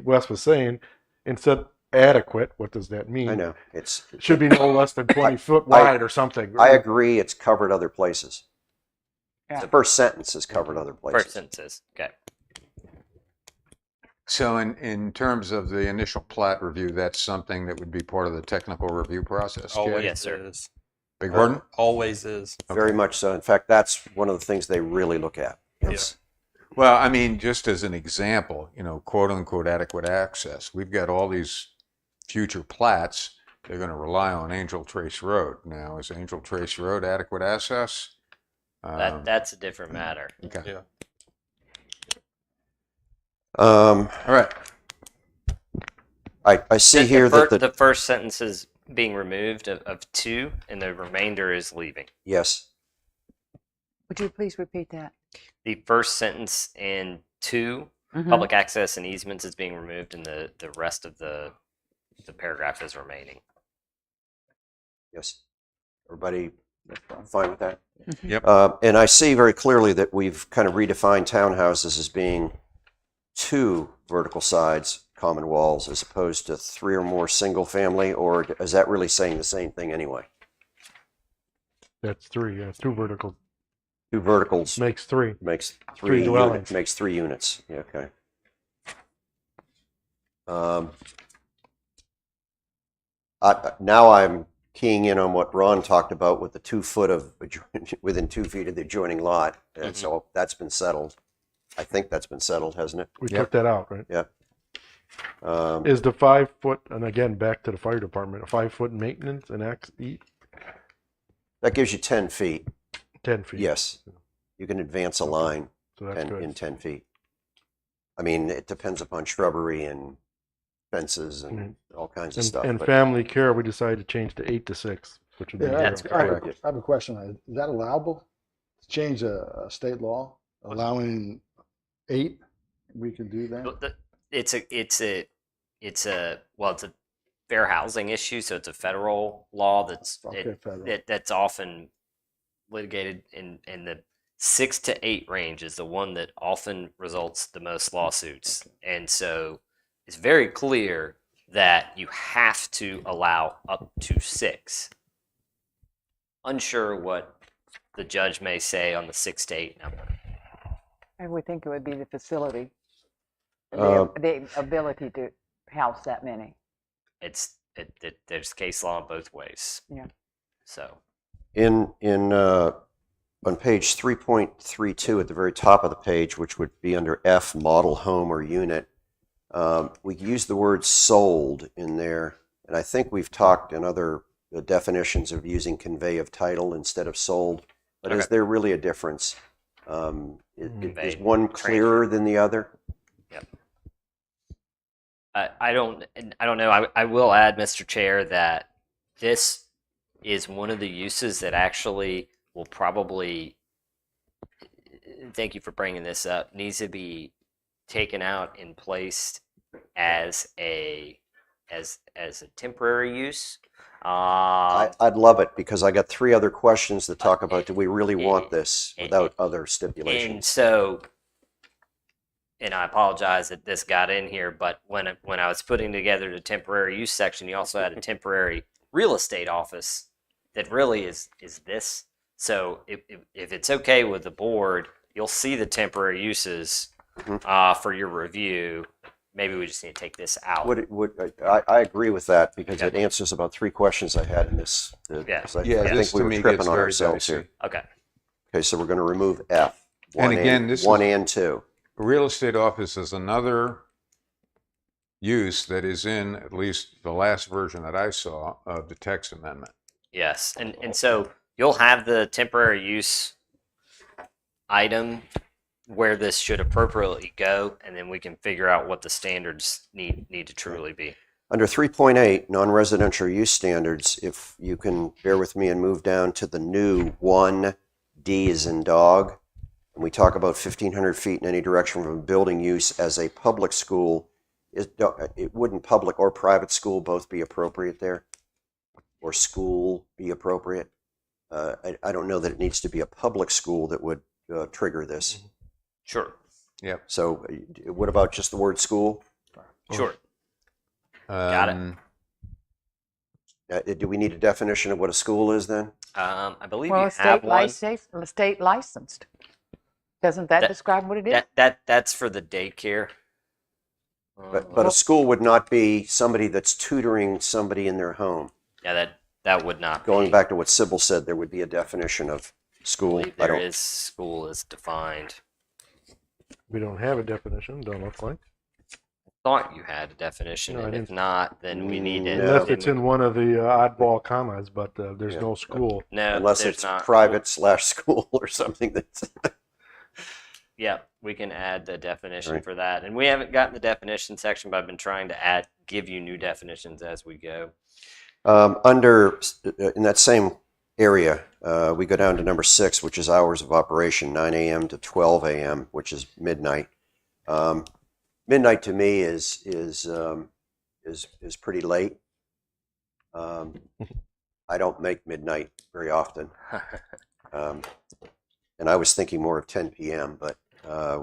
Speaker 2: Wes was saying, instead adequate, what does that mean?
Speaker 1: I know, it's,
Speaker 2: It should be no less than 20 foot wide or something.
Speaker 1: I agree, it's covered other places.
Speaker 4: Yeah.
Speaker 1: The first sentence is covered other places.
Speaker 6: First sentences. Okay.
Speaker 3: So in terms of the initial plat review, that's something that would be part of the technical review process? Jay?
Speaker 5: always
Speaker 6: Yes, sir.
Speaker 5: is.
Speaker 3: Big pardon?
Speaker 5: Always is.
Speaker 1: Very much so. In fact, that's one of the things they really look at. It's-
Speaker 3: Well, I mean, just as an example, quote unquote adequate access. We've got all these future plats. They're going to rely on Angel Trace Road. Now, is Angel Trace Road adequate access?
Speaker 6: That's a different matter.
Speaker 3: Okay.
Speaker 5: Yeah.
Speaker 3: All right.
Speaker 1: I see here that
Speaker 6: the first sentence is being removed of 2, and the remainder is leaving.
Speaker 1: yes,
Speaker 4: Would you please repeat that?
Speaker 6: The first sentence in 2,
Speaker 4: Mhm.
Speaker 6: public access and easements, is being removed, and the rest of the paragraph is remaining.
Speaker 1: yes. Everybody fine with that?
Speaker 3: Yep.
Speaker 1: And I see very clearly that we've kind of redefined townhouses as being 2 vertical sides, common walls, as opposed to 3 or more single family, or is that really saying the same thing anyway?
Speaker 2: That's 3. Yeah, 2 vertical
Speaker 1: 2 verticals
Speaker 2: makes 3.
Speaker 1: makes
Speaker 2: 3
Speaker 1: 3
Speaker 2: dwellings.
Speaker 1: units, makes 3 units. Yeah, okay. Now I'm keying in on what Ron talked about with the 2 foot of within 2 feet of the adjoining lot, and so that's been settled. I think that's been settled, hasn't it?
Speaker 2: We took that out, right?
Speaker 1: Um,
Speaker 2: Is the 5 foot, and again, back to the fire department, a 5 foot maintenance and
Speaker 1: that gives you 10 feet.
Speaker 2: 10 feet?
Speaker 1: Yes, you can advance a line
Speaker 2: So that's good.
Speaker 1: in 10 feet. I mean, it depends upon shrubbery and fences and all kinds of stuff.
Speaker 2: And
Speaker 1: but-
Speaker 2: family care, we decided to change to 8 to 6, which would be
Speaker 7: Yeah,
Speaker 6: That's
Speaker 2: zero.
Speaker 7: I have
Speaker 1: correct.
Speaker 7: I have a question. Is that allowable? To change a state law allowing 8? We can do that?
Speaker 6: But it's a fair housing issue, so it's a federal law
Speaker 7: Okay, federal.
Speaker 6: that's often litigated in the 6 to 8 range is the one that often results the most lawsuits, and so it's very clear that you have to allow up to 6. Unsure what the judge may say on the 6 to 8 number.
Speaker 4: I would think it would be the facility,
Speaker 1: Um,
Speaker 4: the ability to house that many.
Speaker 6: There's case law both ways.
Speaker 4: Yeah.
Speaker 6: So
Speaker 1: on page 3.32 at the very top of the page, which would be under F, model home or unit, we use the word sold in there, and I think we've talked in other definitions of using convey of title instead of sold. But is
Speaker 6: Okay.
Speaker 1: there really a difference? Is
Speaker 6: Convey,
Speaker 1: one clearer than the other?
Speaker 6: I don't know. I will add, Mr. Chair, that this is one of the uses that actually will probably, thank you for bringing this up, needs to be taken out and placed as a temporary use.
Speaker 1: I'd love it because I got 3 other questions that talk about do we really want this without other
Speaker 6: And
Speaker 1: stipulations?
Speaker 6: so, and I apologize that this got in here, but when I was putting together the temporary use section, you also had a temporary real estate office that really is this. So if it's okay with the board, you'll see the temporary uses for your review. Maybe we just need to take this out.
Speaker 1: I agree with that because
Speaker 6: Okay.
Speaker 1: it answers about 3 questions I had in this.
Speaker 6: Yeah.
Speaker 1: 'Cause I
Speaker 3: This
Speaker 1: think we
Speaker 3: to
Speaker 1: were
Speaker 3: me
Speaker 1: tripping
Speaker 3: gets
Speaker 1: on
Speaker 3: very
Speaker 1: ourselves
Speaker 3: dicey.
Speaker 1: here.
Speaker 6: Okay.
Speaker 1: Okay, so we're going to remove F.
Speaker 3: And again, this is-
Speaker 1: 1 and 2.
Speaker 3: A real estate office is another use that is in at least the last version that I saw of the text amendment.
Speaker 6: Yes, and so you'll have the temporary use item where this should appropriately go, and then we can figure out what the standards need to truly be.
Speaker 1: Under 3.8, non-residential use standards, if you can bear with me and move down to the new 1D as in dog, and we talk about 1,500 feet in any direction from a building use as a public school, wouldn't public or private school both be appropriate there? Or school be appropriate? I don't know that it needs to be a public school that would trigger this.
Speaker 6: Sure,
Speaker 1: So what about just the word school?
Speaker 6: sure. Got it.
Speaker 1: Do we need a definition of what a school is then?
Speaker 6: I believe
Speaker 4: Well,
Speaker 6: you have one.
Speaker 4: state licensed. Doesn't that
Speaker 6: That-
Speaker 4: describe what it is?
Speaker 6: That's for the daycare.
Speaker 1: But a school would not be somebody that's tutoring somebody in their home.
Speaker 6: Yeah, that would not
Speaker 1: Going
Speaker 6: be.
Speaker 1: back to what Sybil said, there would be a definition of
Speaker 6: I
Speaker 1: school.
Speaker 6: believe there is school is defined.
Speaker 2: We don't have a definition, don't look like.
Speaker 6: Thought you had a definition,
Speaker 2: No, I
Speaker 6: and if
Speaker 2: didn't.
Speaker 6: not, then we need it.
Speaker 1: No.
Speaker 2: Unless it's in one of the oddball commas, but there's
Speaker 1: Yeah.
Speaker 2: no school.
Speaker 6: No,
Speaker 1: unless
Speaker 6: there's
Speaker 1: it's
Speaker 6: not.
Speaker 1: private/school or something that's.
Speaker 6: Yeah, we can add the definition
Speaker 1: Right.
Speaker 6: for that. And we haven't gotten the definition section, but I've been trying to add give you new definitions as we go.
Speaker 1: In that same area, we go down to number 6, which is hours of operation, 9 a.m. to 12 a.m., which is midnight. Midnight to me is pretty late. I don't make midnight very often, and I was thinking more of 10 p.m. But I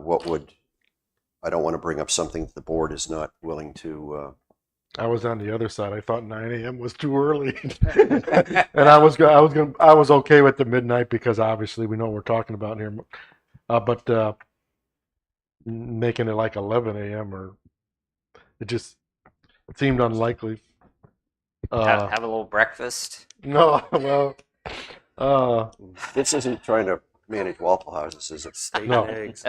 Speaker 1: don't want to bring up something that the board is not willing to.
Speaker 2: I was on the other side. I thought 9 a.m. was too early, and I was okay with the midnight because obviously we know what we're talking about here, but making it like 11 a.m. or it seemed unlikely.
Speaker 6: Have a little breakfast.
Speaker 2: No, well,
Speaker 1: This isn't trying to manage Waffle Houses, is it?
Speaker 5: Steak
Speaker 2: No.
Speaker 5: and eggs.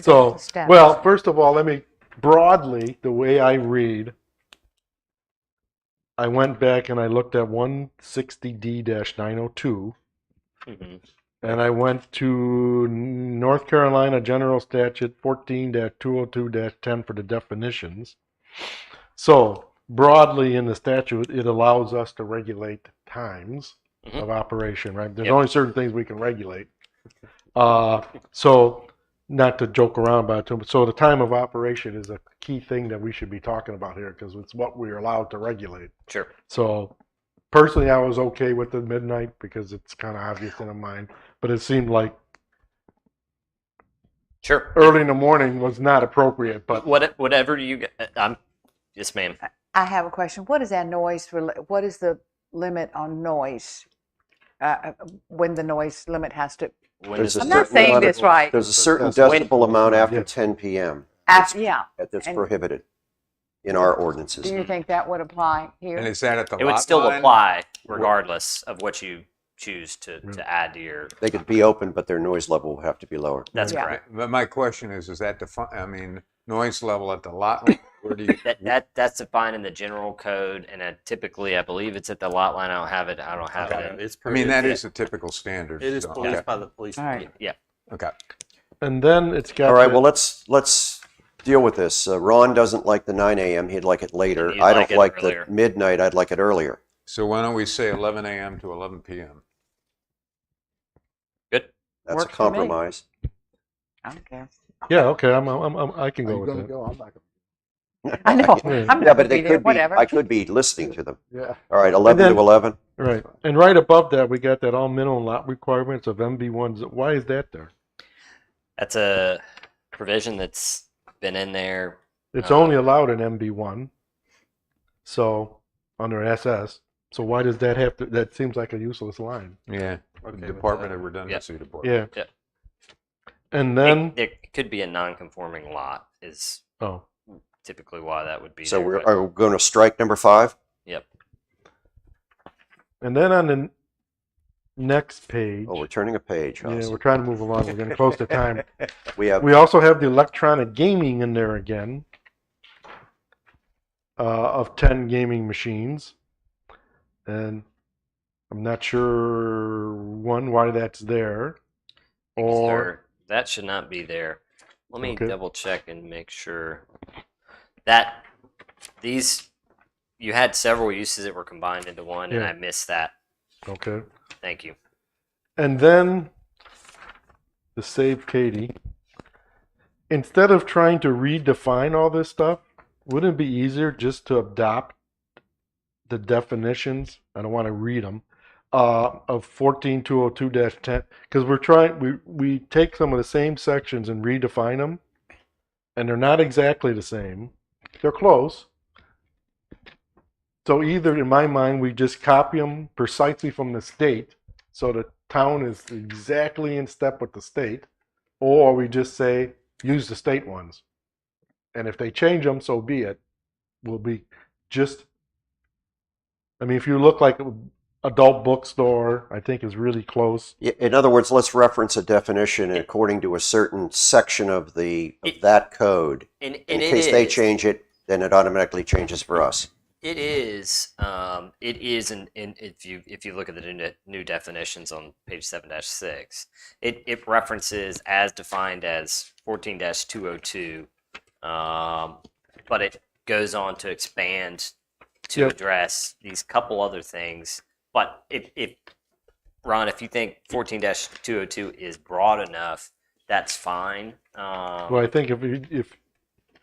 Speaker 2: so
Speaker 4: Status.
Speaker 2: well, first of all, let me broadly the way I read. I went back and I looked at 160D-902,
Speaker 6: Mhm.
Speaker 2: and I went to North Carolina General Statute 14-202-10 for the definitions. So broadly in the statute, it allows us to regulate times of operation, right? There's
Speaker 6: Yep.
Speaker 2: only certain things we can regulate. So not to joke around about it, so the time of operation is a key thing that we should be talking about here because it's what we're allowed to regulate.
Speaker 6: Sure.
Speaker 2: So personally, I was okay with the midnight because it's kind of obvious in my mind, but it seemed like
Speaker 6: Sure.
Speaker 2: early in the morning was not appropriate. But
Speaker 6: Whatever you get. Yes, ma'am.
Speaker 4: I have a question. What is that noise? What is the limit on noise? When the noise limit has to?
Speaker 6: When
Speaker 1: There's
Speaker 6: is
Speaker 1: a
Speaker 4: I'm
Speaker 6: the-
Speaker 4: not
Speaker 1: certain
Speaker 4: saying
Speaker 1: amount of-
Speaker 4: this right.
Speaker 1: There's a certain
Speaker 2: When-
Speaker 1: decibel amount after
Speaker 2: Yeah.
Speaker 1: 10 p.m.
Speaker 4: Yeah.
Speaker 1: That's
Speaker 4: And-
Speaker 1: prohibited in our ordinances.
Speaker 4: Do you think that would apply here?
Speaker 3: And is that at the
Speaker 6: It would
Speaker 3: lot
Speaker 6: still
Speaker 3: line?
Speaker 6: apply regardless of what you choose to add to your.
Speaker 1: They could be open, but their noise level will have to be lower.
Speaker 6: That's
Speaker 4: Yeah.
Speaker 6: correct.
Speaker 3: But my question is that noise level at the lot line? Where do you?
Speaker 6: That's defined in the general code, and typically, I believe it's at the lot line. I don't have it.
Speaker 5: It's
Speaker 3: I mean, that
Speaker 5: prohibited.
Speaker 3: is a typical standard.
Speaker 5: It is
Speaker 3: so-
Speaker 5: policed
Speaker 3: okay.
Speaker 5: by the police.
Speaker 4: All right.
Speaker 6: Yeah.
Speaker 3: Okay.
Speaker 2: and then it's got
Speaker 1: All right,
Speaker 2: the-
Speaker 1: well, let's deal with this. Ron doesn't like the 9 a.m. He'd like it later.
Speaker 6: You'd
Speaker 1: I
Speaker 6: like
Speaker 1: don't
Speaker 6: it
Speaker 1: like
Speaker 6: earlier.
Speaker 1: the midnight. I'd like it earlier.
Speaker 3: So why don't we say 11 a.m. to 11 p.m.?
Speaker 6: Good.
Speaker 1: That's
Speaker 4: Works
Speaker 1: a
Speaker 4: for me.
Speaker 1: compromise.
Speaker 4: I don't care.
Speaker 2: yeah, okay, I can
Speaker 7: Are
Speaker 2: go
Speaker 7: you
Speaker 2: with
Speaker 7: gonna
Speaker 2: that.
Speaker 7: go? I'm not
Speaker 4: I know.
Speaker 2: Yeah.
Speaker 4: I'm
Speaker 1: Yeah,
Speaker 4: not
Speaker 1: but
Speaker 4: gonna
Speaker 1: they
Speaker 4: be there.
Speaker 1: could be.
Speaker 4: Whatever.
Speaker 1: I could be listening to them.
Speaker 7: gonna. Yeah.
Speaker 1: All right, 11
Speaker 2: then-
Speaker 1: to 11.
Speaker 2: Right, and right above that, we got that all minimum lot requirements of MB1s. Why is that there?
Speaker 6: That's a provision that's been in there.
Speaker 2: It's only allowed in MB1, so under SS. So why does that have to? That seems like a useless line.
Speaker 3: Yeah.
Speaker 5: Okay with
Speaker 3: Department
Speaker 5: that.
Speaker 3: of Redundancy Department.
Speaker 2: Yeah.
Speaker 6: Yeah.
Speaker 2: And then
Speaker 6: There could be a non-conforming lot. Is
Speaker 2: oh,
Speaker 6: typically why that would be.
Speaker 1: So
Speaker 6: there, but-
Speaker 1: are we going to strike number 5?
Speaker 6: Yep.
Speaker 2: and then on the next page.
Speaker 1: Oh, we're turning a page.
Speaker 2: Yeah,
Speaker 1: House.
Speaker 2: we're trying to move along. We're getting close to time.
Speaker 1: We have.
Speaker 2: We also have the electronic gaming in there again, of 10 gaming machines, and I'm not sure why that's there, or
Speaker 6: That should not be there. Let me
Speaker 2: Okay.
Speaker 6: double check and make sure that you had several uses that were combined into one, and
Speaker 2: Yeah.
Speaker 6: I missed that.
Speaker 2: okay.
Speaker 6: Thank you.
Speaker 2: And then to save Katie, instead of trying to redefine all this stuff, wouldn't it be easier just to adopt the definitions? I don't want to read them. Of 14202-10, because we take some of the same sections and redefine them, and they're not exactly the same. They're close. So either, in my mind, we just copy them precisely from the state, so the town is exactly in step with the state, or we just say use the state ones, and if they change them, so be it. We'll be just. I mean, if you look like adult bookstore, I think is really close.
Speaker 1: In other words, let's reference a definition according to a certain section of that code.
Speaker 6: And
Speaker 1: In
Speaker 6: it
Speaker 1: case they
Speaker 6: is-
Speaker 1: change it, then it automatically changes for us.
Speaker 6: It is. It is, and if you look at the new definitions on page 7-6, it references as defined as 14-202, but goes on to expand to
Speaker 2: Yep.
Speaker 6: address these couple other things. But if Ron, if you think 14-202 is broad enough, that's fine.
Speaker 2: Well, I think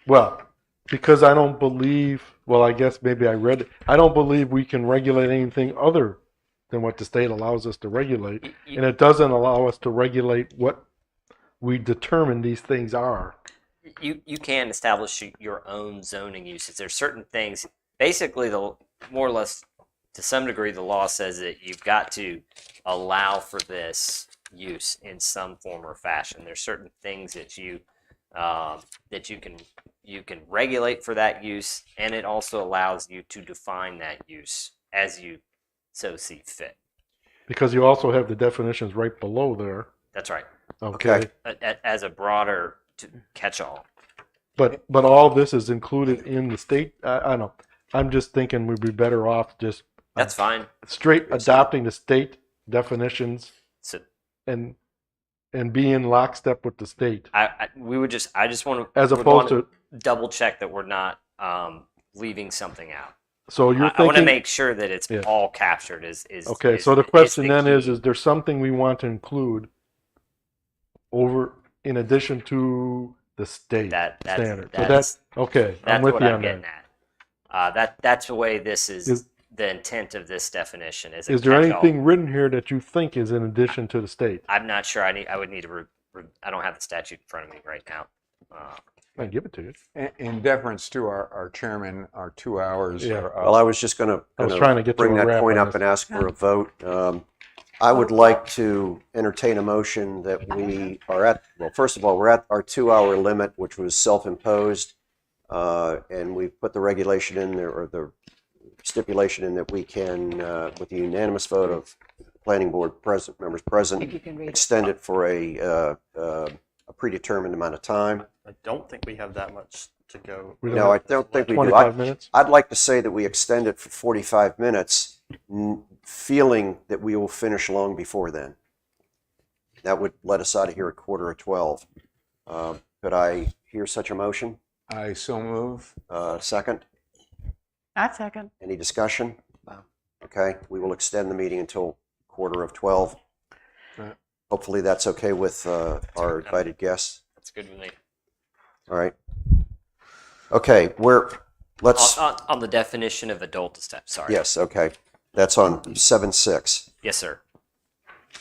Speaker 2: well, because I don't believe, well, I guess maybe I read it. I don't believe we can regulate anything other than what the state allows us to regulate. And it doesn't allow us to regulate what we determine these things are.
Speaker 6: You can establish your own zoning uses. There's certain things. Basically, the more or less, to some degree, the law says that you've got to allow for this use in some form or fashion. There's certain things that you can regulate for that use, and it also allows you to define that use as you so see fit.
Speaker 2: Because you also have the definitions right below there.
Speaker 6: That's right.
Speaker 2: Okay.
Speaker 6: As a broader catch-all.
Speaker 2: But all this is included in the state. I don't know. I'm just thinking we'd be better off just
Speaker 6: That's fine.
Speaker 2: straight adopting the state definitions
Speaker 6: So
Speaker 2: and be in lockstep with the state,
Speaker 6: I just want to
Speaker 2: as opposed to.
Speaker 6: double check that we're not leaving something out.
Speaker 2: So you're
Speaker 6: I want to
Speaker 2: thinking.
Speaker 6: make sure that it's
Speaker 2: Yeah.
Speaker 6: all captured. Is
Speaker 2: Okay,
Speaker 6: is-
Speaker 2: so the
Speaker 6: is
Speaker 2: question
Speaker 6: the
Speaker 2: then
Speaker 6: key.
Speaker 2: is there something we want to include over in addition to the state
Speaker 6: that's
Speaker 2: standard? So
Speaker 6: that's,
Speaker 2: that's okay. I'm
Speaker 6: that's
Speaker 2: with
Speaker 6: what
Speaker 2: you
Speaker 6: I'm
Speaker 2: on
Speaker 6: getting
Speaker 2: that.
Speaker 6: at. That's the way this is,
Speaker 2: Is-
Speaker 6: the intent of this definition. Is a
Speaker 2: Is there
Speaker 6: catch-all.
Speaker 2: anything written here that you think is in addition to the state?
Speaker 6: I'm not sure. I would need to. I don't have the statute in front of me right now.
Speaker 2: I give it to you.
Speaker 3: In deference to our chairman, our 2 hours
Speaker 2: Yeah.
Speaker 3: are up.
Speaker 1: Well, I was just going
Speaker 2: I was trying to get to
Speaker 1: bring
Speaker 2: a
Speaker 1: that
Speaker 2: wrap
Speaker 1: point
Speaker 2: on
Speaker 1: up
Speaker 2: this.
Speaker 1: and ask for a vote. I would like to entertain a motion that we are at, well, first of all, we're at our 2-hour limit, which was self-imposed. And we've put the regulation in there, or the stipulation in that we can, with the unanimous vote of planning board members present,
Speaker 4: If you can read it.
Speaker 1: extend it for a predetermined amount of time.
Speaker 5: I don't think we have that much to go.
Speaker 2: We don't
Speaker 1: No, I
Speaker 2: have
Speaker 1: don't think we do.
Speaker 2: 25 minutes?
Speaker 1: I'd like to say that we extend it for 45 minutes, feeling that we will finish long before then. That would let us out of here at 11:45. Could I hear such a motion?
Speaker 3: I so move.
Speaker 1: Second?
Speaker 4: I second.
Speaker 1: Any discussion? Okay, we will extend the meeting until 11:45.
Speaker 3: Right.
Speaker 1: Hopefully that's okay with our invited guests.
Speaker 6: That's good with me.
Speaker 1: All right. Okay, let's,
Speaker 6: On the definition of adult step. Sorry.
Speaker 1: yes, okay. That's on 7.6.
Speaker 6: Yes, sir.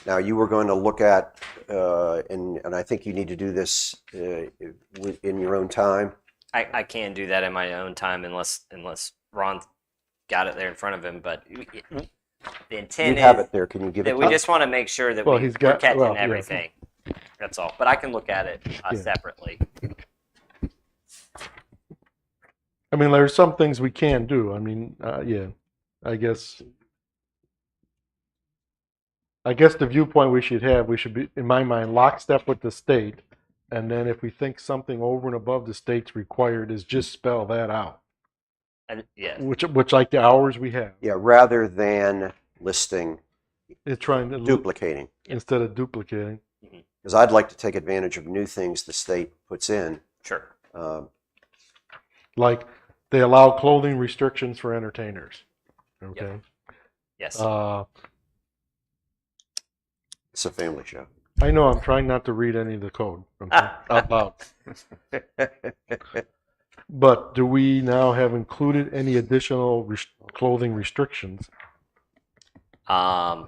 Speaker 1: Now, you were going to look at, and I think you need to do this in your own time.
Speaker 6: I can do that in my own time unless Ron got it there in front of him. But the intent
Speaker 1: You have
Speaker 6: is
Speaker 1: it there. Can you give
Speaker 6: that
Speaker 1: it
Speaker 6: we
Speaker 1: to
Speaker 6: just want to make sure that
Speaker 2: Well,
Speaker 6: we're
Speaker 2: he's got-
Speaker 6: catching
Speaker 2: well, yeah.
Speaker 6: everything. That's all. But I can look at it
Speaker 2: Yeah.
Speaker 6: separately.
Speaker 2: I mean, there's some things we can do. I mean, yeah, I guess the viewpoint we should be, in my mind, lockstep with the state. And then if we think something over and above the state's required is just spell that out,
Speaker 6: And yeah,
Speaker 2: which like the hours we have.
Speaker 1: Yeah, rather than listing,
Speaker 2: It's trying to
Speaker 1: duplicating.
Speaker 2: instead of duplicating.
Speaker 1: Because I'd like to take advantage of new things the state puts in.
Speaker 6: sure.
Speaker 2: Like they allow clothing restrictions for entertainers. Okay.
Speaker 6: Yes.
Speaker 1: It's a family show.
Speaker 2: I know I'm trying not to read any of the code out loud. But do we now have included any additional clothing restrictions
Speaker 6: Let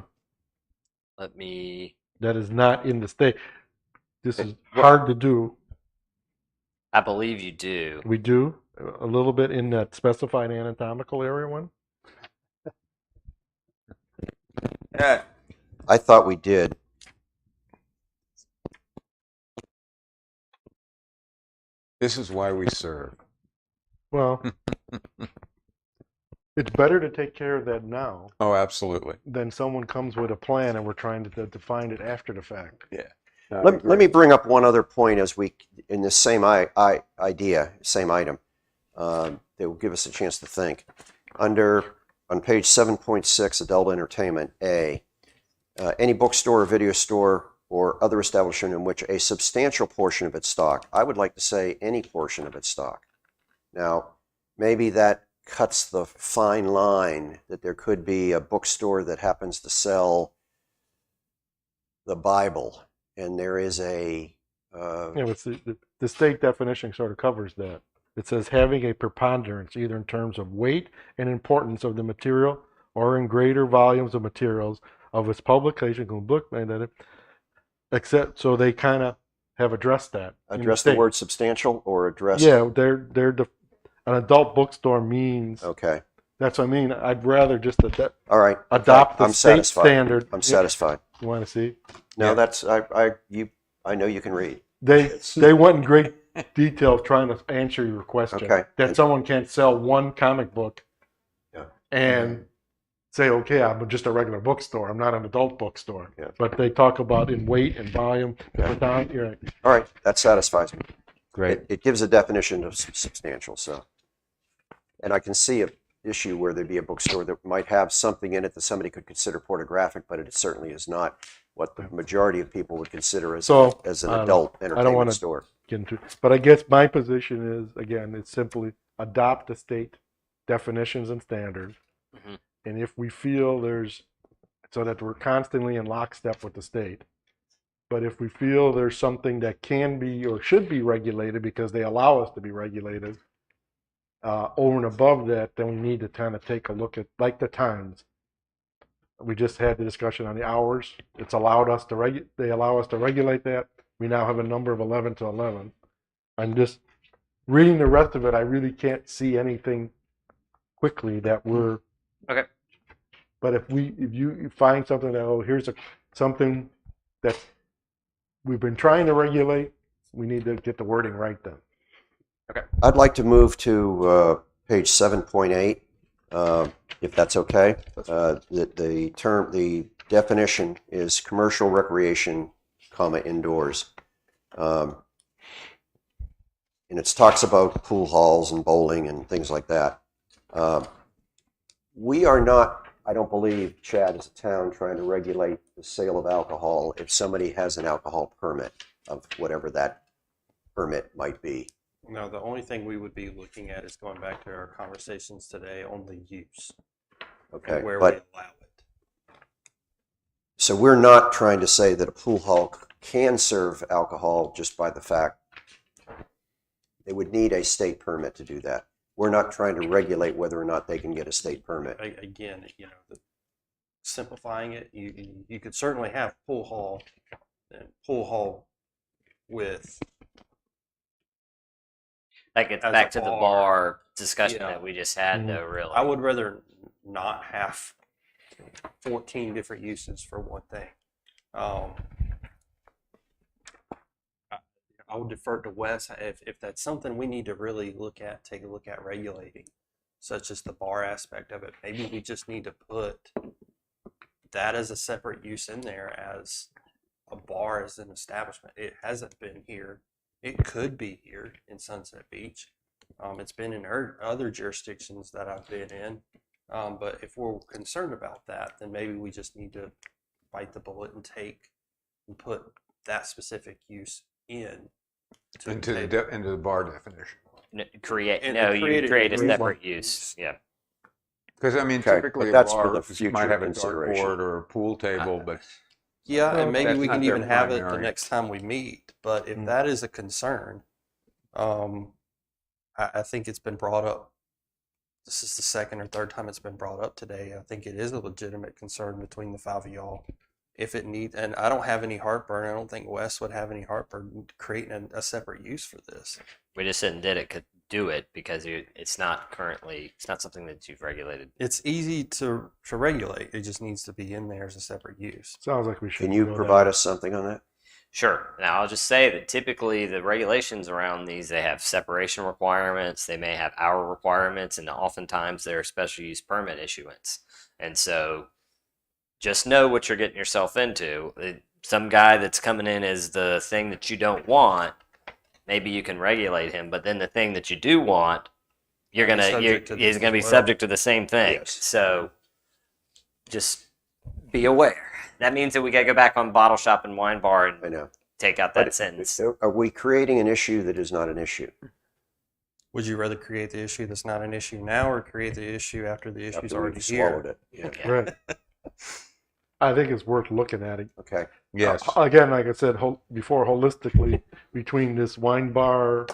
Speaker 6: me.
Speaker 2: that is not in the state? This is hard to do.
Speaker 6: I believe you do.
Speaker 2: We do a little bit in that specified anatomical area one.
Speaker 1: I thought we did.
Speaker 3: This is why we serve.
Speaker 2: Well, it's better to take care of that now
Speaker 3: Oh, absolutely.
Speaker 2: than someone comes with a plan and we're trying to define it after the fact.
Speaker 1: Let me bring up one other point as we, in this same idea, same item, that will give us a chance to think. On page 7.6, adult entertainment, A, any bookstore or video store or other establishment in which a substantial portion of its stock, I would like to say any portion of its stock. Now, maybe that cuts the fine line that there could be a bookstore that happens to sell the Bible, and there is a
Speaker 2: Yeah, but the state definition sort of covers that. It says having a preponderance either in terms of weight and importance of the material or in greater volumes of materials of its publication, except so they kind of have addressed that. in
Speaker 1: address the
Speaker 2: state.
Speaker 1: word substantial or address.
Speaker 2: Yeah, an adult bookstore means
Speaker 1: Okay.
Speaker 2: that's what I mean. I'd rather just
Speaker 1: All right.
Speaker 2: adopt the
Speaker 1: I'm
Speaker 2: state
Speaker 1: satisfied.
Speaker 2: standard.
Speaker 1: I'm satisfied.
Speaker 2: You want to see?
Speaker 1: No,
Speaker 3: Yeah.
Speaker 1: that's I know you can read.
Speaker 2: They went in great detail trying to answer your question.
Speaker 1: Okay.
Speaker 2: That someone can't sell one comic book
Speaker 1: Yeah.
Speaker 2: and say, okay, I'm just a regular bookstore. I'm not an adult bookstore.
Speaker 1: Yeah.
Speaker 2: But they talk about in weight and volume.
Speaker 1: Yeah.
Speaker 2: You're right.
Speaker 1: All right, that satisfies me.
Speaker 3: Great.
Speaker 1: It gives a definition of substantial. So, and I can see a issue where there'd be a bookstore that might have something in it that somebody could consider pornographic, but it certainly is not what the majority of people would consider as
Speaker 2: So,
Speaker 1: as an
Speaker 2: I don't
Speaker 1: adult
Speaker 2: wanna
Speaker 1: entertainment store.
Speaker 2: Get into, but I guess my position is, again, it's simply adopt the state definitions and standards.
Speaker 6: Mhm.
Speaker 2: And if we feel so that we're constantly in lockstep with the state. But if we feel there's something that can be or should be regulated because they allow us to be regulated, over and above that, then we need to kind of take a look at, like the times. We just had the discussion on the hours. It's allowed us to they allow us to regulate that. We now have a number of 11 to 11. I'm just reading the rest of it. I really can't see anything quickly that we're.
Speaker 6: Okay.
Speaker 2: But if you find something that, here's something that we've been trying to regulate, we need to get the wording right then.
Speaker 1: I'd like to move to page 7.8, if that's okay. The definition is commercial recreation, indoors. And it talks about pool halls and bowling and things like that. We are not, I don't believe, Chad, as a town, trying to regulate the sale of alcohol if somebody has an alcohol permit of whatever that permit might be.
Speaker 5: No, the only thing we would be looking at is going back to our conversations today on the use
Speaker 1: Okay,
Speaker 5: and where
Speaker 1: but
Speaker 5: we allow it.
Speaker 1: so we're not trying to say that a pool hall can serve alcohol just by the fact they would need a state permit to do that. We're not trying to regulate whether or not they can get a state permit.
Speaker 5: Again, simplifying it, you could certainly have pool hall with
Speaker 6: That gets
Speaker 5: As
Speaker 6: back
Speaker 5: a
Speaker 6: to the
Speaker 5: bar.
Speaker 6: bar discussion
Speaker 5: Yeah.
Speaker 6: that we just had, though, really.
Speaker 5: I would rather not have 14 different uses for one thing. I would defer to Wes if that's something we need to really take a look at regulating, such as the bar aspect of it. Maybe we just need to put that as a separate use in there as a bar as an establishment. It hasn't been here. It could be here in Sunset Beach. It's been in other jurisdictions that I've been in. But if we're concerned about that, then maybe we just need to bite the bullet and put that specific use into
Speaker 3: Into
Speaker 5: the
Speaker 3: the bar definition.
Speaker 6: You
Speaker 5: And
Speaker 6: create
Speaker 5: create
Speaker 6: a
Speaker 5: a
Speaker 6: separate use. Yeah.
Speaker 3: Because I mean,
Speaker 1: Okay,
Speaker 3: typically
Speaker 1: but
Speaker 3: a
Speaker 1: that's for
Speaker 3: bar
Speaker 1: the future
Speaker 3: might have a
Speaker 1: consideration.
Speaker 3: dartboard or a pool table, but
Speaker 5: Yeah,
Speaker 3: Well,
Speaker 5: and maybe
Speaker 3: that's
Speaker 5: we
Speaker 3: not
Speaker 5: can
Speaker 3: their
Speaker 5: even have it the
Speaker 3: primary.
Speaker 5: next time we meet. But if
Speaker 2: Mm.
Speaker 5: that is a concern, I think it's been brought up. This is the second or third time it's been brought up today. I think it is a legitimate concern between the five of y'all. If it needs, and I don't have any heartburn. I don't think Wes would have any heartburn creating a separate use for this.
Speaker 6: We just didn't do it because it's not something that you've regulated.
Speaker 5: It's easy to regulate. It just needs to be in there as a separate use.
Speaker 2: Sounds like we should.
Speaker 1: Can you
Speaker 2: go
Speaker 1: provide
Speaker 2: that
Speaker 1: us something on that?
Speaker 6: Sure. Now, I'll just say that typically the regulations around these, they have separation requirements, they may have hour requirements, and oftentimes they're special use permit issuance. And so just know what you're getting yourself into. Some guy that's coming in as the thing that you don't want, maybe you can regulate him, but then the thing that you do want,
Speaker 5: He's subject to
Speaker 6: he's
Speaker 5: this
Speaker 6: going to be
Speaker 5: as well.
Speaker 6: subject to the same thing.
Speaker 1: Yes.
Speaker 6: So just be aware. That means that we got to go back on bottle shop and wine bar
Speaker 1: I
Speaker 6: and
Speaker 1: know.
Speaker 6: take out that
Speaker 1: But
Speaker 6: sentence.
Speaker 1: are we creating an issue that is not an issue?
Speaker 5: Would you rather create the issue that's not an issue now, or create the issue after the issue's
Speaker 1: After
Speaker 5: already
Speaker 1: we've
Speaker 5: here?
Speaker 1: swallowed it. Yeah.
Speaker 7: Right. I think it's worth looking at it.
Speaker 1: Okay.
Speaker 3: Yes.
Speaker 7: Again, like I said before, holistically between this wine bar,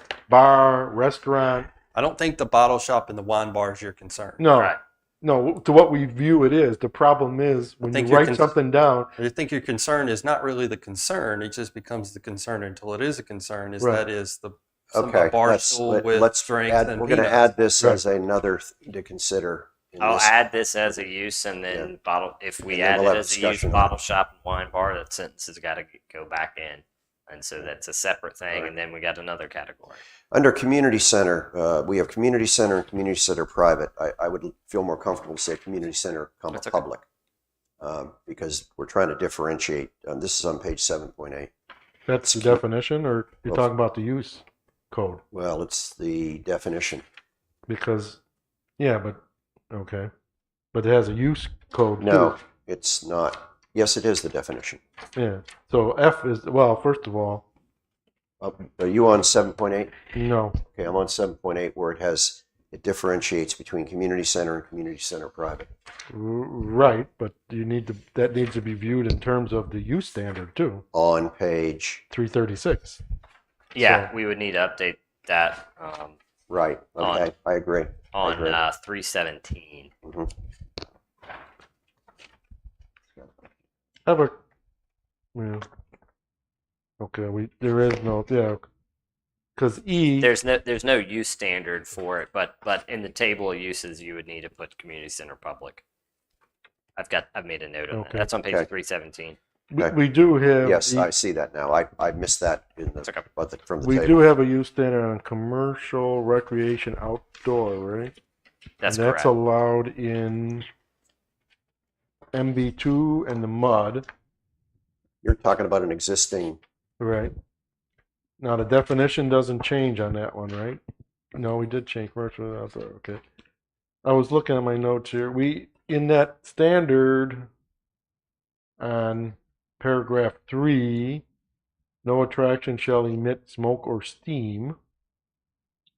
Speaker 7: restaurant.
Speaker 5: I don't think the bottle shop and the wine bar is your concern.
Speaker 7: No,
Speaker 6: Right.
Speaker 7: no. To what we view it is. The problem is when you
Speaker 5: think you're
Speaker 7: write something down.
Speaker 5: I think your concern is not really the concern. It just becomes the concern until it is a concern.
Speaker 7: Right.
Speaker 5: That is the
Speaker 1: Okay.
Speaker 5: bar
Speaker 1: Let's,
Speaker 5: stool with
Speaker 1: let's
Speaker 5: drinks
Speaker 1: add,
Speaker 5: and
Speaker 1: we're going to
Speaker 5: peanuts.
Speaker 1: add this
Speaker 7: Right.
Speaker 1: as another to consider. In
Speaker 6: I'll
Speaker 1: this.
Speaker 6: add this as a use, and then if we
Speaker 1: And then
Speaker 6: add
Speaker 1: we'll
Speaker 6: it
Speaker 1: have
Speaker 6: as a use,
Speaker 1: discussion on
Speaker 6: bottle shop and wine bar, that sentence has got to go back in. And so that's a separate thing.
Speaker 1: Right.
Speaker 6: And then we got another category.
Speaker 1: Under community center, we have community center and community center private. I would feel more comfortable to say community center,
Speaker 6: That's okay.
Speaker 1: public, because we're trying to differentiate. This is on page 7.8.
Speaker 7: That's the definition, or you're
Speaker 1: Well-
Speaker 7: talking about the use code?
Speaker 1: Well, it's the definition.
Speaker 7: Because, yeah, but okay, but it has a use code.
Speaker 1: No,
Speaker 7: too.
Speaker 1: it's not. Yes, it is the definition.
Speaker 7: Yeah. So F is first of all,
Speaker 1: Are you on 7.8?
Speaker 7: no.
Speaker 1: Okay, I'm on 7.8 where it differentiates between community center and community center private.
Speaker 7: Right, but that needs to be viewed in terms of the use standard too.
Speaker 1: On page,
Speaker 7: 336.
Speaker 6: Yeah,
Speaker 7: So-
Speaker 6: we would need to update that
Speaker 1: right, okay, I agree.
Speaker 6: on
Speaker 1: agree.
Speaker 6: 317.
Speaker 7: Have a, yeah. Okay, there is no, yeah, because E.
Speaker 6: There's no use standard for it, but in the table of uses, you would need to put community center public. I've made a note of that.
Speaker 7: Okay.
Speaker 6: That's on page
Speaker 1: Okay.
Speaker 6: 317.
Speaker 1: Okay.
Speaker 7: We do have.
Speaker 1: Yes,
Speaker 7: the-
Speaker 1: I see that now. I missed that in
Speaker 6: It's okay.
Speaker 1: from the
Speaker 7: We
Speaker 1: table.
Speaker 7: do have a use standard on commercial recreation outdoor, right?
Speaker 6: That's
Speaker 7: And
Speaker 6: correct.
Speaker 7: that's allowed in MB2 and the MUD,
Speaker 1: You're talking about an existing,
Speaker 7: right? Now the definition doesn't change on that one, right? No, we did change commercial outdoor. Okay. I was looking at my notes here. In that standard on paragraph 3, no attraction shall emit smoke or steam.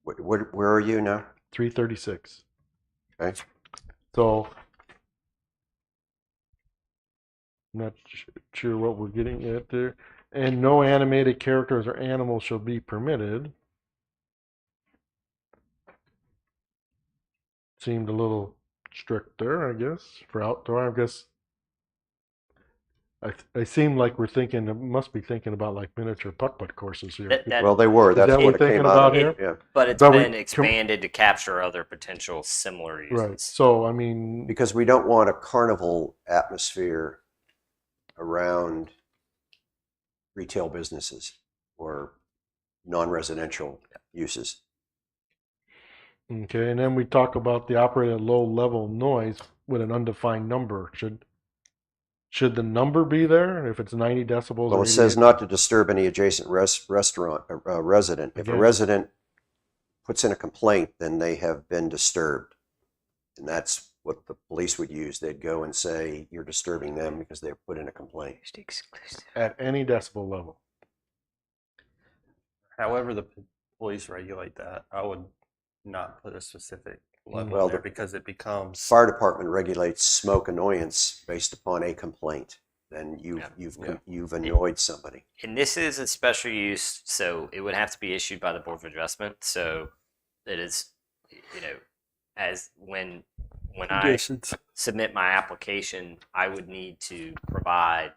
Speaker 1: where are you now?
Speaker 7: 336.
Speaker 1: Okay.
Speaker 7: So, not sure what we're getting at there. And no animated characters or animals shall be permitted. Seemed a little strict there, I guess, for outdoor. I guess I seem like must be thinking about like miniature putt-putt courses here.
Speaker 6: That-
Speaker 1: Well, they were. That's
Speaker 7: that
Speaker 1: what
Speaker 7: what
Speaker 1: it
Speaker 7: we're
Speaker 1: came
Speaker 7: thinking
Speaker 1: out of.
Speaker 7: about
Speaker 1: Yeah,
Speaker 6: but it's
Speaker 7: But we
Speaker 6: been
Speaker 7: com-
Speaker 6: expanded to capture other potential similar uses.
Speaker 7: Right. So, I mean,
Speaker 1: because we don't want a carnival atmosphere around retail businesses or non-residential uses.
Speaker 7: okay, and then we talk about the operator at low level noise with an undefined number. Should the number be there if it's 90 decibels?
Speaker 1: Well,
Speaker 7: or
Speaker 1: it says
Speaker 7: 88?
Speaker 1: not to disturb any adjacent restaurant resident. If a
Speaker 7: Again.
Speaker 1: resident puts in a complaint, then they have been disturbed. And that's what the police would use. They'd go and say, you're disturbing them because they've put in a complaint.
Speaker 7: At any decibel level.
Speaker 5: However, the police regulate that. I would not put a specific level
Speaker 1: Well,
Speaker 5: there
Speaker 1: the-
Speaker 5: because it becomes
Speaker 1: Fire department regulates smoke annoyance based upon a complaint. Then
Speaker 6: Yeah.
Speaker 1: you've annoyed somebody.
Speaker 6: And this is a special use, so it would have to be issued by the Board of Adjustment. So it is, as when I
Speaker 5: conditions.
Speaker 6: submit my application, I would need to provide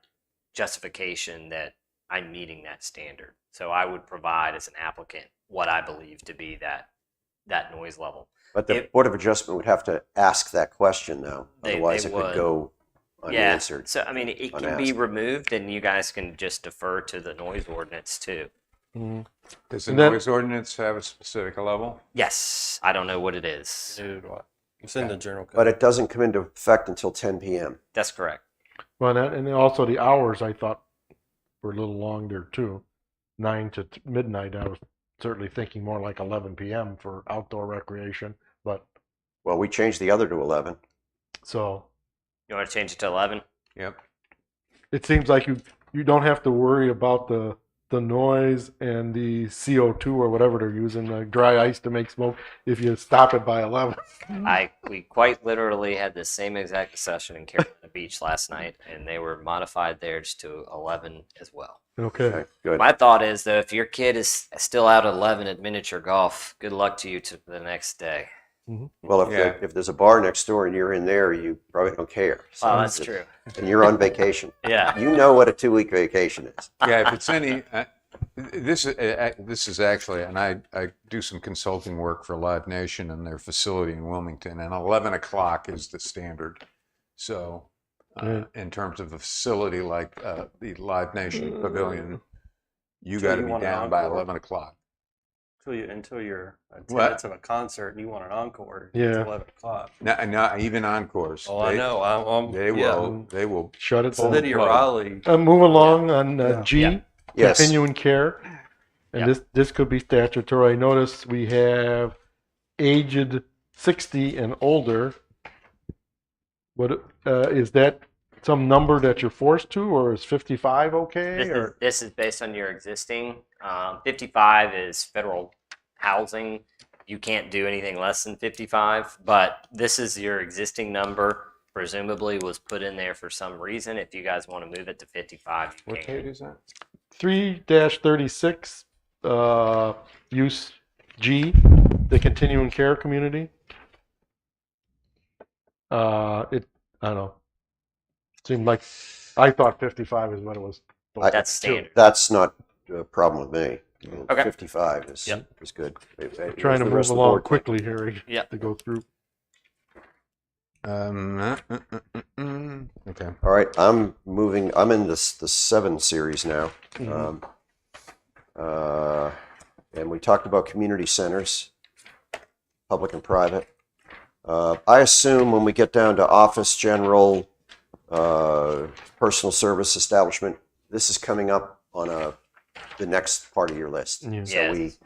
Speaker 6: justification that I'm meeting that standard. So I would provide as an applicant what I believe to be that noise level.
Speaker 1: But the
Speaker 6: It-
Speaker 1: Board of Adjustment would have to ask that question, though.
Speaker 6: They
Speaker 1: Otherwise, it
Speaker 6: would.
Speaker 1: could go unanswered.
Speaker 6: Yeah. So I mean, it can be
Speaker 1: unasked.
Speaker 6: removed, and you guys can just defer to the noise ordinance too.
Speaker 7: Mhm.
Speaker 3: Does the
Speaker 7: And then-
Speaker 3: noise ordinance have a specific level?
Speaker 6: Yes, I don't know what it is.
Speaker 5: Dude, what? It's in the general code.
Speaker 1: But it doesn't come into effect until 10 p.m.
Speaker 6: That's correct.
Speaker 7: Well, and then also the hours I thought were a little long there too. 9 to midnight. I was certainly thinking more like 11 p.m. for outdoor recreation. But
Speaker 1: Well, we changed the other to 11.
Speaker 7: so
Speaker 6: You want to change it to 11?
Speaker 3: Yep.
Speaker 7: it seems like you don't have to worry about the
Speaker 2: the noise and the CO2 or whatever they're using, like dry ice to make smoke, if you stop it by 11.
Speaker 6: We quite literally had the same exact discussion in Carolina Beach last night, and they were modified theirs to 11 as well.
Speaker 2: Okay.
Speaker 1: Okay, good.
Speaker 6: My thought is though, if your kid is still out at 11 at miniature golf, good luck to you to the next day.
Speaker 1: Well,
Speaker 3: Yeah.
Speaker 1: if there's a bar next door and you're in there, you probably don't care. So
Speaker 6: Well, that's
Speaker 1: it's-
Speaker 6: true.
Speaker 1: And you're on vacation.
Speaker 6: Yeah.
Speaker 1: You know what a 2-week vacation is.
Speaker 3: Yeah, if it's any, this is actually, and I do some consulting work for Live Nation and their facility in Wilmington, and 11 o'clock is the standard. So, in terms of a facility like the Live Nation Pavilion, you
Speaker 5: So
Speaker 3: got to
Speaker 5: you
Speaker 3: be
Speaker 5: want an
Speaker 3: down by
Speaker 5: encore?
Speaker 3: 11 o'clock.
Speaker 5: Until you're
Speaker 3: What?
Speaker 5: attendance of a concert and you want an encore,
Speaker 2: Yeah.
Speaker 5: it's 11 o'clock.
Speaker 3: Not even encores.
Speaker 5: Oh, I know.
Speaker 3: They will. They will.
Speaker 2: Shut it down.
Speaker 5: City of
Speaker 3: plug.
Speaker 5: Raleigh.
Speaker 2: Move along on G,
Speaker 6: Yeah.
Speaker 1: Yes.
Speaker 2: continuing care. And
Speaker 6: Yeah.
Speaker 2: this could be statutory. I notice we have aged 60 and older. What is that some number that you're forced to, or is 55 okay? Or
Speaker 6: This is based on your existing. 55 is federal housing. You can't do anything less than 55, but this is your existing number. Presumably was put in there for some reason. If you guys want to move it to 55, you
Speaker 3: What
Speaker 6: can.
Speaker 3: page is that?
Speaker 2: 3-36, use G, the continuing care community. I don't know. Seemed like I thought 55 is what it was.
Speaker 6: That's standard.
Speaker 1: That's not a problem with me.
Speaker 6: Okay.
Speaker 1: 55 is
Speaker 6: Yep.
Speaker 1: good.
Speaker 2: Trying to move along quickly here
Speaker 6: Yeah.
Speaker 2: to go through.
Speaker 3: Okay.
Speaker 1: All right, I'm in the 7 series now.
Speaker 2: Mhm.
Speaker 1: And we talked about community centers, public and private. I assume when we get down to office, general, personal service establishment, this is coming up on the next part of your list.
Speaker 2: Yeah.
Speaker 1: So
Speaker 6: Yes.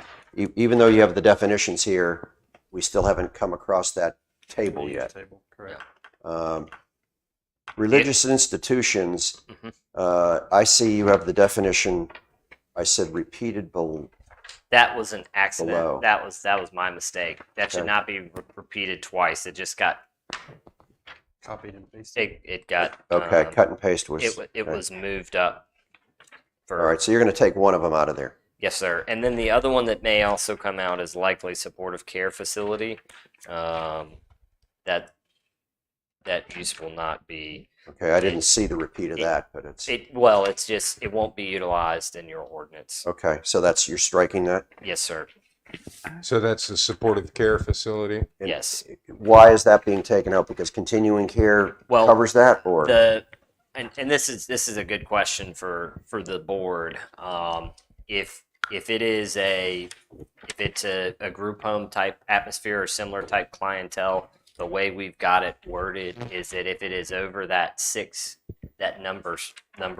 Speaker 1: even though you have the definitions here, we still haven't come across that table yet.
Speaker 5: Table, correct.
Speaker 1: Religious institutions,
Speaker 6: Mhm.
Speaker 1: I see you have the definition, I said repeated
Speaker 6: That was an accident.
Speaker 1: Below.
Speaker 6: That was my mistake. That should
Speaker 1: Okay.
Speaker 6: not be repeated twice. It just got
Speaker 5: Copied and pasted.
Speaker 6: it got
Speaker 1: okay, cut and paste was.
Speaker 6: it
Speaker 1: okay.
Speaker 6: was moved up. For,
Speaker 1: All right, so you're going to take one of them out of there.
Speaker 6: Yes, sir. And then the other one that may also come out is likely supportive care facility. That use will not be.
Speaker 1: Okay, I didn't see the repeat of that, but it's,
Speaker 6: It won't be utilized in your ordinance.
Speaker 1: okay, so you're striking that?
Speaker 6: Yes, sir.
Speaker 3: So that's the supportive care facility.
Speaker 1: And
Speaker 6: Yes.
Speaker 1: Why is that being taken out? Because continuing care
Speaker 6: Well,
Speaker 1: covers that, or?
Speaker 6: And this is a good question for the board. If it's a group home type atmosphere or similar type clientele, the way we've got it worded is that if it is over that number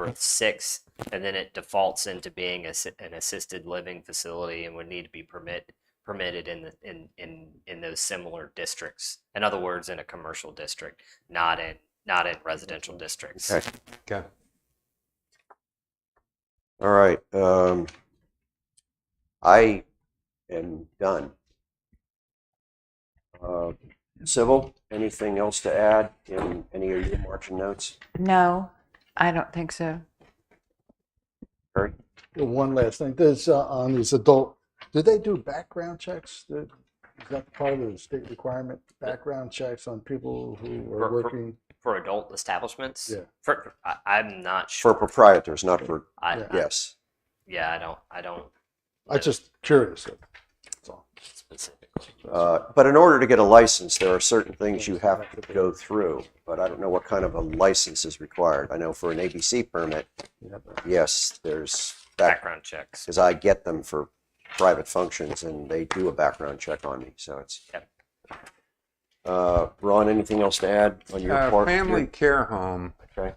Speaker 6: of 6, and then it defaults into being an assisted living facility and would need to be permitted in those similar districts. In other words, in a commercial district, not in residential districts.
Speaker 1: Okay.
Speaker 3: Okay.
Speaker 1: All right, I am done. Civil, anything else to add in any of your marching notes?
Speaker 4: No, I don't think so.
Speaker 1: Kurt?
Speaker 7: One last thing, there's on these adult, do they do background checks? Is that part of the state requirement, background checks on people who are working?
Speaker 6: For adult establishments?
Speaker 7: Yeah.
Speaker 6: I'm not
Speaker 1: For
Speaker 6: sure.
Speaker 1: proprietors, not for,
Speaker 7: Yeah.
Speaker 1: yes.
Speaker 6: I don't
Speaker 7: I'm just curious. That's all.
Speaker 6: specifically.
Speaker 1: But in order to get a license, there are certain things you have to go through, but I don't know what kind of a license is required. I know for an ABC permit, yes, there's
Speaker 6: Background checks.
Speaker 1: because I get them for private functions and they do a background check on me, so it's.
Speaker 6: Yep.
Speaker 1: Ron, anything else to add on your part?
Speaker 3: Family care home.
Speaker 1: Okay.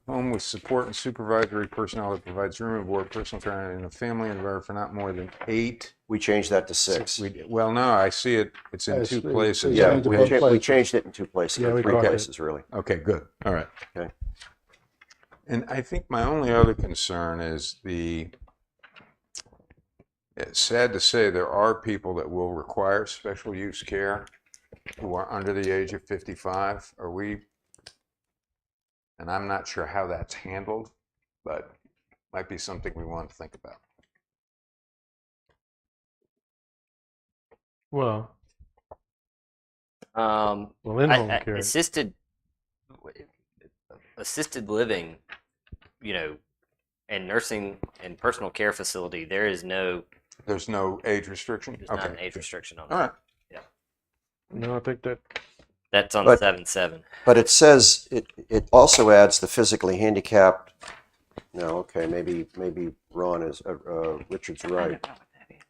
Speaker 3: Home with support and supervisory personnel that provides room and board, personal care, in a family environment for not more than 8.
Speaker 1: We changed that to 6.
Speaker 3: Well, no, I see it. It's in
Speaker 7: Yes,
Speaker 3: 2
Speaker 7: it-
Speaker 3: places.
Speaker 1: Yeah,
Speaker 7: changed it
Speaker 1: we
Speaker 7: both
Speaker 1: we
Speaker 7: places.
Speaker 1: changed it in 2 places,
Speaker 2: Yeah,
Speaker 1: or
Speaker 2: we
Speaker 1: 3
Speaker 2: caught it.
Speaker 1: places, really.
Speaker 3: Okay, good. All right.
Speaker 1: Okay.
Speaker 3: And I think my only other concern is it's sad to say there are people that will require special use care who are under the age of 55. And I'm not sure how that's handled, but might be something we want to think about.
Speaker 2: Well,
Speaker 6: Um,
Speaker 2: in-home care.
Speaker 6: assisted living, and nursing and personal care facility, there's no
Speaker 3: Age restriction?
Speaker 6: not an age restriction on
Speaker 3: All
Speaker 6: that.
Speaker 3: right.
Speaker 2: No, I think that
Speaker 6: That's on
Speaker 1: But-
Speaker 6: 7-7.
Speaker 1: But it says, it also adds the physically handicapped. No, okay, maybe Ron is, Richard's
Speaker 4: I
Speaker 1: right.
Speaker 4: don't know what that is.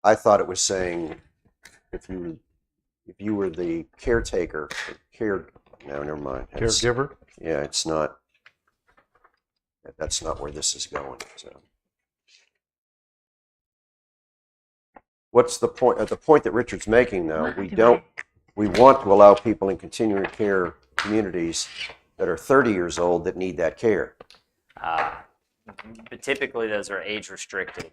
Speaker 1: I thought it was saying if you were the caretaker, no, never mind. It's-
Speaker 2: caregiver.
Speaker 1: Yeah, it's not, that's not where this is going, so. What's the point, the point that Richard's making though, we want to allow people in continuing care communities that are 30 years old that need that care.
Speaker 6: But typically those are age restricted,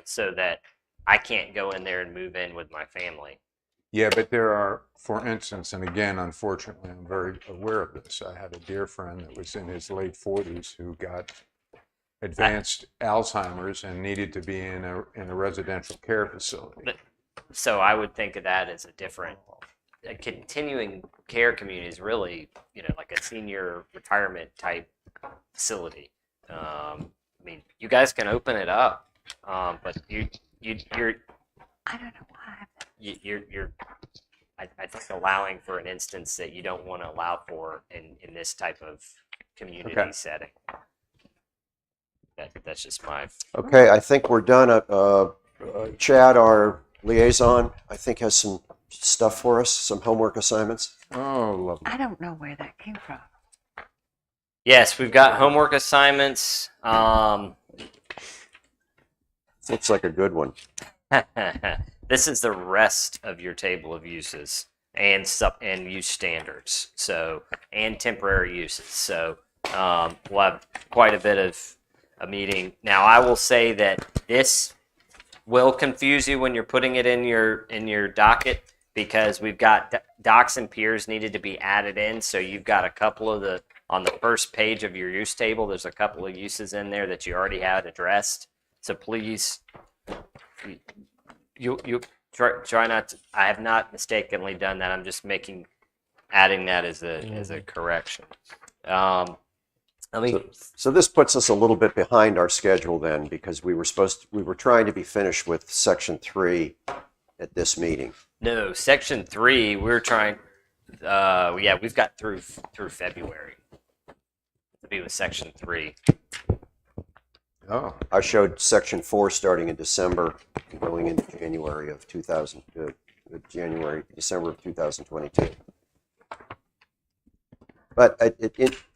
Speaker 6: so that I can't go in there and move in with my family.
Speaker 3: Yeah, but there are, for instance, and again, unfortunately, I'm very aware of this. I had a dear friend that was in his late 40s who got advanced Alzheimer's and needed to be in a residential care facility.
Speaker 6: So I would think of that as a continuing care community is really, like a senior retirement type facility. I mean, you guys can open it up, but you're
Speaker 4: I don't know why.
Speaker 6: I think allowing for an instance that you don't want to allow for in this type of community
Speaker 3: Okay.
Speaker 6: setting. That's just my.
Speaker 1: Okay, I think we're done. Chad, our liaison, I think has some stuff for us, some homework assignments.
Speaker 3: Oh, lovely.
Speaker 4: I don't know where that came from.
Speaker 6: Yes, we've got homework assignments.
Speaker 1: Looks like a good one.
Speaker 6: This is the rest of your table of uses and use standards. So, and temporary uses. So, we'll have quite a bit of a meeting. Now, I will say that this will confuse you when you're putting it in your docket, because we've got docks and piers needed to be added in. So you've got a couple of on the first page of your use table, there's a couple of uses in there that you already had addressed. So please, you try not to, I have not mistakenly done that. I'm just adding that as a correction.
Speaker 1: So this puts us a little bit behind our schedule then, because we were trying to be finished with section 3 at this meeting.
Speaker 6: No, section 3, we're trying, we've got through February to be with section 3.
Speaker 3: Oh,
Speaker 1: I showed section 4 starting in December, going into January of December of 2022. But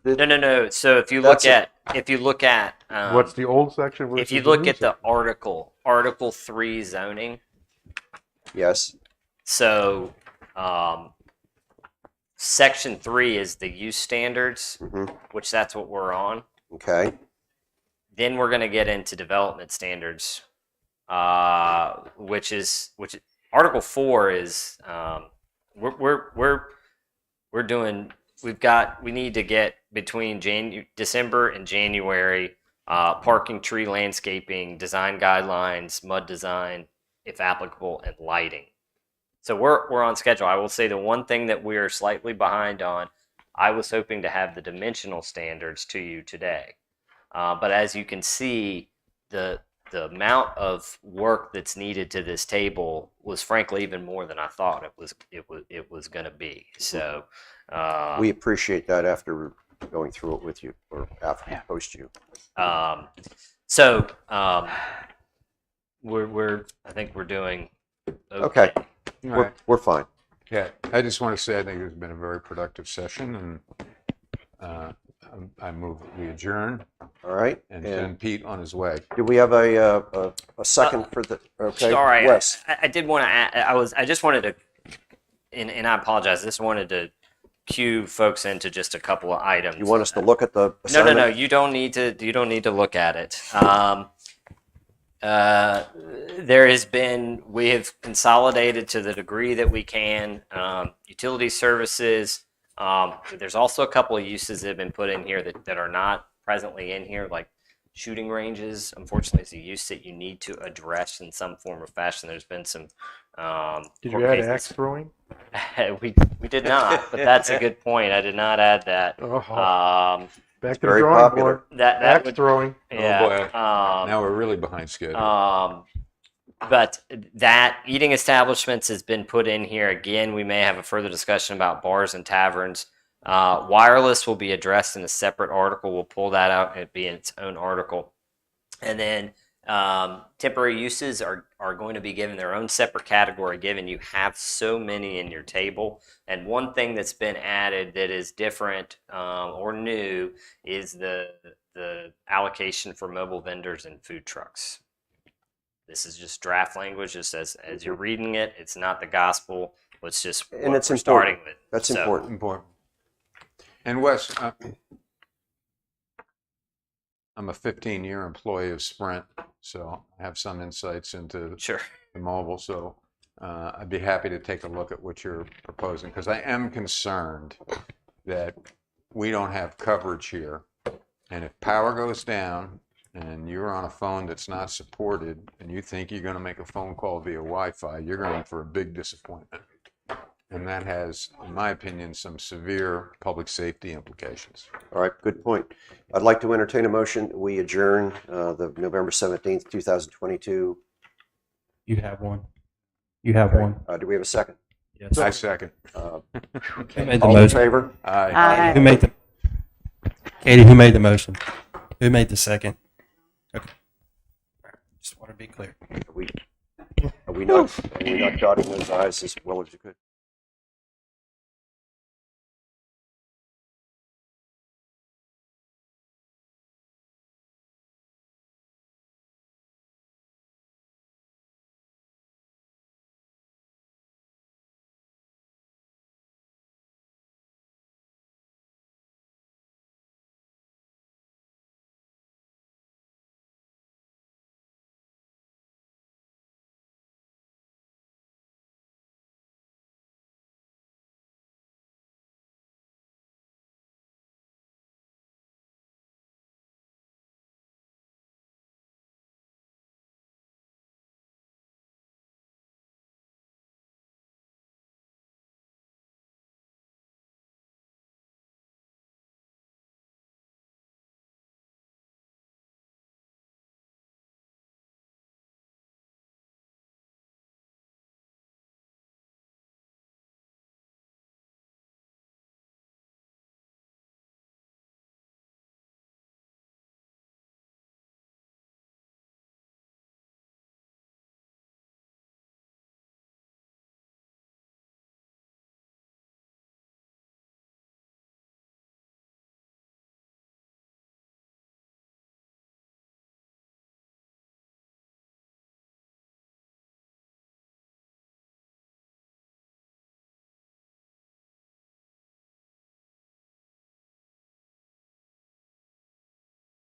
Speaker 6: No. So if you look at
Speaker 2: What's the old section?
Speaker 6: if
Speaker 2: versus
Speaker 6: you
Speaker 2: the
Speaker 6: look
Speaker 2: new
Speaker 6: at the
Speaker 2: section?
Speaker 6: Article 3 zoning,
Speaker 1: yes,
Speaker 6: so section 3 is the use standards,
Speaker 1: mhm,
Speaker 6: which that's what we're on.
Speaker 1: okay,
Speaker 6: Then we're going to get into development standards, which Article 4 is we're doing. We need to get between December and January parking, tree landscaping, design guidelines, mud design, if applicable, and lighting. So we're on schedule. I will say the one thing that we are slightly behind on, I was hoping to have the dimensional standards to you today. But as you can see, the amount of work that's needed to this table was frankly even more than I thought it was going to be. So
Speaker 1: we appreciate that after going through it with you, or after we post you.
Speaker 6: I think we're doing
Speaker 1: Okay,
Speaker 3: all right.
Speaker 1: we're fine.
Speaker 3: Yeah, I just want to say I think it's been a very productive session, and I move that we adjourn
Speaker 1: All right,
Speaker 3: and
Speaker 1: and
Speaker 3: send Pete on his way.
Speaker 1: do we have a second for the? Okay,
Speaker 6: Sorry,
Speaker 1: Wes.
Speaker 6: I did want to add, I just wanted to, and I apologize. I just wanted to cue folks into just a couple of items.
Speaker 1: You want us to look at the
Speaker 6: No,
Speaker 1: assignment?
Speaker 6: no, no. You don't need to. You don't need to look at it. There has been. We have consolidated to the degree that we can. Utility services. There's also a couple of uses that have been put in here that are not presently in here, like shooting ranges. Unfortunately, it's a use that you need to address in some form or fashion. There's been some.
Speaker 2: Did
Speaker 6: court
Speaker 2: you add
Speaker 6: cases-
Speaker 2: axe throwing?
Speaker 6: we did not, but that's a good point. I did not add that.
Speaker 2: Oh,
Speaker 6: Um,
Speaker 2: back to the
Speaker 1: very
Speaker 2: drawing
Speaker 1: popular.
Speaker 2: board.
Speaker 6: that
Speaker 2: Axe
Speaker 6: would,
Speaker 2: throwing.
Speaker 6: yeah.
Speaker 3: boy. Now we're really behind schedule.
Speaker 6: But that eating establishments has been put in here again. We may have a further discussion about bars and taverns. Wireless will be addressed in a separate article. We'll pull that out and it'd be in its own article. And then temporary uses are going to be given their own separate category, given you have so many in your table. And one thing that's been added that is different or new is the allocation for mobile vendors and food trucks. This is just draft language. Just as you're reading it, it's not the gospel. It's just what
Speaker 1: And it's
Speaker 6: we're
Speaker 1: important.
Speaker 6: starting with.
Speaker 1: That's
Speaker 6: So,
Speaker 1: important.
Speaker 3: Important. And Wes, I'm a 15-year employee of Sprint, so I have some insights into
Speaker 6: Sure.
Speaker 3: the mobile. So I'd be happy to take a look at what you're proposing, because I am concerned that we don't have coverage here. And if power goes down and you're on a phone that's not supported and you think you're going to make a phone call via Wi-Fi, you're going for a big disappointment. And that has, in my opinion, some severe public safety implications.
Speaker 1: All right, good point. I'd like to entertain a motion. We adjourn the November 17th, 2022.
Speaker 5: You have one. You have
Speaker 1: Okay.
Speaker 5: one.
Speaker 1: Do we have a second?
Speaker 5: Yes.
Speaker 3: I second.
Speaker 1: Uh,
Speaker 5: Who made the
Speaker 1: All in
Speaker 5: motion?
Speaker 1: favor?
Speaker 3: Aye.
Speaker 4: Aye.
Speaker 5: Who made the? Katie, who made the motion? Who made the second? Okay. Just want to be clear.
Speaker 1: Are we not dotting those i's as well as you could?